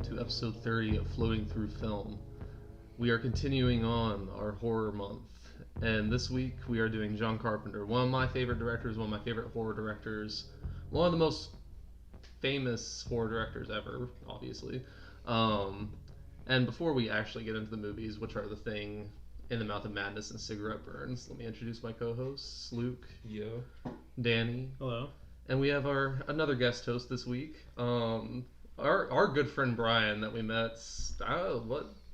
to episode 30 of Floating Through Film. We are continuing on our horror month, and this week we are doing John Carpenter, one of my favorite directors, one of my favorite horror directors, one of the most famous horror directors ever, obviously. And before we actually get into the movies, which are The Thing, In the Mouth of Madness, and Cigarette Burns, let me introduce my co-hosts, Luke, Yo, Danny, hello, and we have another guest host this week, our good friend Bryan that we met.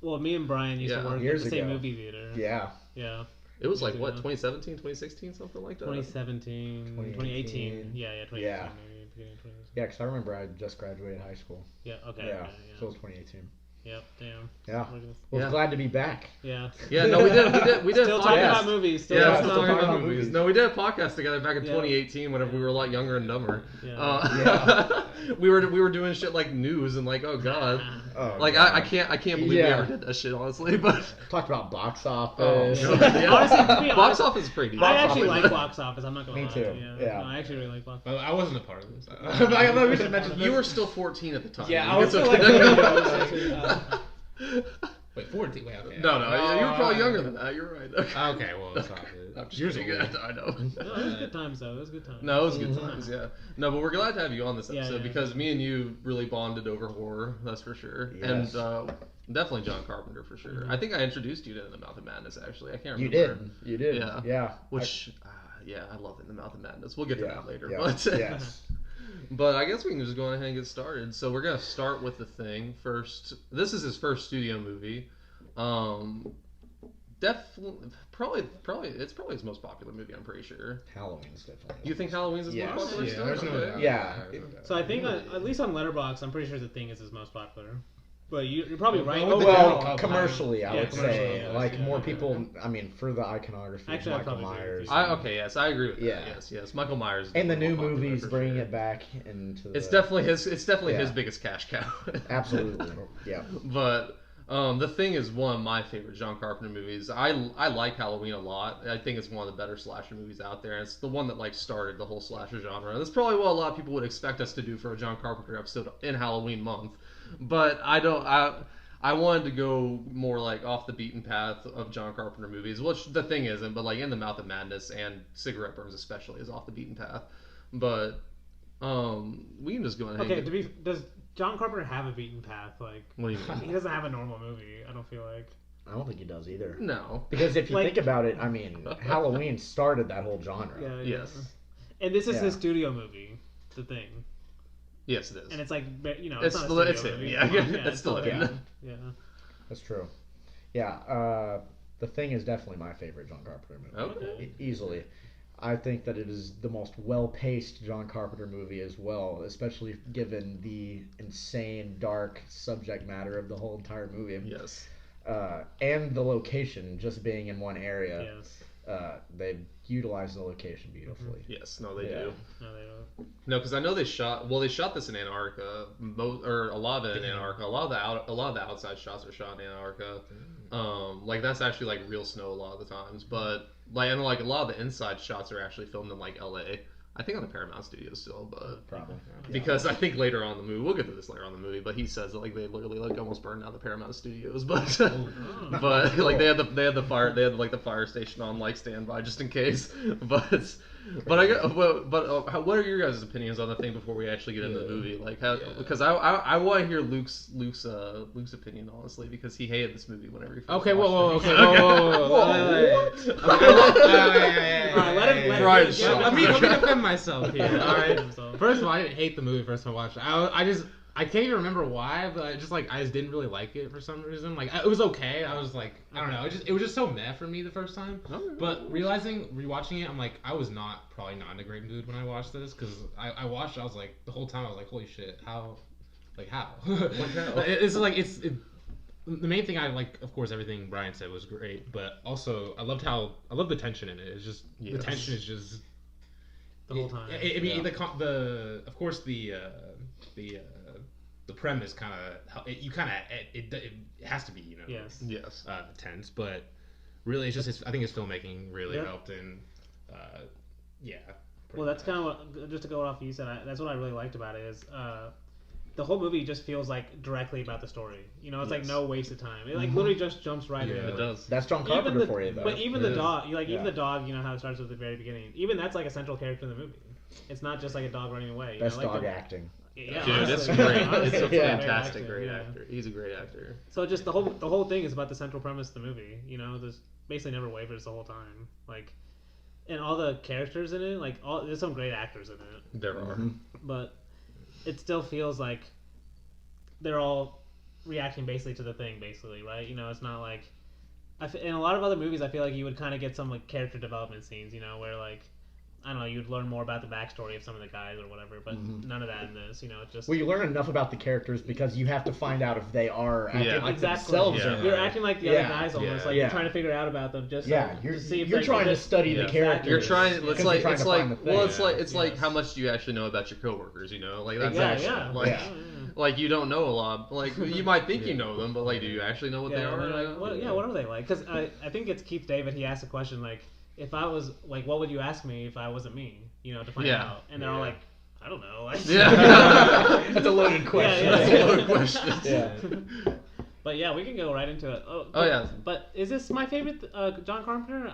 Well, me and Bryan used to work at the same movie theater. Yeah. It was like, 2017, 2016, something like that? 2017, 2018. Yeah, 2018. Yeah. Maybe, Yeah, because I remember I just graduated high school. Yeah, okay. Yeah, so it was 2018. Yep, damn. Yeah. Well, glad to be back. Yeah. Yeah, no, we did Still talking about movies. Still talking about movies. No, we did a podcast together back in 2018 whenever we were a lot younger and dumber. Yeah. we were doing shit like news and like, oh god. I can't believe we ever did that shit, honestly. But talked about box office. Honestly, box office is pretty. I actually like box office. I'm not gonna lie. Me too. Yeah. No, I actually really like box office. I wasn't a part of this. We should mention you were still 14 at the time. Yeah, I was still Wait, 14? Wait, okay. No, you were probably younger than that. You're right. Okay, well, that's not good. I'm just kidding. I know. No, it was good times, though. It was good times. No, it was good times, yeah. No, but we're glad to have you on this episode Yeah. because me and you really bonded over horror, that's for sure. Yes. And definitely John Carpenter, for sure. Mm-hmm. I think I introduced you to In the Mouth of Madness, actually. I can't You remember. did. Yeah. Which, I love In the Mouth of Madness. We'll get to that later. Yeah. But, Yes. but I guess we can just go ahead and get started. So we're going to start with The Thing first. This is his first studio movie. Definitely, probably it's probably his most popular movie. I'm pretty sure. Halloween's definitely. You think Halloween's his most popular? Yeah, still? there's no Okay. doubt. Yeah. So I think, at least on Letterboxd, I'm pretty sure The Thing is his most popular. But you're probably right. Well, commercially, I would commercially, say. yeah, like, yeah, more yeah. people, I mean, for the iconography, Actually, I'd Michael probably agree with Myers. you. Yes, I agree with that. Yeah. Yes. Michael Myers. Is And the new more popular movies for bringing sure. it back into the... It's definitely his Yeah. biggest cash cow. Absolutely. Yeah. But The Thing is one of my favorite John Carpenter movies. I like Halloween a lot. I think it's one of the better slasher movies out there. And it's the one that like started the whole slasher genre. That's probably what a lot of people would expect us to do for a John Carpenter episode in Halloween month. But I wanted to go more like off the beaten path of John Carpenter movies, which The Thing isn't, but like In the Mouth of Madness and Cigarette Burns especially is off the beaten path. But we can just go ahead. Okay, does John Carpenter have a beaten path? Like, What do you mean? he doesn't have a normal movie. I don't feel like. I don't think he does either. No. Because if you Like- think about it, I mean, Halloween started that whole genre. Yeah. Yes. And this is Yeah. his studio movie, The Thing, Yes, it is. and it's like It's not still- a it's studio him, movie. yeah. It's still him. Yeah. That's true. Yeah, The Thing is definitely my favorite John Carpenter movie. Okay. Easily. I think that it is the most well-paced John Carpenter movie as well, especially given the insane, dark subject matter of the whole entire movie. Yes. And the location, just being in one area. Yes. They utilize the location beautifully. Yes. No, they Yeah. do. No, they don't. No, because I know they shot this in Antarctica, or a lot of it in Antarctica. A lot of the outside shots are shot in Antarctica. Like that's actually like real snow a lot of the times, but like a lot of the inside shots are actually filmed in like LA. I think on the Paramount Studios still, but Probably. because I think later on in the movie, we'll get to this later on in the movie, but he says that like they literally like almost burned down the Paramount Studios, but but like they had the fire station on like standby just in case, but what are your guys' opinions on The Thing before we actually get into the movie? Like because I want to hear Luke's opinion honestly because he hated this movie whenever he first Okay, watched it. Let me defend myself here. All right. Himself. First of all, I didn't hate the movie first time I watched it. I can't even remember why, but I just didn't really like it for some reason. Like it was okay. I was like, I don't know. It was just so meh for me the first time. But rewatching it, I'm like, I was probably not in a great mood when I watched this because I watched it. I was like, the whole time I was like, holy shit, how? The main thing I like, of course, everything Bryan said was great, but also I love the tension in it. It's just the tension is just The whole time. I mean, of course the premise kind of it has to be Yes. tense, but really it's just I think his filmmaking really helped and Well, that's kind of what, just to go off what you said, that's what I really liked about it is the whole movie just feels like directly about the story. You know, it's like Yes. no wasted time. It like literally just jumps right in. It does. That's John Even Carpenter the, for you, though. but even It the is. dog, like even Yeah. the dog, you know how it starts at the very beginning. Even that's like a central character in the movie. It's not just like a dog running away. You Best know, like dog the, acting. Yeah, Dude, it's honestly, great. honestly, It's a Yeah. fantastic, great great actor, actor. He's a great actor. So just the whole thing is about the central premise of the movie. You know, there's basically never wavers the whole time. Like, and all the characters in it, like there's some great actors in it, There are. but it still feels like they're all reacting basically to the thing, basically, right? You know, it's not like in a lot of other movies, I feel like you would kind of get some like character development scenes, you know, where like I don't know, you'd learn more about the backstory of some of the guys or whatever, but none of that in this. You know, it's just Well, you learn enough about the characters because you have to find out if they are acting Yeah. like exactly. themselves Yeah. or not. You're acting like the Yeah. other guys almost, Yeah. like Yeah. you're trying to figure out about them. Just Yeah, so, you're to see if you're like, trying to if- study Yeah. the characters. You're trying. because It's you're like trying it's to like find the thing. well, it's like Yes. how much do you actually know about your coworkers? You know, like that's Yeah, actually yeah. like Yeah. like you don't know a lot. Like you might think you know them, but like do you actually know what they Yeah, are? and they're like, what are they like? Because I think it's Keith David. He asked a question like, if I was like, what would you ask me if I wasn't me? You know, to find Yeah. out. And they're all like, I don't know. Like, Yeah. That's a loaded question. Yeah, That's a loaded question. Yeah. But yeah, we can go right into it. Oh, but, yeah. But is this my favorite John Carpenter?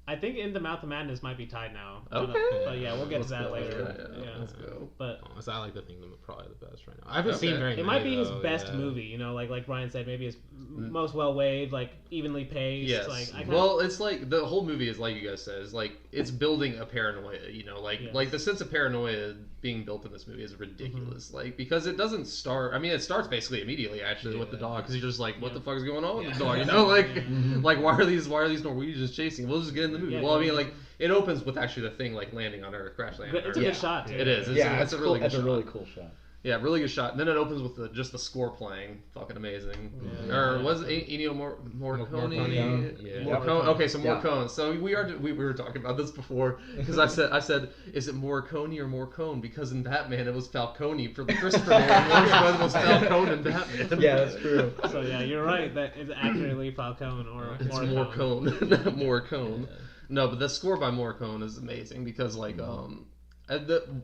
I think In the Mouth of Madness might be tied now. Okay. But yeah, we'll get Let's to that go, later. yeah, Yeah. let's go. But So I like to think them probably the best right now. I haven't Okay. seen very it many. might be his though, best yeah. movie. You know, like Bryan said, maybe his most well weighed, like evenly paced. Yes. Like I kinda, Well, it's like the whole movie is like you guys said, is like it's building a paranoia. You know, like Yes. like the sense of paranoia being built in this movie is ridiculous. Like because it doesn't start. I mean, it starts basically immediately actually with the dog because you're just like, what the fuck is going on with the dog? You know, like like why are these Norwegians chasing? We'll just get in the movie. Yeah, well, I yeah. mean, like it opens with actually the thing like landing on Earth, crash landing. on it's a Earth. good shot. Too. It is. It's Yeah, it's a really good that's shot. a really cool shot. Yeah, really good shot. And then it opens with just the score playing, fucking amazing. Yeah. Or was it Ennio Morricone? Morricone, yeah. Morricone. Okay, so Yeah. Morricone. So we were talking about this before because I said is it Morricone or Morricone? Because in Batman it was Falcone for the Christopher Nolan. One was Falcone in Batman. Yeah, that's true. So yeah, you're right. That is accurately Falcone or It's Morricone. Morricone, not Morricone. No, but the score by Morricone is amazing because like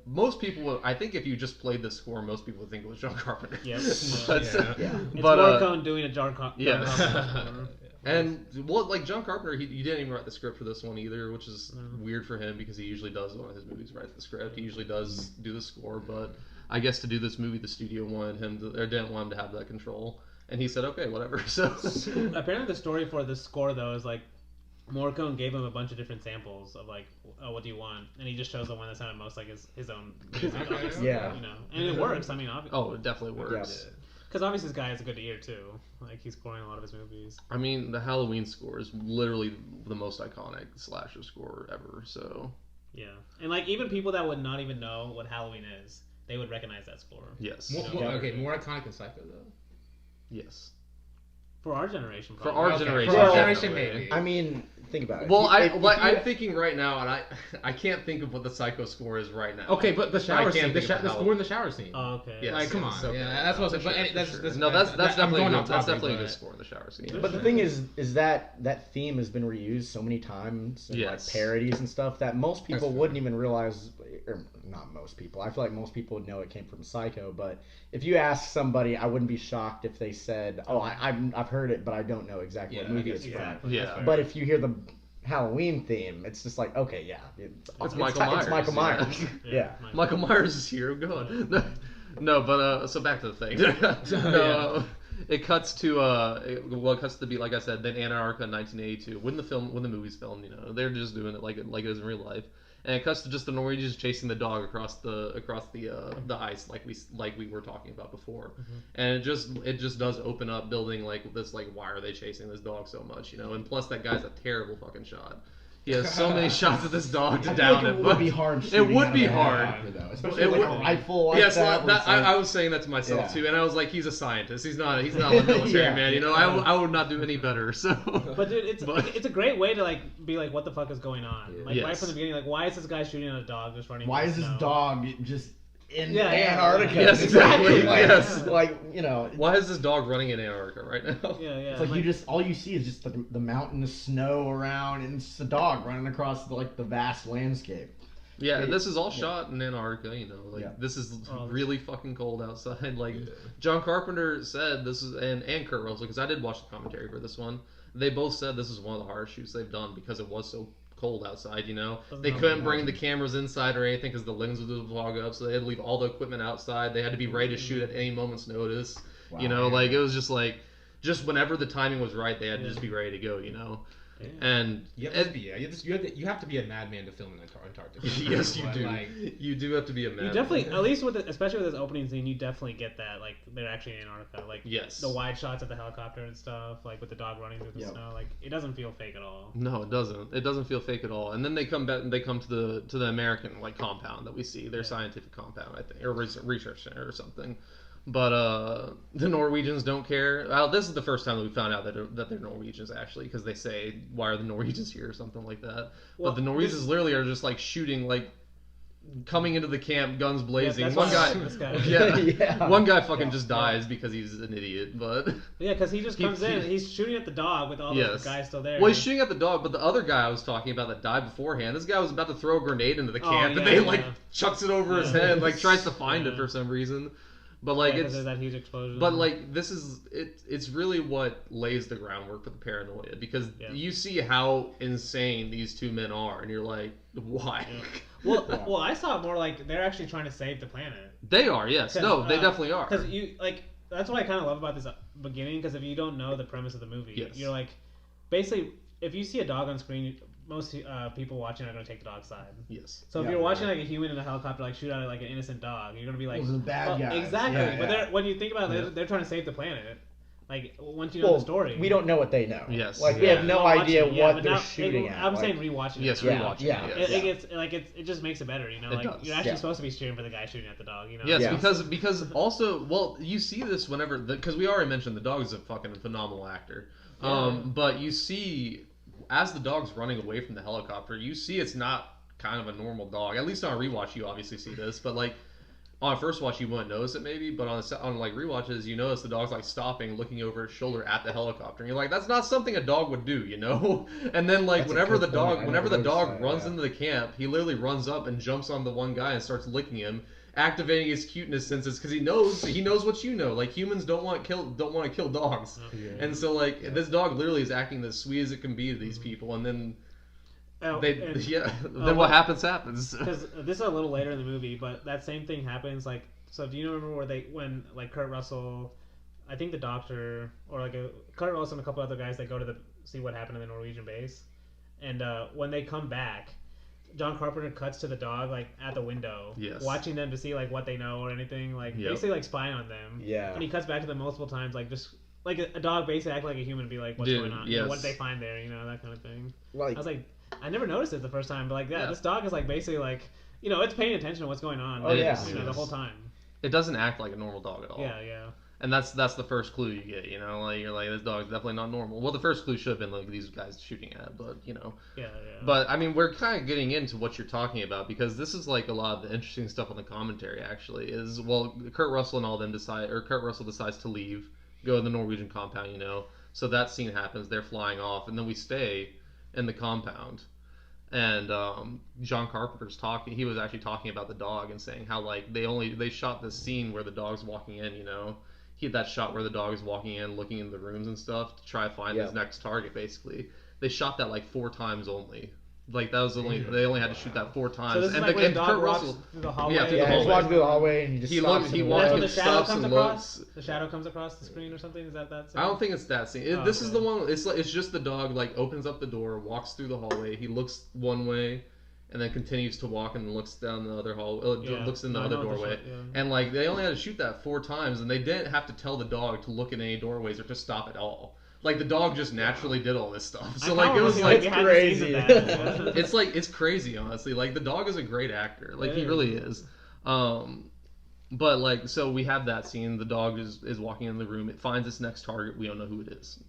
most people, I think if you just played the score, most people would think it was John Carpenter. Yep. But, Yeah. It's but, Morricone doing a John Carpenter. yes. score. And well, like John Carpenter, he didn't even write the script for this one either, which is weird for him because he usually does one of his movies write the script. He usually does do the score, but I guess to do this movie, the studio wanted him to, or didn't want him to have that control, and he said, okay, whatever. So Apparently, the story for the score though is like Morricone gave him a bunch of different samples of like, oh, what do you want? And he just chose the one that sounded most like his own music. Obviously, Yeah. you know, and it works. I mean, obviously, oh, it definitely works. Yeah. because obviously this guy has a good ear too. Like he's scoring a lot of his movies. I mean, the Halloween score is literally the most iconic slasher score ever. So Yeah, and like even people that would not even know what Halloween is, they would recognize that score. yes, Okay, more iconic than Psycho though. yes. For our generation, For probably. our generation, For our Well, generation, definitely. maybe. I mean, think about it. Well, If you- I'm thinking right now, and I can't think of what the Psycho score is right now. Okay, but the I shower can't scene, the think of how- score in the shower scene. Oh, okay. Yes. Like, come on, it's okay. yeah, that's what I was For saying. sure, But for that's sure. No, that's I'm definitely going good. off That's topic, definitely a but- good score in the shower scene. But the thing is that theme has been reused so many times in Yes. like parodies and stuff that most people That's wouldn't even realize, or not most people. I feel like most people would know it came from Psycho, but if you ask somebody, I wouldn't be shocked if they said, "Oh, I've heard it, but I don't know exactly what movie it's from." Exactly. Yeah. But if you hear the Halloween theme, it's just like, okay, yeah, it's Michael Myers, It's Michael yeah. Myers. Yeah. Michael Myers is here. God. No, but so back to the thing. No, it cuts to it cuts to be like I said. Then Antarctica, 1982. When the movie's filmed, you know, they're just doing it like it is in real life. And it cuts to just the Norwegians chasing the dog across the ice, like we were talking about before. And it just does open up building like this, like, why are they chasing this dog so much, you know? And plus that guy's a terrible fucking shot. He has so many shots at this dog to down it. It would be hard. It shooting would out be of a hard. helicopter, though, especially It like would- a rifle like Yes, that. where it's like- I was saying that to myself Yeah. too, and I was like, he's a scientist. He's not a military Yeah. man. You know, I would not do any better. So, But dude, it's But- it's a great way to like be like, what the fuck is going on? Yeah. Like right Yes. from the beginning, like why is this guy shooting at a dog just running? Why through is the this snow? dog just in Yeah, yeah. Antarctica? Yes, It's like- exactly, Like, yes. like, you know, why is this dog running in Antarctica right now? Yeah, yeah. it's like you just all you see is just the mountain of snow around, and it's the dog running across the vast landscape. Yeah, and this is all shot in Antarctica, you know, like this is Oh, really fucking cold outside. Like Yeah. John Carpenter said this is, and Kurt Russell, because I did watch the commentary for this one. They both said this is one of the hardest shoots they've done because it was so cold outside, you know. They couldn't bring the cameras inside or anything because the lens would fog up, so they had to leave all the equipment outside. They had to be ready to shoot at any moment's notice. Wow. You know, like it was just like, just whenever the timing was right, they had to just be ready to go, you know. Yeah. And You have to be a madman to film in Antarctica. yes, you But, do. like, You do have to be a man. You definitely, at least with especially with this opening scene, you definitely get that like they're actually in Antarctica. Like Yes. the wide shots of the helicopter and stuff, like with the dog running through the snow. Like it doesn't feel fake at all. No, it doesn't. It doesn't feel fake at all. And then they come back. They come to the American like compound that we see, their scientific compound, I think, or research center or something. But the Norwegians don't care. This is the first time that we found out that they're Norwegians actually, because they say, "Why are the Norwegians here?" or something like that. Well, but the Norwegians literally are just like shooting, like coming into the camp, guns blazing. that's One why I guy, like this guy. yeah, one guy fucking just dies because he's an idiot. But Yeah, because he just comes in. He's shooting at the dog with all those guys still there. well, he's shooting at the dog, but the other guy I was talking about that died beforehand, this guy was about to throw a grenade into the camp, and they like chucks it over his head, like tries to find it for some reason. But like it's that huge explosion. But like this is it's really what lays the groundwork for the paranoia, because you see how insane these two men are, and you're like, why? Well, I saw it more like they're actually trying to save the planet. They are, yes. No, they definitely are. Because you like that's what I kind of love about this beginning. Because if you don't know the premise of the movie, you're like, basically, if you see a dog on screen, most people watching are going to take the dog's side. Yes. So if you're watching like a human in a helicopter like shoot at like an innocent dog, you're going to be like, those are the bad guys. Exactly. Yeah, but when you think about it, they're trying to save the planet. Like once you know the story, we don't know what they know. Yes. Like we have no idea what they're now, shooting at. I'm saying rewatching it. Yes, rewatching. Yeah. It gets like it just makes it better, you know. It Like does. you're actually supposed to be cheering for the guy shooting at the dog, you know. Yes, because also, well, you see this whenever, because we already mentioned the dog is a fucking phenomenal actor. But you see, as the dog's running away from the helicopter, you see it's not kind of a normal dog. At least on a rewatch, you obviously see this, but like on a first watch, you wouldn't notice it maybe, but on like rewatches, you notice the dog's like stopping, looking over his shoulder at the helicopter, and you're like, that's not something a dog would do, you know? And then like whenever the dog runs into the camp, he literally runs up and jumps on the one guy and starts licking him, activating his cuteness senses, because he knows what you know. Like humans don't want to kill dogs, and so like this dog literally is acting as sweet as it can be to these people, and then. Then what happens. Because this is a little later in the movie, but that same thing happens. Like, so do you remember when like Kurt Russell, I think the doctor or like Kurt Russell and a couple other guys, they go to see what happened in the Norwegian base, and when they come back, John Carpenter cuts to the dog like at the window, watching them to see like what they know or anything, like basically like spying on them. Yeah. And he cuts back to them multiple times, like just. Like a dog basically act like a human and be like, what's going on? You know, what did they find there? You know, that kind of thing. Like, I was like, I never noticed it the first time, but like, this dog is like basically like, you know, it's paying attention to what's going on. You know, the whole time. It doesn't act like a normal dog at all. Yeah. And that's the first clue you get, you know, like you're like, this dog's definitely not normal. Well, the first clue should have been like these guys shooting at, but you know. Yeah. But I mean, we're kind of getting into what you're talking about, because this is like a lot of the interesting stuff on the commentary. Actually, is Kurt Russell and all them Kurt Russell decides to leave, go to the Norwegian compound, you know. So that scene happens. They're flying off, and then we stay in the compound. And John Carpenter's talking. He was actually talking about the dog and saying how like they shot this scene where the dog's walking in, you know. That shot where the dog is walking in, looking into the rooms and stuff to try to find his next target. Basically, they shot that like 4 times only. Like that was they only had to shoot that 4 times. So this is like when the dog walks through the hallway. He's walking through the hallway and he walks and stops and looks. The shadow comes across the screen or something. Is that scene? I don't think it's that scene. This is the one. It's just the dog like opens up the door, walks through the hallway. He looks one way, and then continues to walk and looks down the other hallway. Looks in the other doorway. And like they only had to shoot that 4 times, and they didn't have to tell the dog to look in any doorways or to stop at all. Like the dog just naturally did all this stuff. So like it was like crazy. It's crazy, honestly. Like the dog is a great actor. Like he really is. But like so we have that scene. The dog is walking in the room. It finds its next target. We don't know who it is.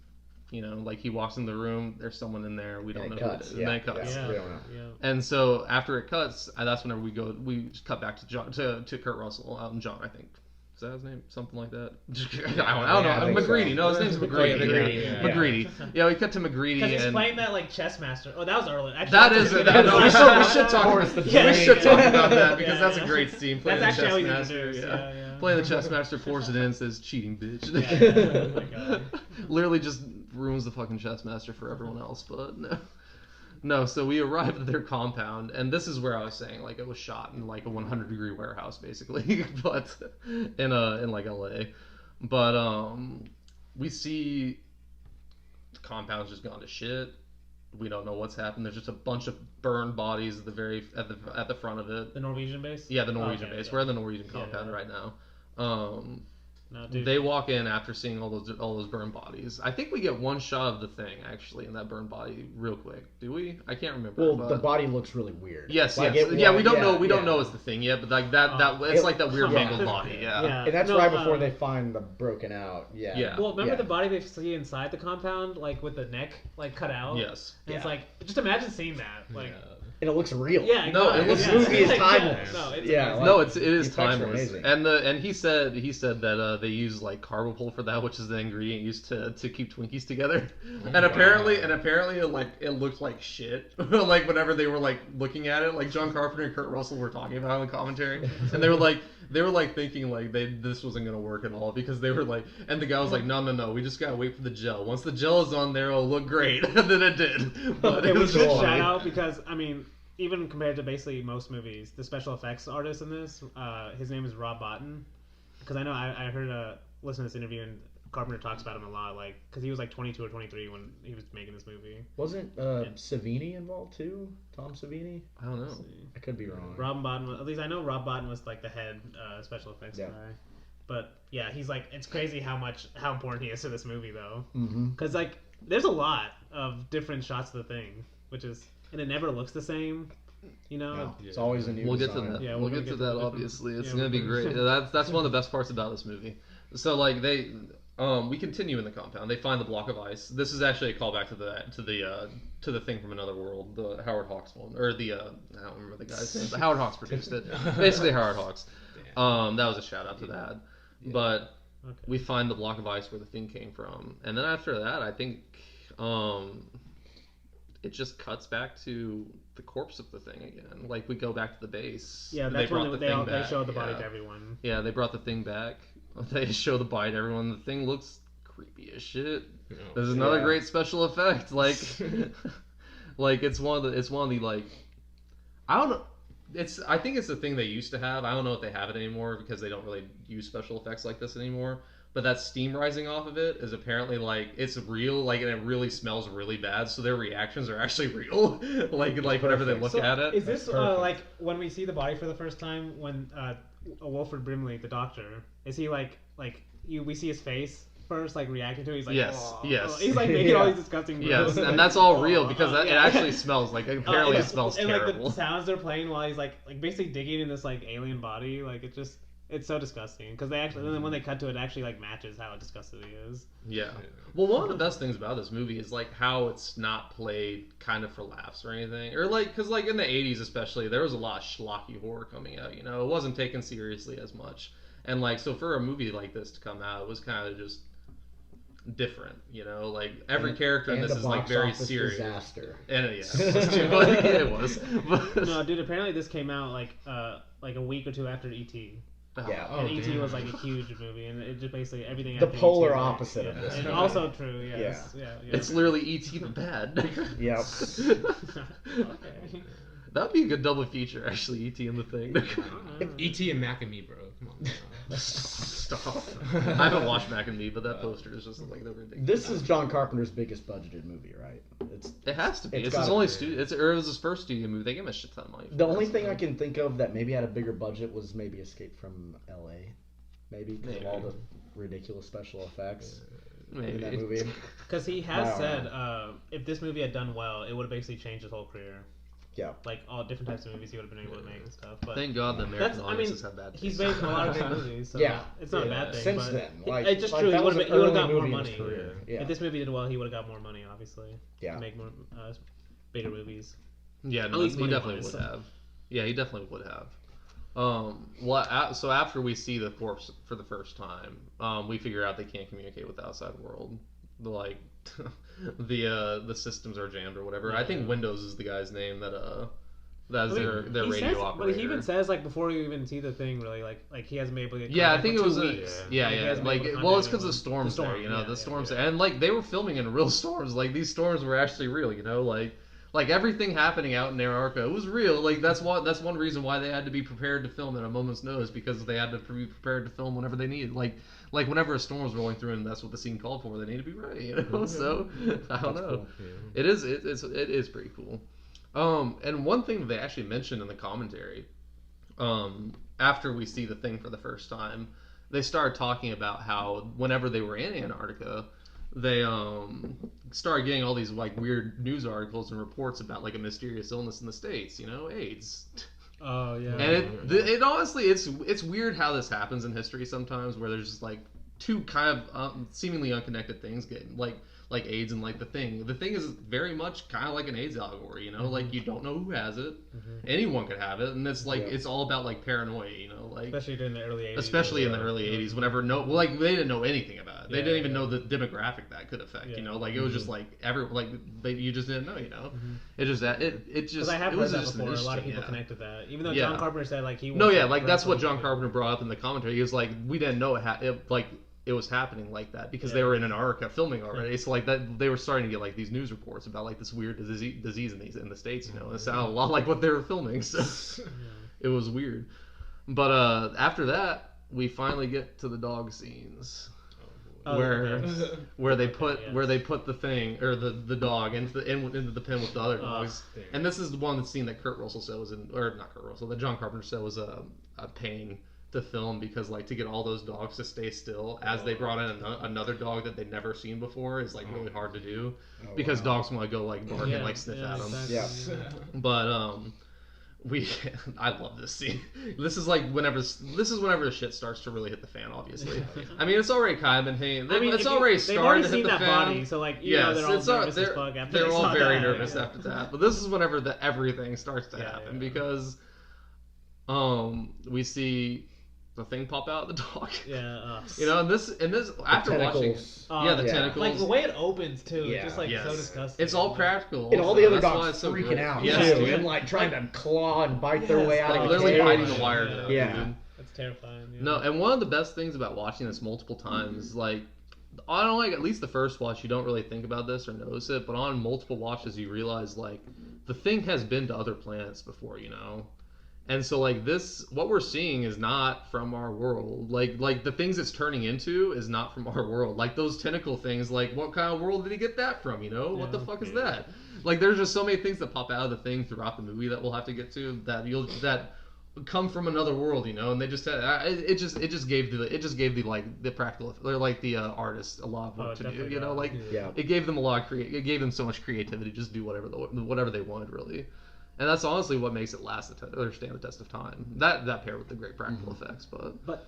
You know, like he walks in the room. There's someone in there. We don't know who it is. And then it cuts. We don't know. And so after it cuts, that's whenever we cut back to John to Kurt Russell, John, I think. that his name? Something like that. I don't know. McGreedy. So. No, his name's McGreedy. McGreedy, Yeah. yeah. McGreedy. Yeah, we cut to McGreedy. Because he's and playing that like chess master. Oh, that was early. Actually, that that's is a- no, we should talk. Horace the We Giant. should talk about that because Yeah, that's yeah. a great scene. Playing That's the actually how chess he's master. introduced. Yeah. Playing the chess master, pours it in, and says cheating bitch. Yeah. Oh my God. Literally just ruins the fucking chess master for everyone else, but no. No, so we arrived at their compound, and this is where I was saying, like, it was shot in, like, a 100-degree warehouse, basically, but in like, LA. But, we see the compound's just gone to shit. We don't know what's happened. There's just a bunch of burned bodies at the front of it. The Norwegian base? Yeah, the Norwegian Okay, base. yeah. We're at the Norwegian Yeah, compound yeah. right now. No, dude. They walk in after seeing all those burned bodies. I think we get one shot of the thing actually in that burned body real quick. Do we? I can't remember. Well, but... the body looks really weird. Yes, Like, yes. it- Yeah, we don't know. We yeah. don't know it's the thing yet, but like that it's It- like that weird yeah. mangled body. Yeah. Yeah. And that's No, right before they find the broken out. Yeah. Yeah. Well, remember Yeah. the body they see inside the compound, like with the neck like cut out? Yes. And it's Yeah. like, just imagine seeing that. Like, And it looks real. yeah, No, exactly. it looks- yeah. This movie is Like, timeless. Yeah, no, it's Yeah, amazing. like- No, it is the effects are timeless. amazing. And he said that they use like carbopol for that, which is the ingredient used to keep Twinkies together. And apparently it looked like shit. Like whenever they were like looking at it, like John Carpenter and Kurt Russell were talking about it in the commentary, and they were like thinking like this wasn't gonna work at all because they were like, and the guy was like, no, we just gotta wait for the gel. Once the gel is on there, it'll look great. And then it did. But It was a good cool. shout out because, I mean, even compared to basically most movies, the special effects artist in this, his name is Rob Bottin. Because I know I heard listen to this interview and Carpenter talks about him a lot, like, because he was like 22 or 23 when he was making this movie. Wasn't Savini involved too? Tom Savini? I don't know. I could be wrong. Rob Bottin, at least I know Rob Bottin was like the head special effects Yeah. guy. But yeah, he's like, it's crazy how important he is to this movie though. Mm-hmm. Because like, there's a lot of different shots of the thing, and it never looks the same, you know. No, it's always a new We'll get to design. that. Yeah, we'll we're get gonna to get to that. the Obviously, it's yeah, gonna we're be gonna- great. That's one of the best parts about this movie. So like we continue in the compound. They find the block of ice. This is actually a callback to the thing from Another World, the Howard Hawks one, or the I don't remember the guy's name. But Howard Hawks produced it. Basically, Howard Hawks. That was a shout out to that. But Okay. we find the block of ice where the thing came from, and then after that, I think it just cuts back to the corpse of the thing again. Like we go back to the base. Yeah, They that's brought when the they thing back, showed the body yeah. to everyone. Yeah, they brought the thing back. They show the body to everyone. The thing looks creepy as shit. There's another Yeah. great special effect. Like, like it's one of the like, I don't know. I think it's the thing they used to have. I don't know if they have it anymore because they don't really use special effects like this anymore. But that steam rising off of it is apparently like it's real, like, and it really smells really bad. So their reactions are actually real, like whenever they look So, at it. is this Perfect. like when we see the body for the first time when Wilford Brimley, the doctor, is he we see his face first, like reacting to it? He's like, Yes, "Oh." yes. He's like making all Yeah. these disgusting Yes, moves. and that's all real because Oh, it yeah. actually smells like apparently it smells and terrible. like the sounds they're playing while he's like basically digging in this like alien body, like it's so disgusting because they actually then when they cut to it, it actually like matches how disgusting he is. Yeah. Well, one of the best things about this movie is like how it's not played kind of for laughs or anything, or like because like in the '80s especially there was a lot of schlocky horror coming out. You know, it wasn't taken seriously as much, and like so for a movie like this to come out, it was kind of just different. You know, like every character in And this the is like box very office serious. disaster. And it was too, but, yeah, it was. But, No, dude. Apparently this came out like a week or two after E.T. Yeah. Oh, And E.T. damn. was like a huge movie, and it just basically everything. The after polar E.T. was, opposite of yeah. this And movie. also true, yes. Yeah. It's literally E.T. the bad. Yep. Okay. That'd be a good double feature, actually. E.T. and the Thing. E.T. and Mac and Me, bro. Come on. Stop. I haven't watched Mac and Me, but that poster is just like the ridiculous. This is John Carpenter's biggest budgeted movie, right? It has to be. It's It's his gotta only be. studio. It was his first studio movie. They gave him a shit ton of money. for The that, only so- thing I can think of that maybe had a bigger budget was maybe Escape from L.A. Maybe because of all the ridiculous special effects in that Maybe. movie. Because he has Wow. said if this movie had done well, it would have basically changed his whole career. Yeah. Like all different types of movies he would have been able to make and stuff. But Thank God the that's, American I mean, audiences have bad he's taste. made a lot of great movies, so Yeah. it's not a Yeah. bad thing. Since but then, like, it's just like, true. He that would was have an got early more movie in money. his career. Yeah. If this movie did well, he would have got more money, obviously. Yeah. To make more bigger movies. Yeah, no, least he definitely money-wise. would have. Yeah, he definitely would have. So after we see the corpse for the first time, we figure out they can't communicate with the outside world. Like the systems are jammed or whatever. I think Windows is the guy's name that's their radio operator. But he even says like before you even see the thing, really like he hasn't been able to get I think it was weeks. Like well, it's because the storms there, you know, the storms there. And like they were filming in real storms. Like these storms were actually real, you know, like everything happening out in Antarctica was real. Like that's one reason why they had to be prepared to film at a moment's notice, because they had to be prepared to film whenever they needed. Like whenever a storm was rolling through, and that's what the scene called for. They need to be ready, you know. So I don't know. Cool. Yeah. It is pretty cool. And one thing that they actually mentioned in the commentary, after we see the thing for the first time, they started talking about how whenever they were in Antarctica, they started getting all these like weird news articles and reports about like a mysterious illness in the States, you know, AIDS. Oh yeah. And it honestly, it's weird how this happens in history sometimes, where there's just like two kind of seemingly unconnected things getting like AIDS and like the thing. The thing is very much kind of like an AIDS allegory, you know, like you don't know who has it, anyone could have it, and it's like it's all about like paranoia, you know, like especially during the early 80s. Especially in the early 80s, whenever they didn't know anything about it. They didn't even know the demographic that could affect, you know, like it was just like you just didn't know, you know. It just because I have heard that before. A lot of people connected that, even though John Carpenter said like he that's what John Carpenter brought up in the commentary. He was like, we didn't know it was happening like that because they were in Antarctica filming already. So like that, they were starting to get like these news reports about like this weird disease in the States, you know. And it sounded a lot like what they were filming, so it was weird. But after that, we finally get to the dog scenes. Where they put the thing or the dog into the pen with the other dogs, and this is the one scene that Kurt Russell said was that John Carpenter said was a pain to film, because like to get all those dogs to stay still as they brought in another dog that they'd never seen before is like really hard to do, because dogs want to go like bark and like sniff at them. Exactly. But I love this scene. This is whenever the shit starts to really hit the fan. Obviously, I mean it's already kind of been hitting. It's already started to hit the fan. Body, so like they're all nervous as fuck after they're all very nervous after that. But this is whenever everything starts to happen because we see the thing pop out of the dog. You know, and this after watching the tentacles. Like the way it opens too. It's just like so disgusting. It's all practical. And all the other dogs freaking out too, and like trying to claw and bite their way out. Like literally biting the wire. Dude. That's terrifying. Yeah. No, and one of the best things about watching this multiple times, like I don't like at least the first watch, you don't really think about this or notice it, but on multiple watches you realize like the thing has been to other planets before, you know. And so like this, what we're seeing is not from our world. Like the things it's turning into is not from our world. Like those tentacle things, like what kind of world did he get that from? You know, what the fuck is that? Like there's just so many things that pop out of the thing throughout the movie that we'll have to get to that come from another world, you know. And they just said it just gave the practical or like the artist a lot of work to do, you know. Like it gave them it gave them so much creativity to just do whatever they wanted really. And that's honestly what makes it stand the test of time. That paired with the great practical effects, but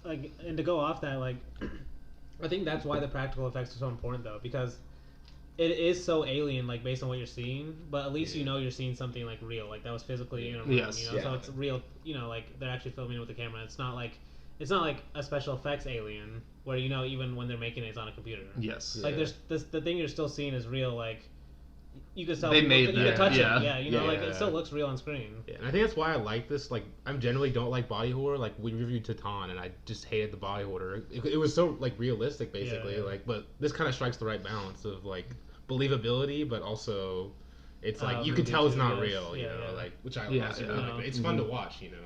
and to go off that, like, I think that's why the practical effects are so important though, because it is so alien, like based on what you're seeing. But at least you know you're seeing something like real, like that was physically in a room. You know, so it's real. You know, like they're actually filming it with the camera. It's not like a special effects alien where you know even when they're making it, it's on a computer. Like there's the thing you're still seeing is real, like. You can tell they made you can touch it. Like it still looks real on screen. Yeah, and I think that's why I like this. Like, I generally don't like body horror. Like, we reviewed Titan, and I just hated the body horror. It was so like realistic, basically. Like, but this kind of strikes the right balance of like believability, but also it's like you can tell it's not real. You know, like which I also really like. But it's fun to watch. You know,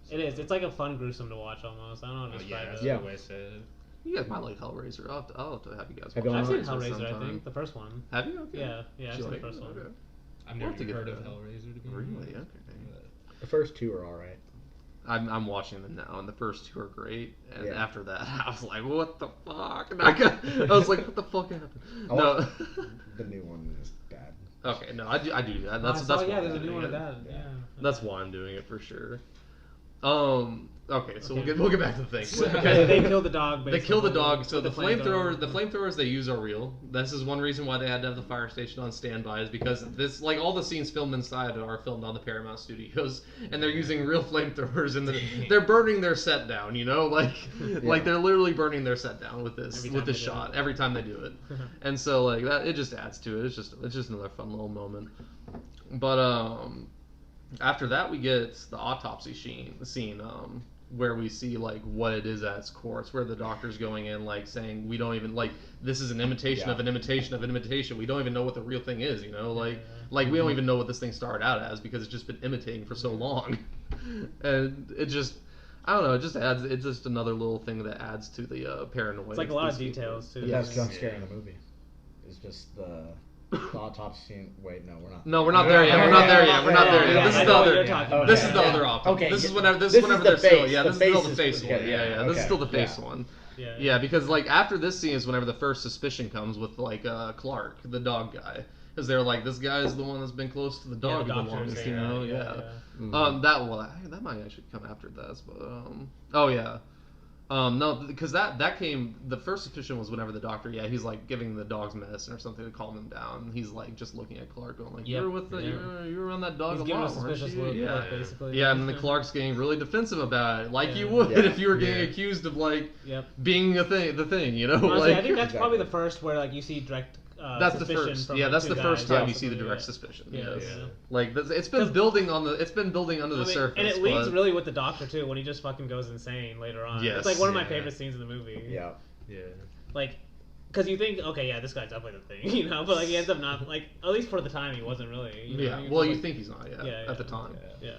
it is. It's like a fun gruesome to watch almost. I don't know how to describe it. That's the way I said it. You guys might like Hellraiser. I'll have to have you guys watch. I've seen Hellraiser, I think. The first one. Have you? Okay. Yeah, I've seen the first one. Okay. I've never heard of Hellraiser, to be honest. Really? Okay. The first two are alright. I'm watching them now, and the first two are great. And after that, I was like, what the fuck? And I was like, what the fuck happened? No. The new one is bad. Okay, no, I do that. That's there's a new one of that. Yeah. That's why I'm doing it for sure. Okay, so we'll get back to the thing. Okay, they kill the dog. They kill the dog. So the flamethrower. the flamethrowers they use are real. This is one reason why they had to have the fire station on standby, is because this, like, all the scenes filmed inside are filmed on the Paramount Studios, and they're using real flamethrowers, and they're burning their set down. You know, like they're literally burning their set down with this shot every time they do it, and so like that, it just adds to it. It's just another fun little moment. But after that we get the autopsy scene. Where we see like what it is at its core. It's where the doctor's going in, like saying we don't even, like, this is an imitation of an imitation of an imitation. We don't even know what the real thing is, you know, like we don't even know what this thing started out as because it's just been imitating for so long, and it just, I don't know, it just adds, it's just another little thing that adds to the paranoia. It's like a lot of details too. The best jump scare in the movie is just the autopsy scene. Wait, no, we're not. No, we're not there yet. We're not there yet. We're not there yet. This is the other. This is the other autopsy. Okay. This is whenever they're still. Yeah, this is still the face one. Yeah. Yeah. This is still the face one. Yeah, because like after this scene is whenever the first suspicion comes with like Clark, the dog guy, because they're like, this guy is the one that's been close to the dog the longest, you know. That might actually come after this, but no, because that came, the first suspicion was whenever the doctor, he's like giving the dogs medicine or something to calm him down. He's like just looking at Clark going like, you were around that dog a lot, weren't you? Basically. And then Clark's getting really defensive about it, like you would if you were getting accused of like being the thing, you know. Honestly, I think that's probably the first where like you see direct. That's the first. That's the first time you see the direct suspicion. Yes. Like it's been building under the surface, and it leads really with the doctor too when he just fucking goes insane later on. Yes. It's like one of my favorite scenes in the movie. Yeah. Like, because you think, okay, this guy's definitely the thing, you know, but like he ends up not, like, at least for the time he wasn't really. You know? Well, you think he's not at the time. Yeah.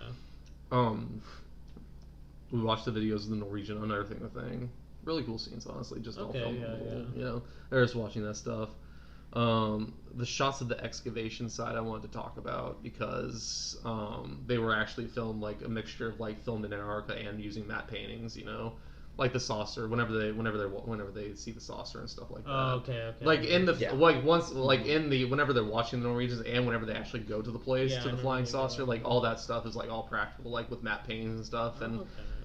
We watched the videos of the Norwegian on everything. The thing. Really cool scenes, honestly. Just all filmed. You know, they're just watching that stuff. The shots of the excavation site I wanted to talk about because they were actually filmed like a mixture of like filmed in Antarctica and using matte paintings, you know, like the saucer whenever they see the saucer and stuff like that. Oh, okay. Like in the whenever they're watching the Norwegians and whenever they actually go to the place to the flying saucer, like all that stuff is like all practical, like with matte paintings and stuff.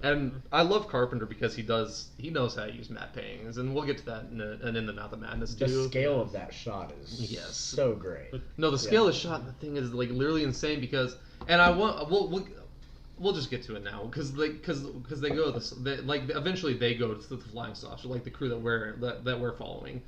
And I love Carpenter because he knows how to use matte paintings, and we'll get to that in the Mouth of Madness too. The scale of that shot is so great. No, the scale of the shot, the thing is like literally insane because, and we'll just get to it now because they go eventually they go to the flying saucer, like the crew that we're following.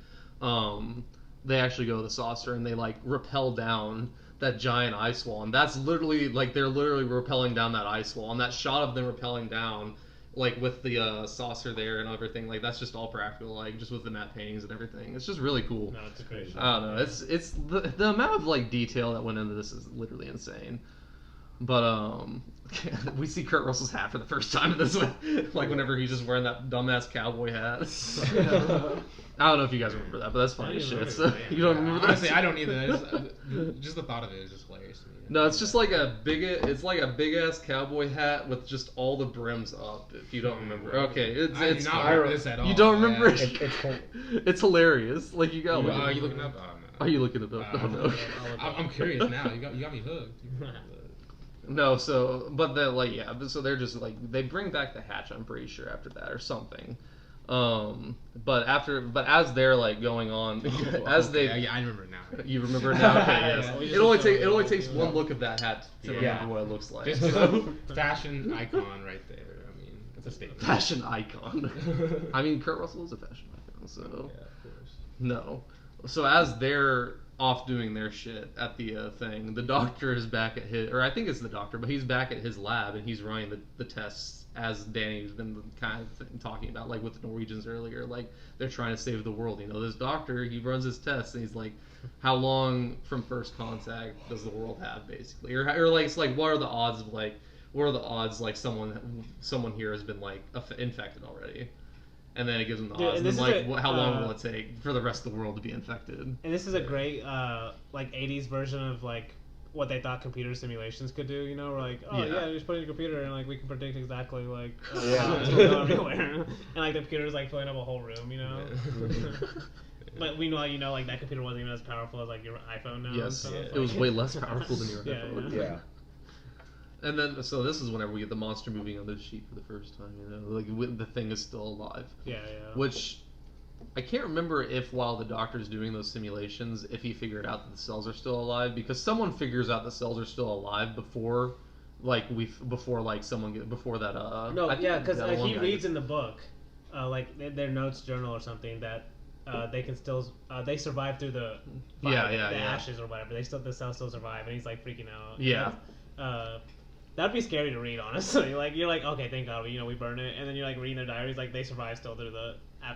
They actually go to the saucer and they like rappel down that giant ice wall, and that's literally like they're literally rappelling down that ice wall, and that shot of them rappelling down like with the saucer there and everything, like that's just all practical, like just with the matte paintings and everything. It's just really cool. No, it's a great shot. I don't know, it's the amount of like detail that went into this is literally insane. But we see Kurt Russell's hat for the first time in this one, like whenever he's just wearing that dumbass cowboy hat. I don't know if you guys remember that, but that's funny as shit. So, you don't remember that? Honestly, I don't either. Just the thought of it is just hilarious to me. No, it's just like a big ass cowboy hat with just all the brims up. If you don't remember, okay, I do not remember this at all. You don't remember it? It's cool. It's hilarious. Like you got. Are you looking up? Oh, no. Are you looking it up? Oh, no. I'm curious now. You got me hooked. No, so so they're just like they bring back the hatch. I'm pretty sure after that or something. But as they're like going on, I remember it now. You remember it now? Okay, yes. It only takes one look of that hat to remember what it looks like. Just a fashion icon right there. I mean, it's a statement. Fashion icon. I mean, Kurt Russell is a fashion icon, so yeah, of course. No. So as they're off doing their shit at the thing, the doctor is back at his, or I think it's the doctor, but he's back at his lab and he's running the tests as Danny's been kind of talking about, like with the Norwegians earlier, like they're trying to save the world. You know, this doctor, he runs his tests and he's like, how long from first contact does the world have, basically, or like it's like what are the odds like someone here has been like infected already. And then it gives them the odds. And like, how long will it take for the rest of the world to be infected? And this is a great, like, 80s version of, like, what they thought computer simulations could do, you know? We're like, just put it in a computer and, like, we can predict exactly, like, how it's going to go everywhere. And, like, the computer's, like, filling up a whole room, you know? But we know, like, that computer wasn't even as powerful as, like, your iPhone now. Yes, it was way less powerful than your iPhone. Yeah. And then, so this is whenever we get the monster moving under the sheet for the first time, you know, like the thing is still alive. Yeah. Which, I can't remember if while the doctor's doing those simulations, if he figured out that the cells are still alive, because someone figures out the cells are still alive before that. No, I think yeah, because that one he guy reads gets- in the book, like their notes journal or something that they can still they survive through the fire, the ashes or whatever. The cells still survive, and he's like freaking out. Yeah. That'd be scary to read, honestly. Like you're like, okay, thank God, we burn it, and then you're like reading their diaries, like they survive still through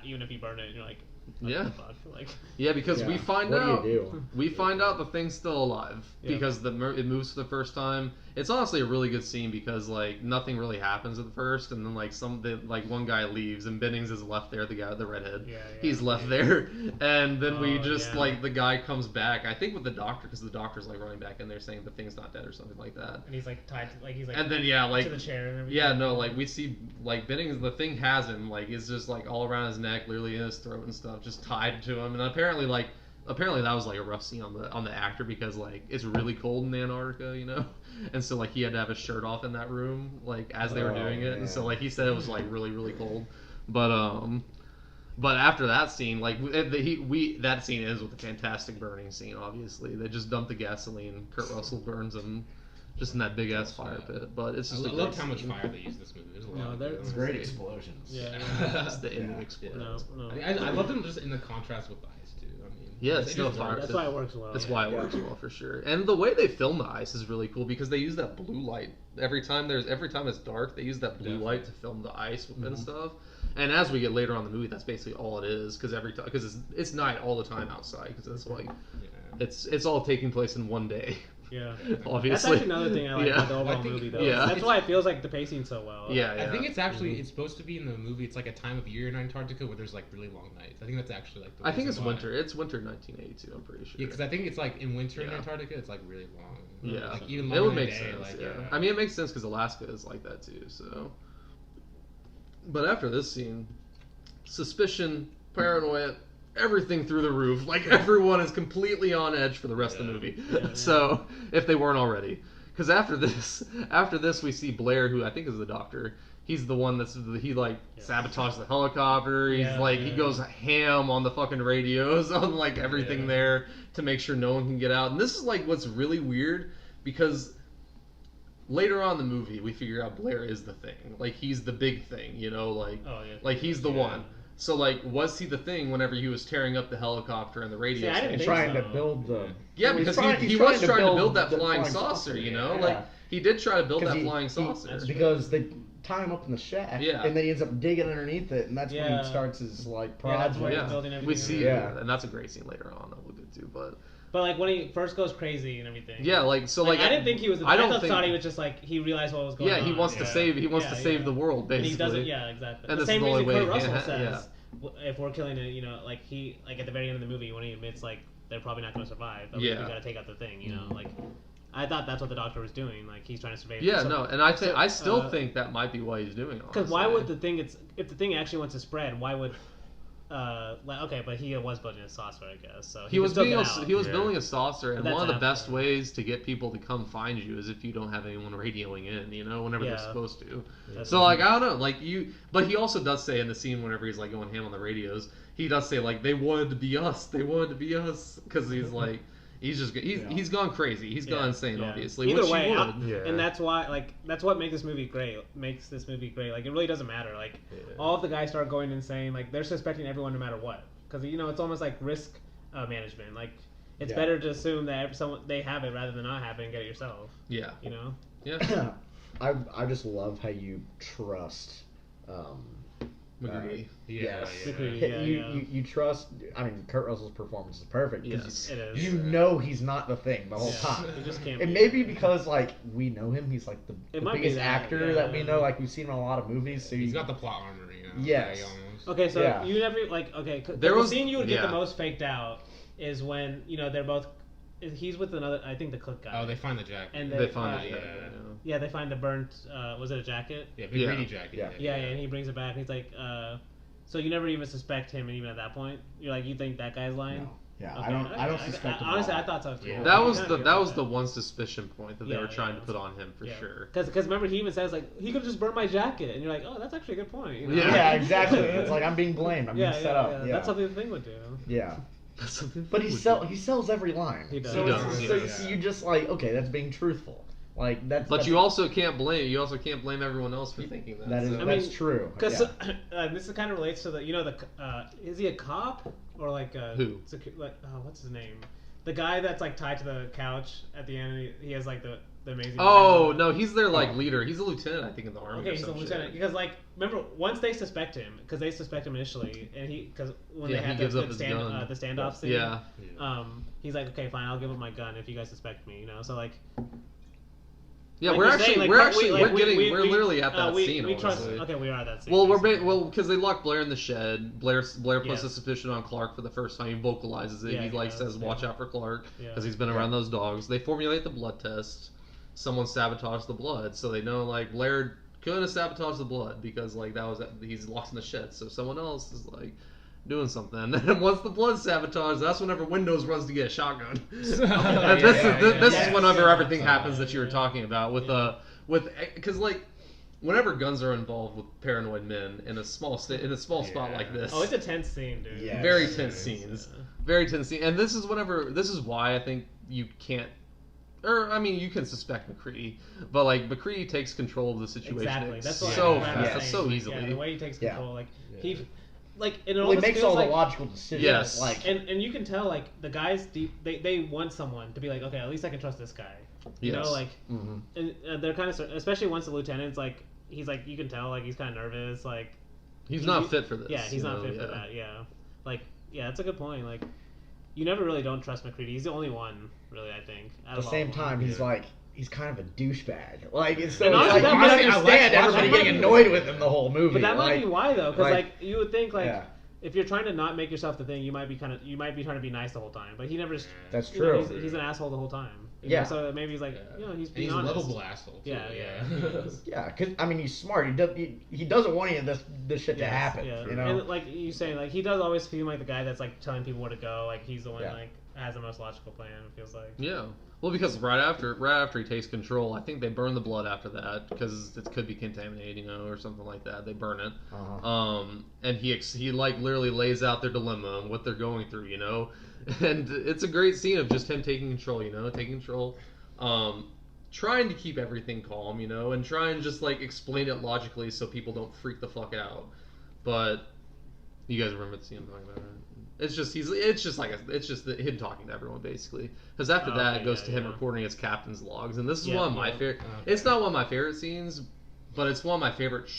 even if you burn it, and you're like, what Yeah. the fuck? Like, because we find what out do you do? we find out the thing's still alive Yeah. because it moves for the first time. It's honestly a really good scene because like nothing really happens at the first, and then like one guy leaves and Bennings is left there, the guy with the redhead. Yeah. He's left there, and then we Oh, just yeah. like the guy comes back. I think with the doctor because the doctor's like running back in there saying the thing's not dead or something like that. and he's like tied, he's like And then to the chair and everything. like we see like Bennings, the thing has him like is just like all around his neck, literally in his throat and stuff, just tied to him. And apparently that was like a rough scene on the actor because like it's really cold in Antarctica, you know, and so like he had to have his shirt off in that room like as they were doing it, and so like he said it was like really really cold, but after that scene like that scene ends with a fantastic burning scene. Obviously they just dump the gasoline, Kurt Russell burns him just in that big ass fire pit, but it's just I loved how much fire they used this movie. There's a lot. It's great explosions. Yeah. That's the ending explosion. No. I love them just in the contrast with the ice too. I mean, Yeah, it's still just fire. That's why it works well. That's why it works well for sure. And the way they film the ice is really cool because they use that blue light every time it's dark. They use that blue light to film the ice and stuff. And as we get later on in the movie, that's basically all it is because it's night all the time outside because it's like it's all taking place in one day. Yeah. Obviously. That's actually another thing I like about the overall movie, though. Yeah. That's why it feels like the pacing so well. Yeah. I think it's actually it's supposed to be in the movie. It's like a time of year in Antarctica where there's like really long nights. I think that's actually like. I think it's winter. It's winter 1982. I'm pretty sure. Yeah, because I think it's like in winter in Antarctica, it's like really long. Yeah, like even it would longer make in the day, sense. like, Yeah, I mean it makes sense because Alaska is like that too. So, but after this scene, suspicion, paranoia, everything through the roof. Like everyone is completely on edge for the rest of the movie. So if they weren't already, because after this we see Blair, who I think is the doctor. He's the one he sabotages the helicopter. He goes ham on the fucking radios on like everything there to make sure no one can get out. And this is like what's really weird because later on in the movie we figure out Blair is the thing. Like he's the big thing, you know, like he's the one. So like was he the thing whenever he was tearing up the helicopter and the radio I didn't And think trying so. to build the because he was trying to build that flying saucer, you know? Like he did try to build that flying saucer. Because they tie him up in the shack, and then he ends up digging underneath it, and that's when he starts his like project. We see, and that's a great scene later on that we'll get to, but like when he first goes crazy and everything. Yeah, like so, like I didn't think he was. I thought he was just like he realized what was going on. Yeah, he wants to save. He wants to save the world, basically. And he doesn't. Yeah, exactly. And the this same is the only reason way. Kurt Russell says, if we're killing it, you know, like he at the very end of the movie when he admits like they're probably not going to survive. But we got to take out the thing. You know, like. I thought that's what the doctor was doing. Like he's trying to survive. Yeah, no, and I still think that might be what he's doing. Because why would the thing? If the thing actually wants to spread, why would? But he was building a saucer, I guess. So he was building a saucer, and one of the best after. ways to get people to come find you is if you don't have anyone radioing in, you know, whenever they're supposed to. So like I don't know, like but he also does say in the scene whenever he's like going ham on the radios, he does say like they wanted to be us, because he's like. He's gone crazy. He's gone insane, obviously. Either which way, he would. and that's why, that's what makes this movie great. Like, it really doesn't matter. Like, all of the guys start going insane. Like, they're suspecting everyone no matter what. Because you know, it's almost like risk management. Like, it's better to assume that they have it rather than not have it and get it yourself. Yeah. You know. Yeah. I just love how you trust. McGree. You trust. I mean, Kurt Russell's performance is perfect. Yes, it is. You know he's not the thing the whole time. You just can't. It may be because like we know him. He's like the biggest actor that we know. Like we've seen him in a lot of movies. So he's got the plot armor. You know, yes. Okay, so you never the scene you would get the most faked out is when they're both. He's with another. I think the cook guy. Oh, they find the jacket. And they find the jacket. Yeah, they find the burnt. Was it a jacket? Yeah, big greedy jacket. Yeah, and he brings it back. And he's like, so you never even suspect him, and even at that point, you're like, you think that guy's lying? Yeah, Okay, I don't suspect him. honestly, I thought so too. Yeah. That was Yeah, the you're that right. was the one suspicion point that they Yeah, were trying yeah, to put on him for sure. Because remember he even says like he could just burn my jacket, and you're like, oh, that's actually a good point. You know? Yeah. Exactly. It's like I'm being blamed. I'm being set up. Yeah. That's something the Thing would do. Yeah. That's something. But he sells every line. He does. So, He does, so you just like, okay, that's being truthful. Like that's. But that's, you also can't blame everyone else for thinking that. That is so. that's true. Because Yeah. this kind of relates to the is he a cop or like a Who? what's his name? The guy that's like tied to the couch at the end. He has like the amazing. Oh no, he's their like leader. He's a lieutenant, I think, in the army. Okay, or he's a some lieutenant. shit. Because like remember once they suspect him initially, and because when Yeah, they he had gives the up his stand gun. the standoff scene. Yeah. He's like, okay, fine, I'll give up my gun if you guys suspect me. You know, so like. Yeah, Like we're you're actually saying, like, we're we- actually like, we're we- getting we- we're we- literally at that scene. We trust. honestly. Okay, we are at that scene. Well, basically. because they lock Blair in the shed. Blair puts Yes. a suspicion on Clark for the first time. He vocalizes it. Yeah, he he like does, says, "Watch yeah. out for Clark," Yeah. because he's been around those dogs. They formulate the blood test. Someone sabotaged the blood, so they know like Blair couldn't have sabotaged the blood because like that was he's locked in the shed. So someone else is like doing something. And then once the blood's sabotaged, that's whenever Windows runs to get a shotgun. And this is whenever everything happens that you were talking about with because like whenever guns are involved with paranoid men in a small spot like this. Oh, it's a tense scene, dude. Yeah. Very Yes, tense it is. scenes. Very tense scene. And this is why I think you can't you can suspect McCready, but like McCready takes control of the situation Exactly. That's what so I'm fast, saying. so Like, easily. Yeah, the way he takes Yeah. control, like Yeah. it Well, almost he makes feels all like, the logical decisions. Yes. Like and you can tell like the guys deep they want someone to be like, okay, at least I can trust this guy. You Yes. know, like mhm. and they're kind of especially once the lieutenant's like he's like you can tell like he's kind of nervous like He's not fit for this. yeah he's not fit for that that's a good point like you never really don't trust McCready. He's the only one really I think At the same time, he's like he's kind of a douchebag. Like it's so And it's honestly, like, that you might can be- understand that everybody might getting be- annoyed with him the whole movie. but that might like, be why though because like- like you would think like yeah, if you're trying to not make yourself the thing you might be trying to be nice the whole time but he never that's you know, true. he's an asshole the whole time. You Yeah. know, so maybe he's like, you know, he's And being he's a honest. lovable asshole. Too. Yeah. Yeah, because I mean he's smart. He doesn't want any of this shit to Yes, happen. yeah. You know. And like you say, like he does always feel like the guy that's like telling people where to go. Like he's the one Yeah. like has the most logical plan. It feels like. Yeah. Well, because right after he takes control, I think they burn the blood after that because it could be contaminated, or something like that. They burn it. Uh-huh. And he like literally lays out their dilemma and what they're going through, and it's a great scene of just him taking control, trying to keep everything calm, and try and just like explain it logically so people don't freak the fuck out. But you guys remember the scene I'm talking about, right? It's just him talking to everyone basically. Because after that, it goes to him recording his captain's logs, and this is one of my favorite. Okay. It's not one of my favorite scenes, but it's one of my favorite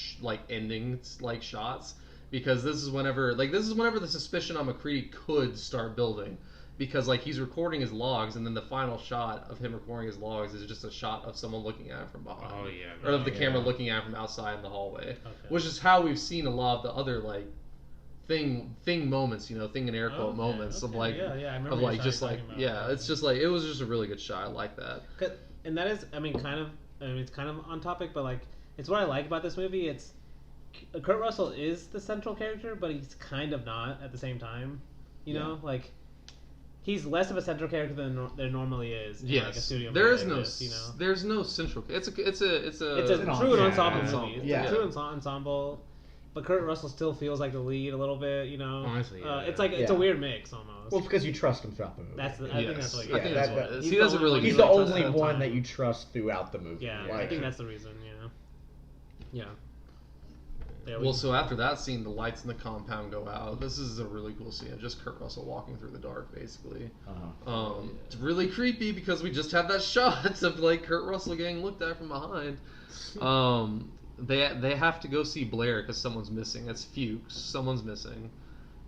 endings shots because this is whenever the suspicion on McCready could start building. Because he's recording his logs, and then the final shot of him recording his logs is just a shot of someone looking at him from behind, Oh yeah. or of the camera looking at him from outside in the hallway, Okay. which is how we've seen a lot of the other thing moments, thing in air quote moments of I remember of your like shot just you're like talking about. it's just like it was just a really good shot. I like that. And that is, it's kind of on topic, but like it's what I like about this movie. It's Kurt Russell is the central character, but he's kind of not at the same time. You know, like. He's less of a central character than there normally is. In like a studio there movie is like no this, there's no central. It's a true ensemble ensemble. movie. It's Yeah. a true ensemble. But Kurt Russell still feels like the lead a little bit, Honestly, yeah. it's like it's a Yeah. weird mix almost. Well, it's because you trust him throughout the movie. I think that's what. I think that's what it is. He's He does the a really only good He's the job only the whole one time. that you trust throughout the movie. Yeah, I Like, think that's the reason. Yeah. Yeah, Well, so after that scene, the lights in the compound go out. This is a really cool scene of just Kurt Russell walking through the dark, basically. It's really creepy because we just had that shot of Kurt Russell getting looked at from behind. They have to go see Blair because someone's missing. It's Fuchs. Someone's missing,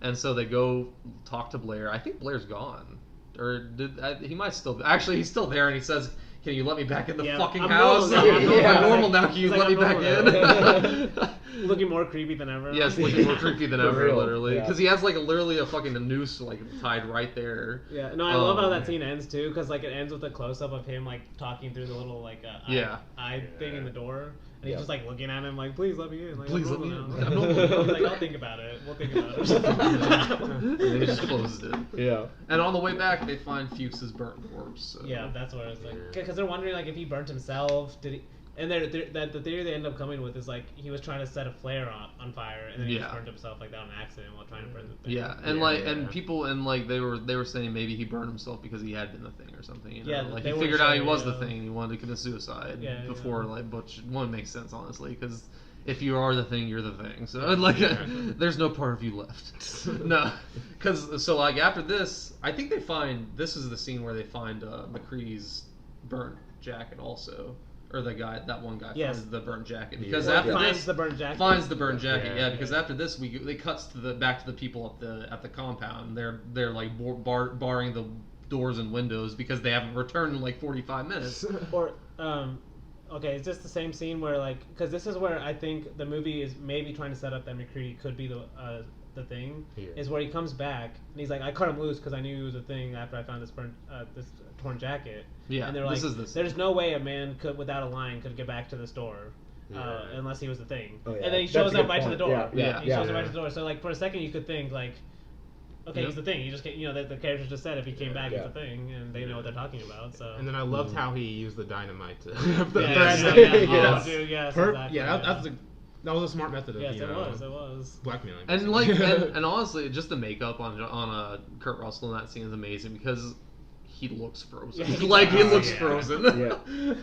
and so they go talk to Blair. I think Blair's gone, or he might still. Actually, he's still there, and he says, "Can you let me back in the fucking I'm house? normal now. I'm normal now. Can you He's let me like, back I'm in?" looking more creepy than ever. Yes, looking more creepy than For ever, real, literally, yeah. because he has like literally a fucking noose like tied right there. Yeah, no, I love how that scene ends too, because like it ends with a close up of him like talking through the little like eye thing in the door, and he's just like looking at him like, please let me in, like, Please I'm let me normal in. now. I'm normal. He's like, I'll think about it. We'll think about it. And then he just closed it. Yeah. And on the way back, they find Fuchs's burnt corpse. So. Yeah, that's what it's like. Because they're wondering like if he burnt himself, did he? And the theory they end up coming with is like he was trying to set a flare on fire, and then he just burned himself like that on accident while trying to burn the thing. Yeah, and and people and like they were saying maybe he burned himself because he had been the thing or something. You know? Yeah, like they he weren't figured out he sure, was yeah. the thing. And he wanted to commit suicide before yeah. like, which one makes sense honestly because. If you are the thing, you're the thing. So like, there's no part of you left. No, because so like after this, I think they find this is the scene where they find McCree's burnt jacket also, or that one guy finds the burnt jacket because after finds this the burnt jacket. finds the burnt jacket. Yeah, because after this they cuts to back to the people at the compound. They're like barring the doors and windows because they haven't returned in like 45 minutes. Or okay, is this the same scene where like, because this is where I think the movie is maybe trying to set up that McCready could be the thing, is where he comes back and he's like, I cut him loose because I knew he was a thing after I found this this torn jacket. Yeah, and they're like, this. There's no way a man could without a line could get back to the store. Unless he was the thing. Oh, yeah. And then he That's shows a up good right to the point. door. Yeah. He shows up right to the door. So like for a second you could think like, okay, Yep. he's the thing. He just the character just said if he came back, he's the thing, and they know what they're talking about. So. And then I loved how he used the dynamite to. Yes. Yes. Oh, dude, yes, Yeah, exactly. that was a smart method of Yes, it was. blackmailing. And like and honestly, just the makeup on Kurt Russell in that scene is amazing because he looks frozen. Yeah, he Like he does. looks Yeah. frozen.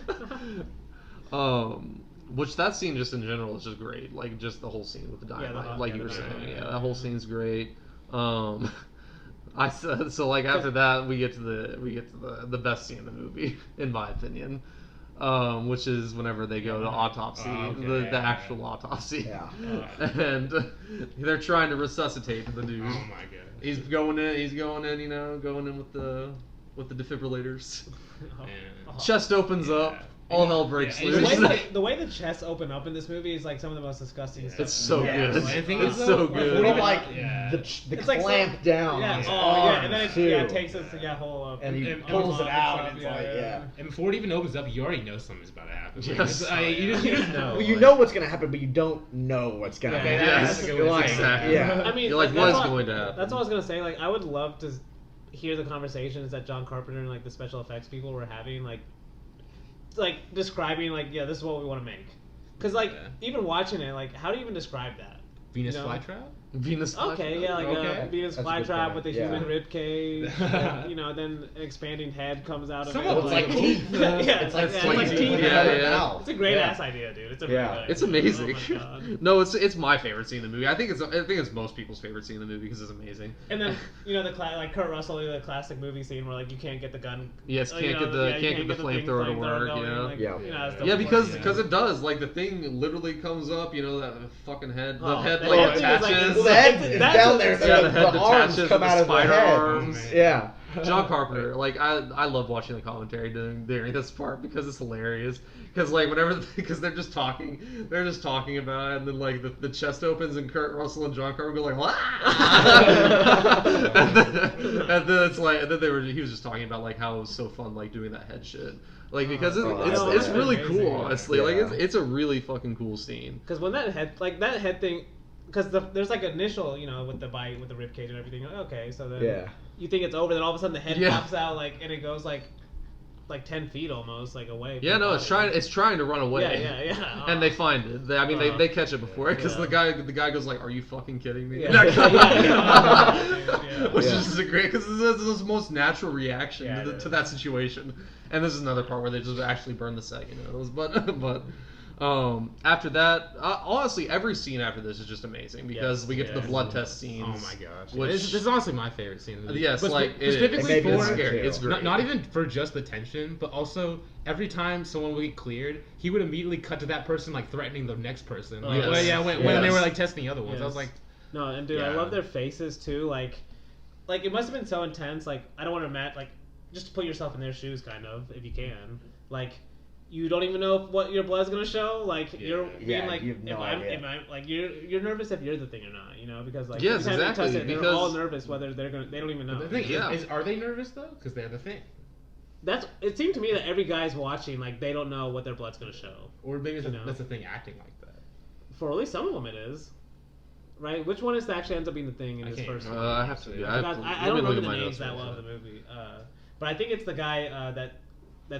Which that scene just in general is just great. Like just the whole scene with the dynamite, like you were saying. Yeah, that whole scene's great. I said so. Like after that, we get to the best scene in the movie, in my opinion, which is whenever they go to autopsy, the actual autopsy. Yeah. And they're trying to resuscitate the dude. Oh my god. He's going in, you know, going in with the defibrillators. Chest opens up. All hell breaks Yeah, loose. The way the chests open up in this movie is like some of the most disgusting stuff. It's so good. I think It's so Or good. like Yeah. the It's like clamp down. Yeah, on his and then arms, it too. takes us whole And he and pulls it arm out. and And it's stuff, like, yeah. And before it even opens up, you already know something's about to happen. Like, Yes. you just know. Well, you know what's gonna happen, but you don't know what's gonna happen. Yes, You're like, exactly. yeah. I mean, You're like, that's what is what- going to happen? That's what I was gonna say. Like, I would love to hear the conversations that John Carpenter and like the special effects people were having, like describing like, yeah, this is what we want to make. Because like even watching it, like, how do you even describe that? Venus You know? flytrap? Venus. Okay, yeah, like a Venus That's a good flytrap point. with a Yeah. human rib cage. And, you know, then an expanding head comes out of Somewhat it. like teeth. yeah, It's like teeth. teeth. Yeah, Yeah. It's a great ass idea, dude. It's a Yeah. really good It's idea. amazing. Oh my God. No, it's my favorite scene in the movie. I think it's most people's favorite scene in the movie because it's amazing. And then you know like Kurt Russell, the classic movie scene where like you can't get the gun. Yes, you can't know, get the thing flamethrower to work. going, Yeah. like, Yeah. you know, it's Yeah, still because working. it does. Like the thing literally comes up. You know that fucking head. The Oh, head the like head thing is, like, attaches. Well, the head is That's down what- there. Yeah, the The, head the arms detaches come with out the of the spider head. arms. Yeah. John Carpenter, like I love watching the commentary during this part because it's hilarious. Because like because they're just talking about it, and then like the chest opens and Kurt Russell and John Carpenter go like, "Wah!" and then it's like, and then he was just talking about like how it was so fun like doing that head shit, like because it's really amazing. cool honestly. Yeah. Like it's a really fucking cool scene. Because when that head thing, because there's like initial, you know, with the bite with the rib cage and everything. Like, okay, so then Yeah. you think it's over, then all of a sudden the head Yeah. pops out like, and it goes like 10 feet almost like away. Yeah, from no, the it's body. trying to run away. Yeah. And they find it. I mean, they catch it before it because Yeah. the guy goes like, "Are you fucking kidding me?" Yeah. Yeah. Which Yeah. is just a great because this is the most natural reaction Yeah, to that situation. And this is another part where they just actually burn the set, you know. But after that, honestly, every scene after this is just amazing because Yes. we get to the blood test scenes. Oh my gosh. Which- This is honestly my favorite scene. Of the movie. Yes, But like it is. specifically Maybe for it's scary. too. It's great. not even for just the tension, but also every time someone would get cleared, he would immediately cut to that person like threatening the next person. Like, Yes. when they Yes. were like testing the other ones, I was Yes. like, No, and dude, I Yeah. love their faces too. Like it must have been so intense. Like I don't want to just put yourself in their shoes, kind of, if you can. Like you don't even know what your blood's gonna show. Like you're being Yeah, like, you have no idea. am I like you're nervous if you're the thing or not, you know, because like Yes, every time they exactly, test it, they're because- all nervous whether they don't even know. The thing Yeah. is, are they nervous though? Because they're the thing. It seemed to me that every guy's watching, like they don't know what their blood's gonna show. Or maybe You know? that's the thing, acting like that. For at least some of them, it is. Right? Which one is that actually ends up being the thing in I this can't first? remember. I have to. Yeah, I don't remember the names that well of the movie, but I think it's the guy that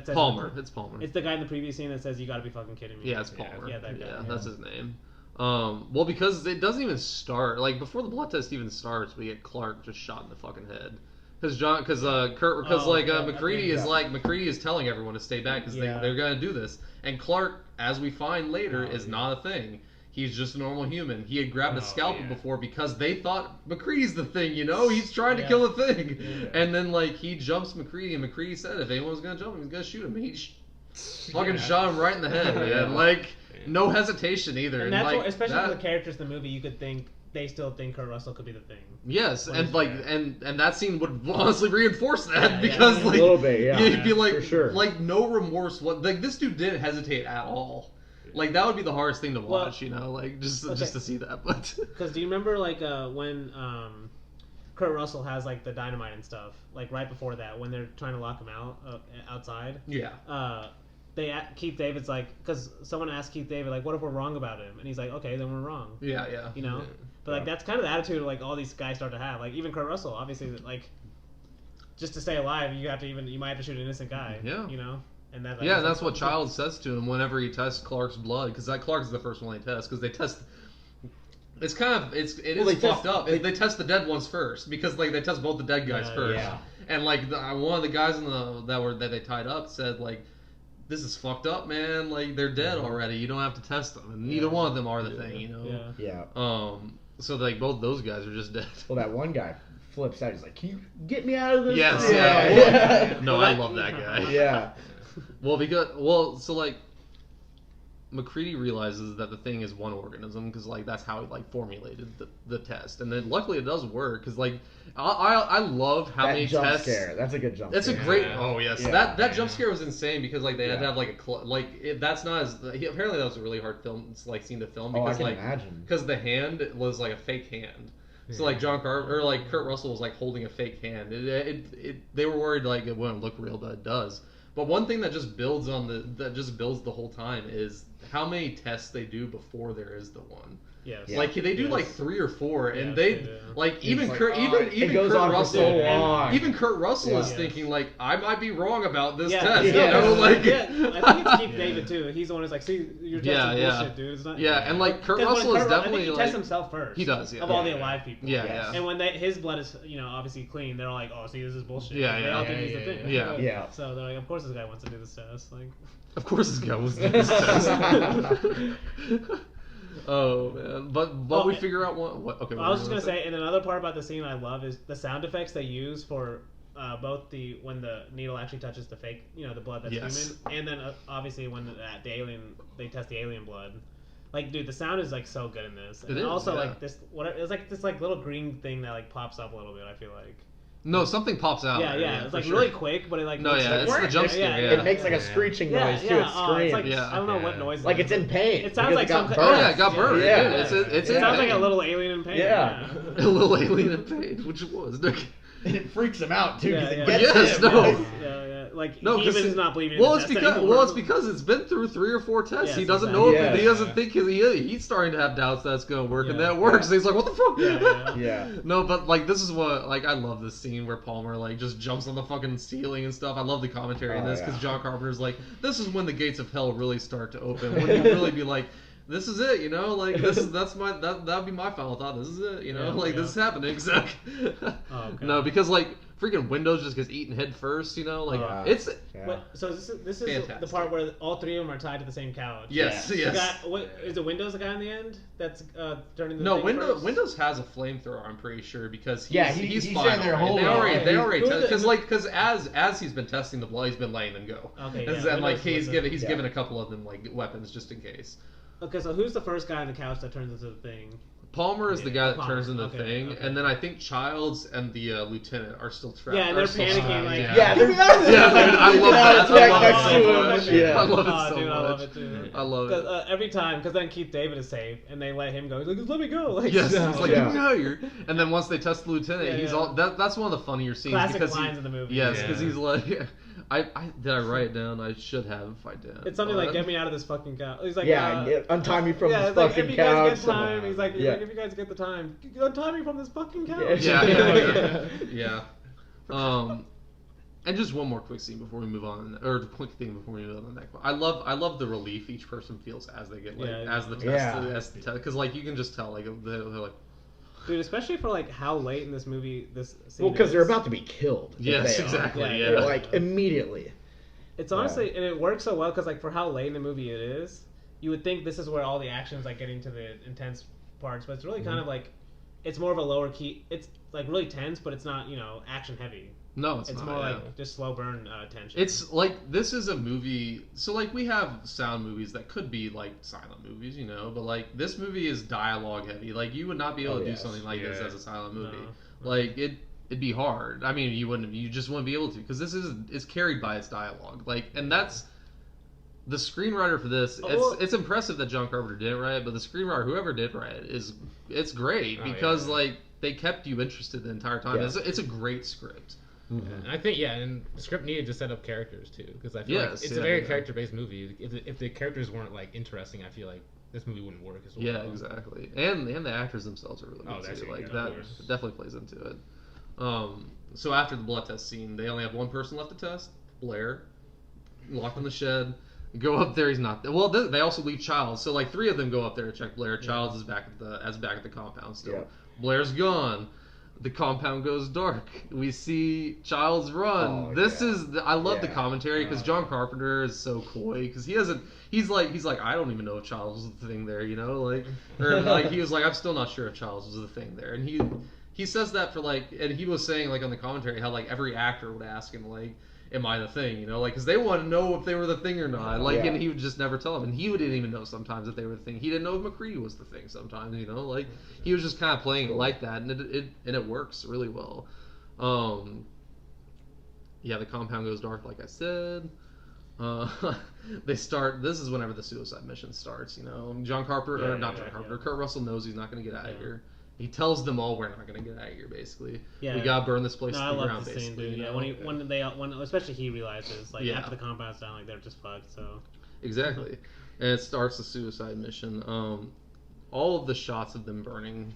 says Palmer. It's Palmer. It's the guy in the previous scene that says, "You got to be fucking kidding me." Yeah, it's Palmer. Yeah, that guy. Yeah, Yeah. that's his name. Well, because it doesn't even start. Like before the blood test even starts, we get Clark just shot in the fucking head. Because McCready is like McCready is telling everyone to stay back because they're gonna do this, and Clark, as we find later, is not a thing. He's just a normal human. He had grabbed a scalpel before because they thought McCready's the thing, you know? He's trying to kill the thing. Yeah. And then, like, he jumps McCready, and McCready said if anyone was going to jump him, he was going to shoot him. He fucking shot him right in the head, man. Like, no hesitation either. And that's like, what, especially for the characters in the movie, you could think they still think Kurt Russell could be the thing. Yes, and like, and that scene would honestly reinforce that because, like, a little bit, you'd be like, for sure. like, no remorse. Like, this dude didn't hesitate at all. Like, that would be the hardest thing to watch, you know, like, just to see that. But because do you remember, like, when Kurt Russell has, like, the dynamite and stuff, like, right before that, when they're trying to lock him out outside? Yeah. Keith David's like, because someone asked Keith David, like, what if we're wrong about him? And he's like, okay, then we're wrong. Yeah, yeah. You know? Yeah. But, like, that's kind of the attitude, like, all these guys start to have. Like, even Kurt Russell, obviously, like, just to stay alive, you might have to shoot an innocent guy. Yeah. You know? And that, Yeah, and that's what Child says to him whenever he tests Clark's blood, because Clark is the first one they test, because they test. It's kind of it is fucked up. They test the dead ones first because like they test both the dead guys first, and like one of the guys that they tied up said like, this is fucked up, man. Like they're dead already. You don't have to test them, and neither one of them are the thing, you know. Yeah. So like both those guys are just dead. Well, that one guy flips out. He's like, "Can you get me out of this?" Yes. Yeah. No, I love that guy. Yeah. So like McCready realizes that the thing is one organism because like that's how he like formulated the test, and then luckily it does work because like I love how many jump tests. Scare. That's a good jump. That's scare. a great. Oh yes, Yeah. that jump scare was insane because like they had to have like that's not as apparently that was a really hard scene to film because I can imagine. because the hand was like a fake hand. So like John Carpenter or like Kurt Russell was like holding a fake hand. They were worried like it wouldn't look real, but it does. But one thing that just builds the whole time is how many tests they do before there is the one. Yes. Like they do like 3 or 4, and like even like, Kurt it goes Kurt on for Russell, so long. even Kurt Russell is thinking like I might be wrong about this test. Yeah. You know, like I think it's Keith David too. He's the one who's like, see, your test is bullshit, dude. It's not. Yeah, and like Kurt Russell is definitely I think he tests himself first. He does, of all the alive people. Yeah. And when his blood is obviously clean, they're all like, oh, see, this is bullshit. Yeah, They all think he's the thing. Yeah. So they're like, of course this guy wants to do this test. Like, of course this guy was doing this test. Oh man, but we figure out what. Okay. I was just gonna say, and another part about the scene I love is the sound effects they use for both when the needle actually touches the fake, the blood that's human, and then obviously when the alien, they test the alien blood. Like, dude, the sound is like so good in this, and also like this, it's like this like little green thing that like pops up a little bit. I feel like. No, something pops out. Yeah, it's like really quick, but it like. No, yeah, it's the jump scare. Yeah. It makes like a screeching noise too. It screams. Like, I don't know what noise. Like it's in pain. It sounds like some. Oh yeah, it got burned. Yeah, it sounds like a little alien in pain. Yeah. A little alien in pain, which it was. And it freaks him out too. Like no, Evan's not believing. It's because it's been through 3 or 4 tests. Yes, he doesn't exactly. know if he doesn't think he's starting to have doubts that's going to work, and that works. And he's like, what the fuck? Yeah. No, but like this is what like I love this scene where Palmer like just jumps on the fucking ceiling and stuff. I love the commentary in this because John Carpenter's like, this is when the gates of hell really start to open. When you really be like, this is it, like that'd be my final thought. This is it, this is happening. Exactly. No, because like freaking Windows just gets eaten head first, it's. So this is the part where all 3 of them are tied to the same couch. Yes. Is it Windows the guy in the end that's turning the No, thing first? Windows has a flamethrower. I'm pretty sure because he's fine. there holding. They already because as he's been testing the blood, he's been letting them go. Okay. And like he's given a couple of them like weapons just in case. Okay, so who's the first guy on the couch that turns into the thing? Palmer is the guy that Palmer. turns into Okay, Thing, okay. and then I think Childs and the lieutenant are still trapped. Yeah, and they're are still panicking, stuck. like, Yeah, they're Yeah, dude, I love that. I love next it to so him. much. Yeah. I love it Oh, so dude, much. I love it too. I love it. Every time, because then Keith David is safe, and they let him go. He's like, "Just let me go." Like, Yes, so- he's like, Yeah. "Get me out of here." And then once they test the lieutenant, Yeah, he's yeah. all. That's one of the funnier scenes Classic because lines in the movie. Yes, because Yeah. he's like, did I write it down? I should have if I didn't. It's something like, But- "Get me out of this fucking couch." He's like, untie me from this it's like, fucking if you guys couch. get time, he's like, Yeah. if you guys get the time, untie me from this fucking couch. Yeah. And just one more quick scene before we move on, or quick thing before we move on to the next one. I love the relief each person feels as they get as the test, because like you can just tell like they're like. Dude, especially for like how late in this movie this scene Well, because they're is. about to be killed. Yes, They are. exactly. Yeah, Yeah. Like immediately. It's honestly, and it works so well because like for how late in the movie it is, you would think this is where all the action's like getting to the intense parts, but it's really kind of like, it's more of a lower key. It's like really tense, but it's not action heavy. No, it's It's not. more Yeah. like just slow burn tension. It's like this is a movie. So like we have sound movies that could be like silent movies, but like this movie is dialogue heavy. Like you would not be able to do something like this as a silent movie. No. Like it'd be hard. I mean, you just wouldn't be able to because it's carried by its dialogue. Like, and that's the screenwriter for this. It's impressive that John Carpenter didn't write it, but the screenwriter, whoever did write it, it's great because like they kept you interested the entire time. Yeah. It's a great script. And I think and the script needed to set up characters too, because I feel like it's a very character-based movie. If the characters weren't like interesting, I feel like this movie wouldn't work as well. Yeah, exactly. And the actors themselves are really good too. Like that definitely plays into it. So after the blood test scene, they only have one person left to test, Blair, locked in the shed. Go up there, he's not there. Well, they also leave Childs, so like 3 of them go up there to check Blair. Childs is back at the compound still. Yeah. Blair's gone. The compound goes dark. We see Childs run. I love the commentary because John Carpenter is so coy because he's like I don't even know if Childs was the thing there, or like he was like I'm still not sure if Childs was the thing there, and he says that for like, and he was saying like on the commentary how like every actor would ask him like, am I the thing, like because they want to know if they were the thing or not, and he would just never tell them, and he didn't even know sometimes that they were the thing. He didn't know if McCree was the thing sometimes, like he was just kind of playing it like that, and it works really well. The compound goes dark like I said. They start. This is whenever the suicide mission starts. John Carpenter, Kurt Russell knows he's not going to get out of here. He tells them all we're not going to get out of here. Basically, we gotta burn this place to the ground. The scene, dude. When especially he realizes like after the compound's down, like they're just fucked. So exactly, and it starts the suicide mission. All of the shots of them burning.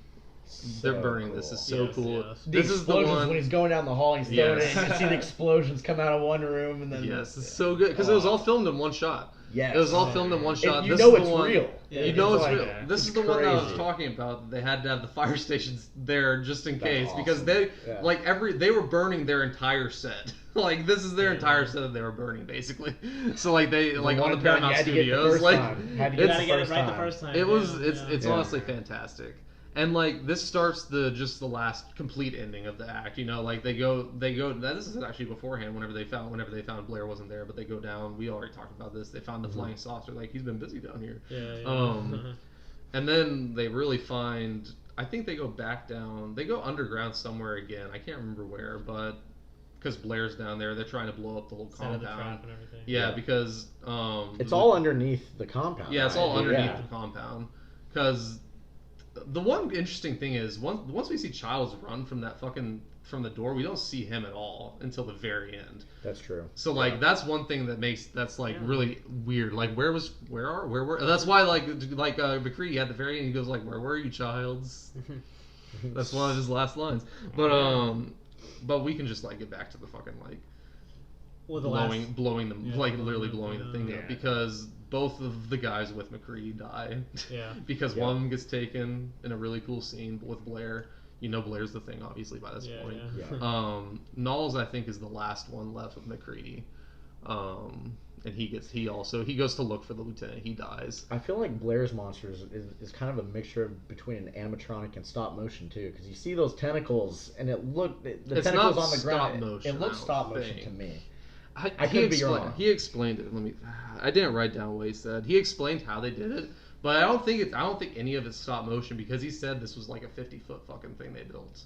They're burning. This is so cool. Yes. This is the one when he's going down the hall. He's throwing it. You can see the explosions come out of one room, and then it's so good because it was all filmed in one shot. Yes. It was all filmed in one shot. You this know is it's the one, real. You know it's real. Yeah. This is the one that I was talking about. They had to have the fire stations there just in case because they they were burning their entire set. Like this is their entire set that they were burning basically. So like they like on the Paramount Studios like had to get it right the first time. It was it's honestly fantastic. And like this starts the last complete ending of the act, like they go. This is actually beforehand. Whenever they found Blair wasn't there, but they go down. We already talked about this. They found the flying saucer. Like he's been busy down here. And then they really find. I think they go back down. They go underground somewhere again. I can't remember where, but because Blair's down there, they're trying to blow up the whole compound. The trap and everything. Yeah, because it's all underneath the compound. Yeah, it's all underneath the compound because. The one interesting thing is once we see Childs run from the door, we don't see him at all until the very end. That's true. So like that's one thing that's really weird. Like where were that's why like McCree at the very end he goes like where were you, Childs? That's one of his last lines. But we can just like get back to the fucking like blowing them literally blowing the thing up because both of the guys with McCree die. Yeah. Because one of them gets taken in a really cool scene with Blair. Blair's the thing, obviously, by this point. Yeah. Knowles, I think, is the last one left with McCree. And he goes to look for the lieutenant. He dies. I feel like Blair's Monsters is kind of a mixture between an animatronic and stop motion too, because you see those tentacles and it's tentacles on the ground. Motion, it looks stop motion to me. I could be wrong. He explained it. I didn't write down what he said. He explained how they did it, But I don't think any of it's stop motion because he said this was like a 50-foot fucking thing they built.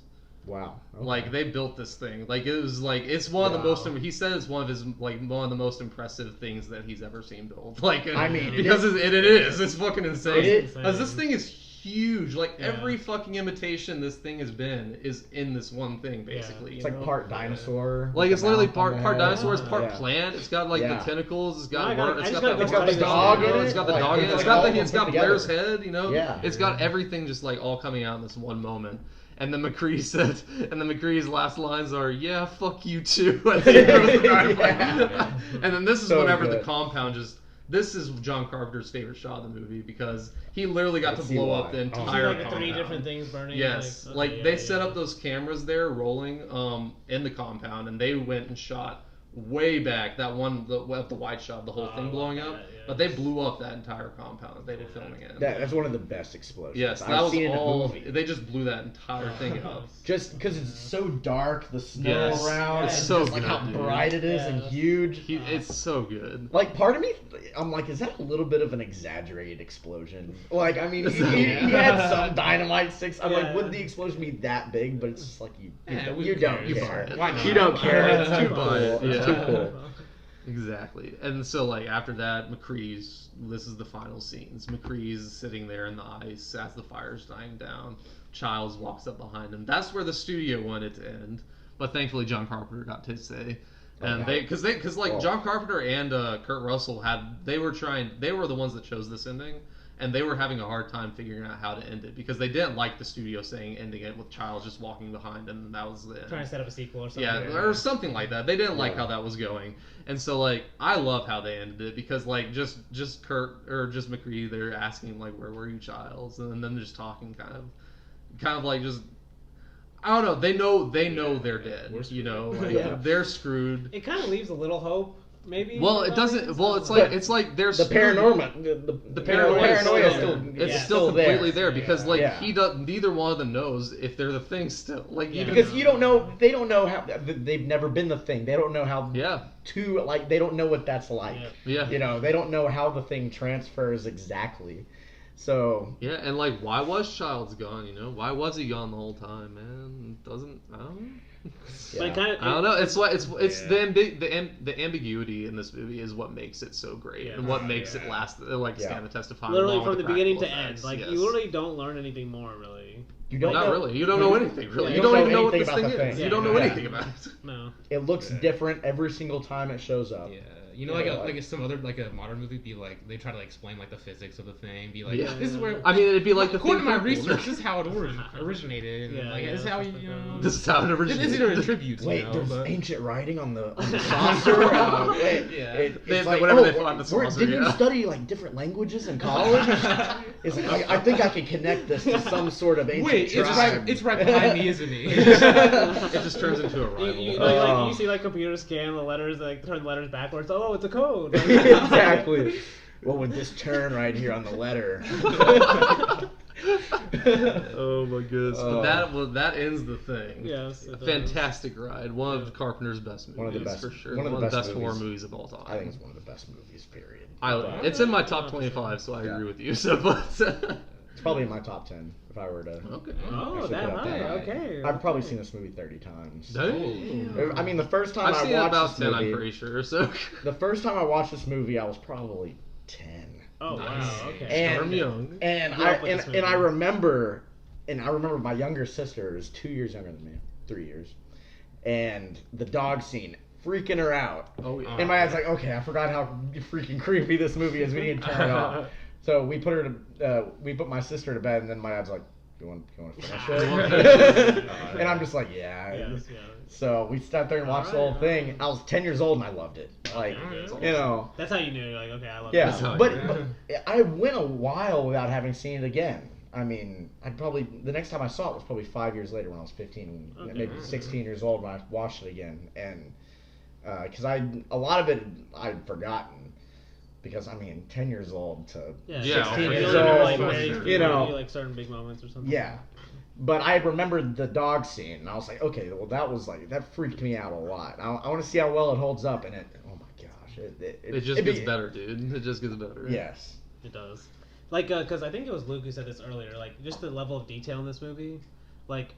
Wow. Okay. Like they built this thing. Like it was like it's one of the most. He said it's one of his one of the most impressive things that he's ever seen built. Like I mean, because it is. It's fucking insane. It is. Because this thing is huge. Like every fucking imitation this thing has been is in this one thing basically. It's like part dinosaur. Like it's literally part dinosaur. It's part Yeah. plant. It's got like the tentacles. It's got I just gotta it's go got the study dog this in thing. it. It's got the Like, dog in it. it's It's got like the all it's got put Blair's together. head. You know. Yeah. It's got everything just like all coming out in this one moment. And then McCree's last lines are, "Yeah, fuck you too." And then this is So whenever the good. compound just. This is John Carpenter's favorite shot of the movie because he literally got to see blow why. up the See, entire like compound. 3 different things burning. Yes, okay, they set up those cameras there rolling in the compound, and they went and shot way back that one the wide shot of the whole thing blowing up. yeah. But they blew up that entire compound that they were filming in. That's one of the best explosions. Yes, that I've was seen in a all. movie. They just blew that entire thing up. Just because it's so dark, the snow Yes. around, It's and so just like good, how dude. bright it is Yeah, and that's- huge. It's so good. Like, part of me, I'm like, is that a little bit of an exaggerated explosion? Like, I mean, he had some dynamite sticks. I'm like, Yeah. would the explosion be that big? But it's just like, you who don't cares? care. Why not? You don't care. It's Why too not? cool. It's too Yeah. cool. Exactly. And so like after that, this is the final scenes. McCree's sitting there in the ice as the fire's dying down. Childs walks up behind him. That's where the studio wanted to end. But thankfully John Carpenter got his say. And Okay. because Well. John Carpenter and Kurt Russell they were the ones that chose this ending. And they were having a hard time figuring out how to end it because they didn't like the studio ending it with Childs just walking behind and that was the end. Trying to set up a sequel or something. Yeah, or something like that. They didn't like how that was going, and so like I love how they ended it because like just Kurt or just McCree, they're asking like where were you, Childs, and then they're just talking kind of like just I don't know. They know they're dead. You know, like, they're screwed. It kind of leaves a little hope, maybe. Well, it doesn't. Well, it's like there's The paranormal, the paranoia is still, it's still completely there because like Yeah. he does. Neither one of them knows if they're the thing still. Like even because you don't know. They don't know how. They've never been the thing. They don't know how. yeah. They don't know what that's like. Yeah. You know, they don't know how the thing transfers exactly. So Yeah, and like, why was Childs gone? You know, why was he gone the whole time, man? I don't know. But it kind of, I don't know. It's what it's the ambiguity in this movie is what makes it so great and what makes it last stand the test of time. literally along from with the beginning to practical end. effects, Like yes. you literally don't learn anything more, really. you don't Not know. really. You don't know anything really. Yeah, You don't even know what anything this about thing the is. thing. You don't know Yeah. anything about it. No. It looks different every single time it shows up. Yeah, you know, like some other like a modern movie be like they try to like explain like the physics of the thing, be like Yeah. this is where I mean, it'd be like the according to thing my for- research, this is how it originated. And, Yeah, like yeah, this is how that's you know. This is how it This originated. is a tribute. Wait, you know, there's but, ancient writing on the saucer. It's like, whatever they find the saucer, didn't you yeah. study like different languages in college? It's like, I think I can connect this to some sort of ancient wait, tribe. it's right behind me, isn't it? It just turns into a rival. You see like computer scan the letters, like turn the letters backwards. Oh, it's a code. Exactly. What would this turn right here on the letter? Oh my goodness! But that ends the thing. Yes, it does. Fantastic ride. One of Carpenter's best movies One of the best- for sure. one of the the best best horror movies. movies of all time. I think it's one of the best movies, period. It's in my top 25, so I agree with you. So, but It's probably in my top 10 if I were to. okay. Oh, actually that put it high. that high. Okay. I've probably seen this movie 30 times. Damn. I mean, the first time I've I seen it watched about this 10, movie, I'm pretty sure. So, the first time I watched this movie, I was probably 10. Oh Nice. wow. Okay. And Storm Young. And Grew up with this I movie. remember my younger sister is 2 years younger than me, 3 years, and the dog scene freaking her out. Oh yeah. And my dad's like, okay, I forgot how freaking creepy this movie is. We need to turn it off. So we put my sister to bed, and then my dad's like, you want to finish it? And I'm just like, yeah. Yes, yeah. So we sat there and watched the whole thing. I was 10 years old and I loved it. Like, you know. That's how you knew. You're like, okay, I love Yeah, this. but I went a while without having seen it again. I mean, the next time I saw it was probably 5 years later when I was 15, maybe 16 years old when I watched it again. And because a lot of it I'd forgotten. Because, I mean, 10 years old to 16 years old, you know. Like certain big moments or something. Yeah. But I remembered the dog scene, and I was like, okay, well, that freaked me out a lot. I want to see how well it holds up, and oh my gosh. It just gets better, dude. It just gets better. Yes. It does. Like, because I think it was Luke who said this earlier. Like, just the level of detail in this movie, like,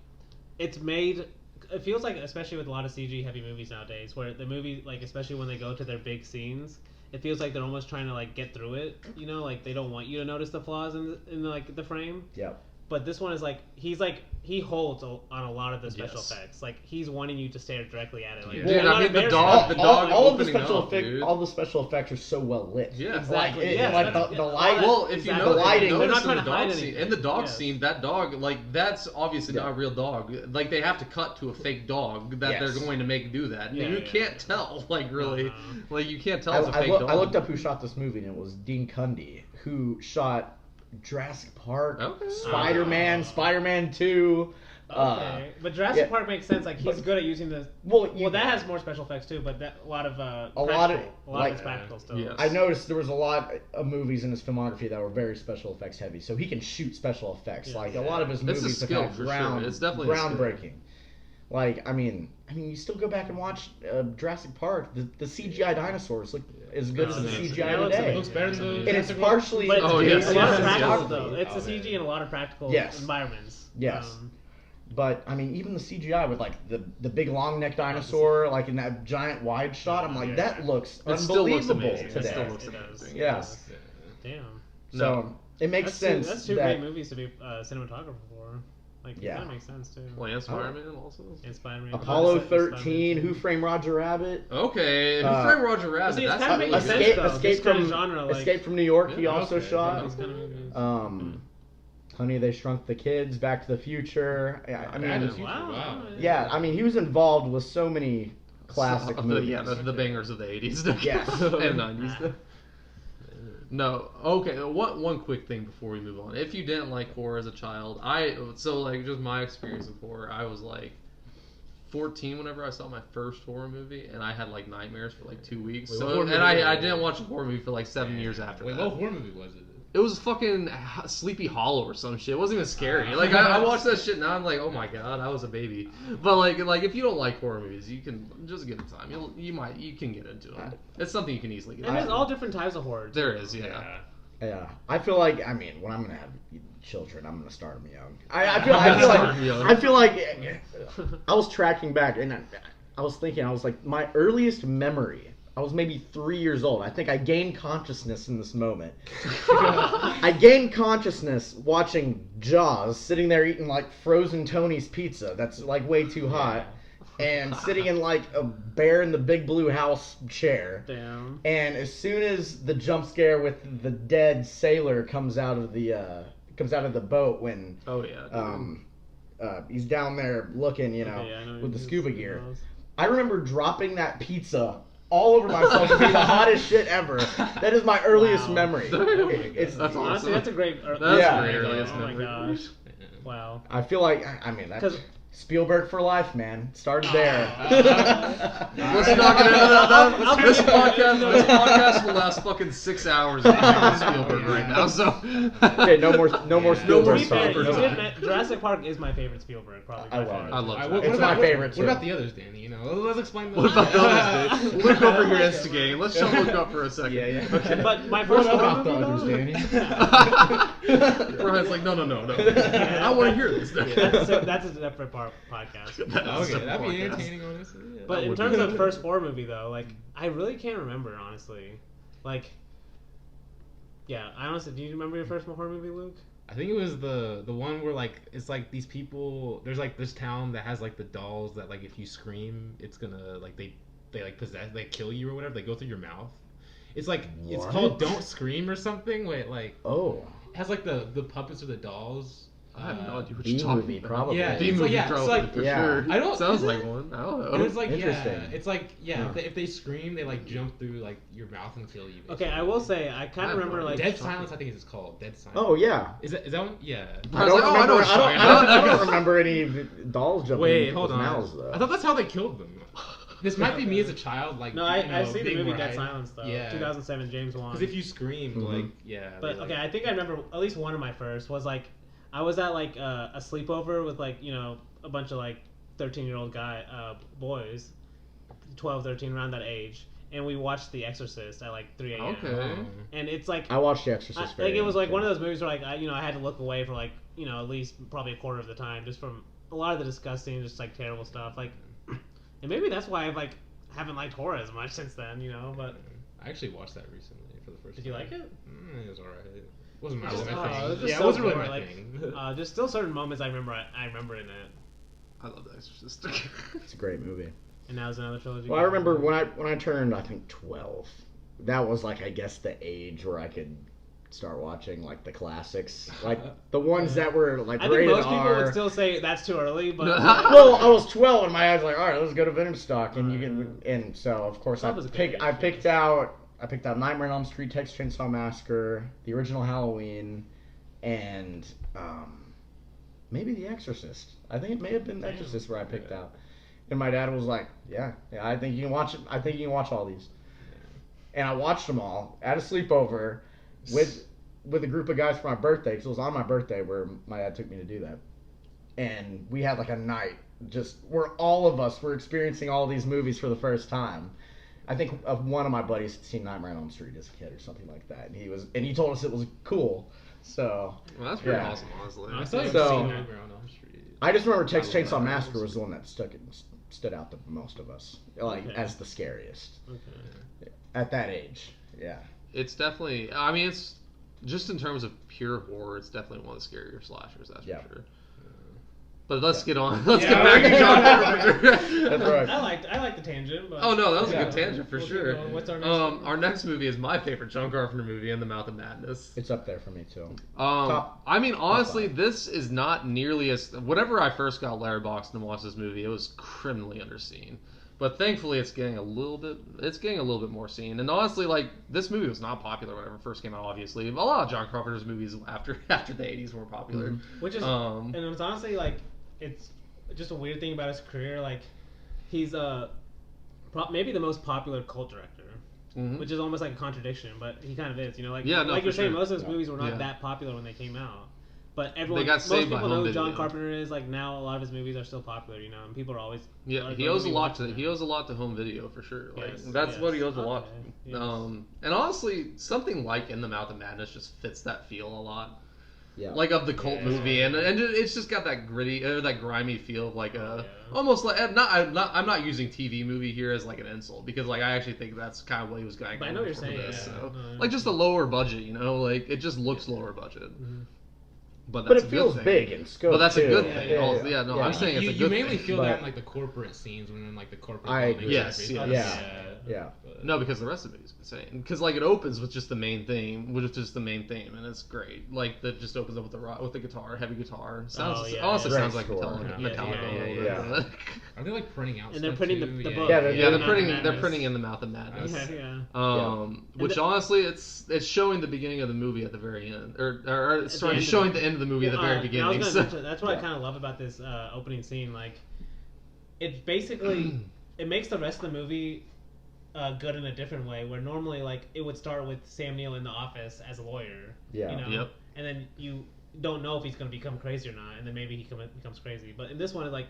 it's made. It feels like, especially with a lot of CG heavy movies nowadays, where the movie, like, especially when they go to their big scenes, it feels like they're almost trying to like get through it. You know, like they don't want you to notice the flaws in like the frame. Yep. But this one is like he holds on a lot of the special effects. Like he's wanting you to stare directly at it. Like, Dude, I mean the dog all of the opening special up, effects, dude. all the special effects are so well lit. Yeah, exactly. Like, the light. Well, if you exactly. know, the lighting, if you they're notice not in the trying to hide dog scene, anything. in the dog Yes. scene, that dog, like that's obviously not a real dog. Like they have to cut to a fake dog that they're going to make do that. Yeah, you yeah. can't tell, like really, like you can't tell it's a I fake dog. looked up who shot this movie, and it was Dean Cundy, who shot Jurassic Park, Okay. Spider-Man, Spider-Man 2. Okay, but Jurassic Park makes sense. Like he's good at using the. Well, that has more special effects too, but a lot of it's practical still. Yes. I noticed there was a lot of movies in his filmography that were very special effects heavy, so he can shoot special effects. Yeah. Like a lot of his It's a movies are skill kind of for sure. It's definitely a skill. groundbreaking. Like I mean, you still go back and watch Jurassic Park. The CGI dinosaurs look as good as the CGI today. It looks better than the And it's Jurassic Park. partially But it's Oh, yes, a lot yes, of practical yes. though. It's the CG and a lot of practical Yes. environments. Yes. But I mean, even the CGI with like the big long neck dinosaur, like in that giant wide shot, I'm like, that looks It still looks unbelievable amazing. today. It still looks It does. amazing. Yeah. Damn. So it makes sense. That's two that, great movies to be cinematographer for. Like Yeah. that makes sense too. Well, and Spider-Man also. And Spider-Man. Apollo Spider-Man 13, too. Who Framed Roger Rabbit, Okay, Who Uh, Framed Roger Rabbit? see, it's That's kinda making really sense, good. though. Escape This kind of from genre, like- Escape from New York. He Yeah, also okay. shot. These kind of movies. Honey, They Shrunk the Kids, Back to the Future. I Back to mean, the Future. Wow. yeah, I mean, he was involved with so many classic movies. The bangers of the 80s. Yes. And 90s. No, okay. One quick thing before we move on. If you didn't like horror as a child, just my experience with horror, I was like 14 whenever I saw my first horror movie, and I had like nightmares for like 2 weeks. Wait, So what horror and movie I was it? didn't watch a horror movie for like 7 years after Wait, that. what horror movie was it? It was fucking Sleepy Hollow or some shit. It wasn't even scary. Like I watched that shit now. I'm like, oh my god, I was a baby. But like if you don't like horror movies, you can just give it time. You can get into it. It's something you can easily get And there's into. all different types of horror. too. There is, yeah. Yeah, I feel like when I'm gonna have children, I'm gonna start them young. I feel like I was tracking back and I was thinking, I was like, my earliest memory. I was maybe 3 years old. I think I gained consciousness in this moment. I gained consciousness watching Jaws, sitting there eating like frozen Tony's pizza. That's like way too hot. And sitting in like a Bear in the Big Blue House chair. Damn. And as soon as the jump scare with the dead sailor comes out of the boat when he's down there looking, with the scuba gear. I remember dropping that pizza all over myself to be the hottest shit ever. That is my earliest memory. That's awesome. Honestly, that's a great. That's Yeah. great earliest Oh my memory. gosh. Wow. I feel like that's 'Cause- Spielberg for life, man. Started there. Let's not get into that. This podcast will last fucking 6 hours if you Spielberg right now. So Okay, no more To Spielberg be fair, stuff. you did Jurassic Park is my favorite Spielberg, probably. I by love far. it. I love Alright, that. It's my favorite, too. What about the others, Danny? Let's explain those. What about those, dude? Luke over here instigating. Let's shut Luke up for a second. Yeah. Okay. But my What first about the horror others, movie, Danny? Brian's like, no. I want to hear this. that's a separate podcast. Okay, that'd be entertaining, honestly. Yeah. But That in would terms be. of first horror movie, though, like I really can't remember honestly. Like, yeah, I honestly, do you remember your first horror movie, Luke? I think it was the one where like it's like these people. There's like this town that has like the dolls that like if you scream, it's gonna like they like possess, they kill you or whatever. They go through your mouth. It's like it's What? called Don't Scream or something. Wait, like Oh. it has like the puppets or the dolls. I have no idea what B you're talking movie, about. probably. Yeah, B it's movie, like- it's like- for yeah. sure. I don't- Sounds is it? like one. I don't know. It was like Interesting. it's like Huh. if they scream, they like jump through like your mouth and kill you. Okay, I will say I kind I of have no remember like Dead Silence, I think it's called Dead Silence. Oh yeah. Is that one? Yeah. I was like, oh, I know what you're talking I about. don't remember any dolls jumping Wait, in hold people's on. mouths, though. I thought that's how they killed them. This might be me as a child, like. No, I see the movie Dead Silence though. Yeah. 2007 James Wan. Because if you screamed, Mhm. like, yeah. But okay, I think I remember at least one of my first was like I was at like a sleepover with like a bunch of like 13-year-old boys, 12, 13 around that age, and we watched The Exorcist at like 3 a.m. Okay. And it's like I watched The Exorcist. like it was like one of those movies where like I had to look away for like at least probably a quarter of the time just from a lot of the disgusting, just like terrible stuff. Like, and maybe that's why I haven't liked horror as much since then. But I actually watched that recently for the first time. Did you like it? It was alright. It wasn't my It was thing. just Yeah, so it wasn't really boring, my like, thing. just still certain moments I remember in it. I love The Exorcist. It's a great movie. And now it's another trilogy. Well, I remember when I turned, I think 12. That was like, I guess, the age where I could start watching like the classics, like the ones that were like I think rated most people R. would still say that's too early, but Well, I was 12 and my eyes like, all right, let's go to Vintage Stock, and you can, and so of course I picked out Nightmare on Elm Street, Texas Chainsaw Massacre, the original Halloween, and maybe The Exorcist. I think it may have been The Exorcist where I picked out. And my dad was like, yeah, I think you can watch it. I think you can watch all these. And I watched them all at a sleepover with a group of guys for my birthday, because it was on my birthday where my dad took me to do that. And we had like a night just where all of us were experiencing all these movies for the first time. I think one of my buddies had seen Nightmare on Elm Street as a kid or something like that, and he told us it was cool. So well, that's pretty awesome, honestly. I still haven't So- seen Nightmare on Elm Street. I just remember Texas Chainsaw Massacre was the one that stood out to most of us, like as the scariest at that age. Yeah. It's definitely. I mean, it's just in terms of pure horror. It's definitely one of the scarier slashers. That's for sure. But let's get on. Let's get back to John Carpenter. That's right. I like the tangent. But Oh no, that was a good tangent for We'll sure. keep going. What's our next movie? Our next movie is my favorite John Carpenter movie, In the Mouth of Madness. It's up there for me too. I mean, honestly, five. this is not nearly as. Whenever I first got Letterboxd and watched this movie, it was criminally underseen. But thankfully, it's getting a little bit more seen. And honestly, like, this movie was not popular when it first came out. Obviously, a lot of John Carpenter's movies after the '80s were popular. Which is, and it's honestly like it's just a weird thing about his career. Like, he's maybe the most popular cult director, which is almost like a contradiction, but he kind of is. Like you're saying, most of his movies were not that popular when they came out. But everyone, most people know who John Carpenter is. Like now, a lot of his movies are still popular, and people are always he owes a lot to home video for sure. Like that's what he owes a lot. Yes. And honestly, something like In the Mouth of Madness just fits that feel a lot. Yeah. Like of the cult movie, and it's just got that gritty, that grimy feel of like almost like I'm not using TV movie here as like an insult, because like I actually think that's kind of what he was going. But I know what you're saying. This, like just a lower budget, like it just looks lower budget. But it feels big in scope. But that's too. a good thing. I'm saying it's a good thing. You mainly feel that in like the corporate scenes when in like the corporate. I agree. Yes. Yeah. No, because the rest of it is insane. Because like it opens with just the main theme, and it's great. Like that just opens up with the guitar, heavy guitar. Sounds sounds like Metallica. Are they like printing out? And they're printing the book. Yeah, they're printing In the Mouth of Madness. Which honestly, it's showing the beginning of the movie at the very end, or it's showing the end of the movie at the very beginning. That's what I kind of love about this opening scene. Like, it basically it makes the rest of the movie good in a different way. Where normally, like, it would start with Sam Neill in the office as a lawyer. And then you don't know if he's going to become crazy or not, and then maybe he becomes crazy. But in this one, like,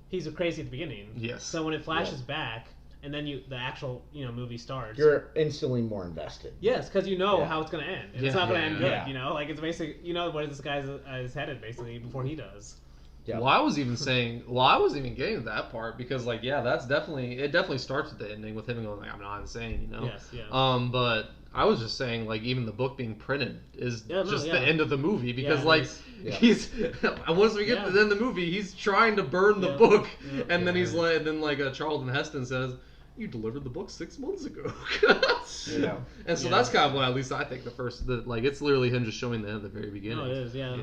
he's crazy at the beginning. Yes. So when it flashes back, and then the actual movie starts, you're instantly more invested. Yes, because you know how it's going to end. It's not going to end good. Yeah. Like it's basically where this guy is headed basically before he does. Yeah. Well, I was even getting to that part because it definitely starts at the ending with him going like, I'm not insane, Yes, yeah. But I was just saying, like, even the book being printed is the end of the movie because he's once we get to the end of the movie, he's trying to burn the book, and then he's like, Charlton Heston says, "You delivered the book 6 months ago." And so that's kind of what at least I think it's literally him just showing the end at the very beginning. Oh, it is, yeah.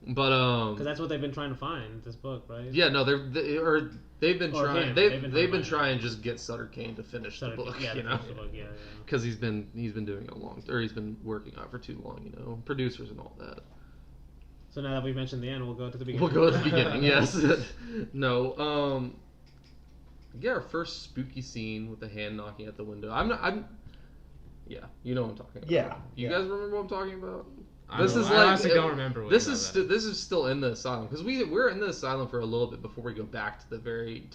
But because that's what they've been trying to find, this book, right? Yeah, no, they've been trying to just get Sutter Kane to finish the book, because he's been doing it he's been working on it for too long, producers and all that. So now that we've mentioned the end, we'll go to the beginning. We'll go to the beginning, yes. No, get our first spooky scene with the hand knocking at the window. Yeah, you know what I'm talking about. Yeah. You guys remember what I'm talking about? This is I like honestly don't remember. What this he is does. this is still in the asylum because we're in the asylum for a little bit before we go back to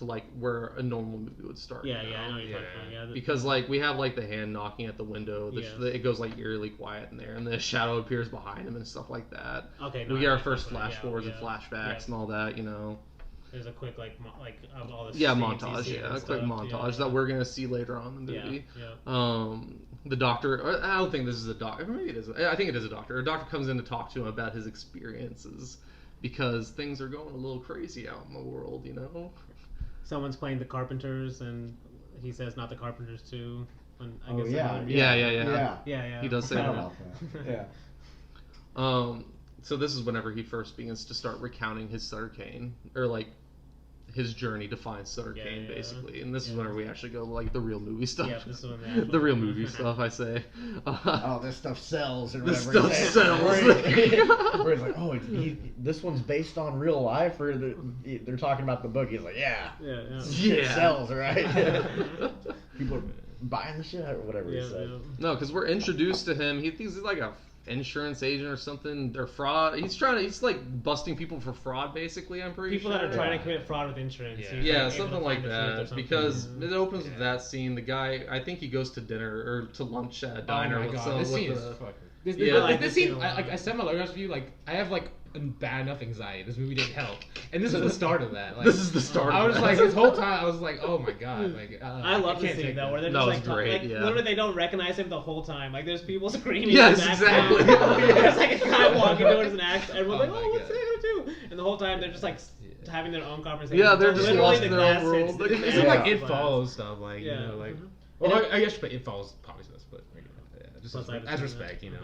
like where a normal movie would start. Yeah, you yeah, I know? know what you're talking about. Yeah, Because like we have like the hand knocking at the window, Yes. it goes like eerily quiet in there, and the shadow appears behind him and stuff like that. Okay, We no, get our I first definitely- flash forwards and yeah. flashbacks and all that, you know. There's a quick like of all the Yeah, scenes montage. he's seen Yeah, and a quick stuff, montage yeah. that we're gonna see later on in the movie. Yeah. The doctor. I don't think this is a doctor. Maybe it is. I think it is a doctor. A doctor comes in to talk to him about his experiences because things are going a little crazy out in the world. You know. Someone's playing the Carpenters, and he says not the Carpenters too. And I Oh, guess yeah. another- Yeah. yeah. He does say Forgot that. about that. Yeah. So this is whenever he first begins to start recounting his Sutter Kane, or like his journey to find Sutter Yeah, Kane, yeah. basically. And this is whenever we actually go to like the real movie stuff. Yeah, this is when the real movie stuff, I say. Oh, this stuff sells or This whatever. stuff he says. sells. Where he's like, oh, this one's based on real life, or they're talking about the book. He's like, yeah, Yeah. shit Yeah. sells, right? People are buying the shit or whatever he said. No, because we're introduced to him. He thinks he's like a insurance agent or something. They're fraud. He's like busting people for fraud, basically. I'm pretty People sure. that are trying to commit fraud with insurance. Yeah. he's, Yeah, like, able something to like find the truth or that. something. Because Yeah. it opens with that scene. The guy, I think he goes to dinner or to lunch at a diner Oh my with god, some. this with scene the, is fucking. This, Yeah. this, I like this this scene, scene a lot. I said my last review, like I have like bad enough anxiety. This movie didn't help, and this is the start of that. Like, This is the start. I of was that. like this whole time. I was like, oh my god, like I love the can't scene take though, that. where they're No, just it's like, great, like yeah. literally they don't recognize him the whole time. Like there's people screaming. Yes, in the background. exactly. There's like a guy walking towards an axe. Everyone's Oh like, my oh, what's God. they gonna do? And the whole time they're just like having their own conversation. Yeah, they're So just literally lost the in their own glass world. hits Like, the It's glass. like It Glass. Follows stuff, like Yeah. you know, like. Mhm. Well, I guess It Follows probably this, but yeah, just Plus, I as understand respect, that. you know.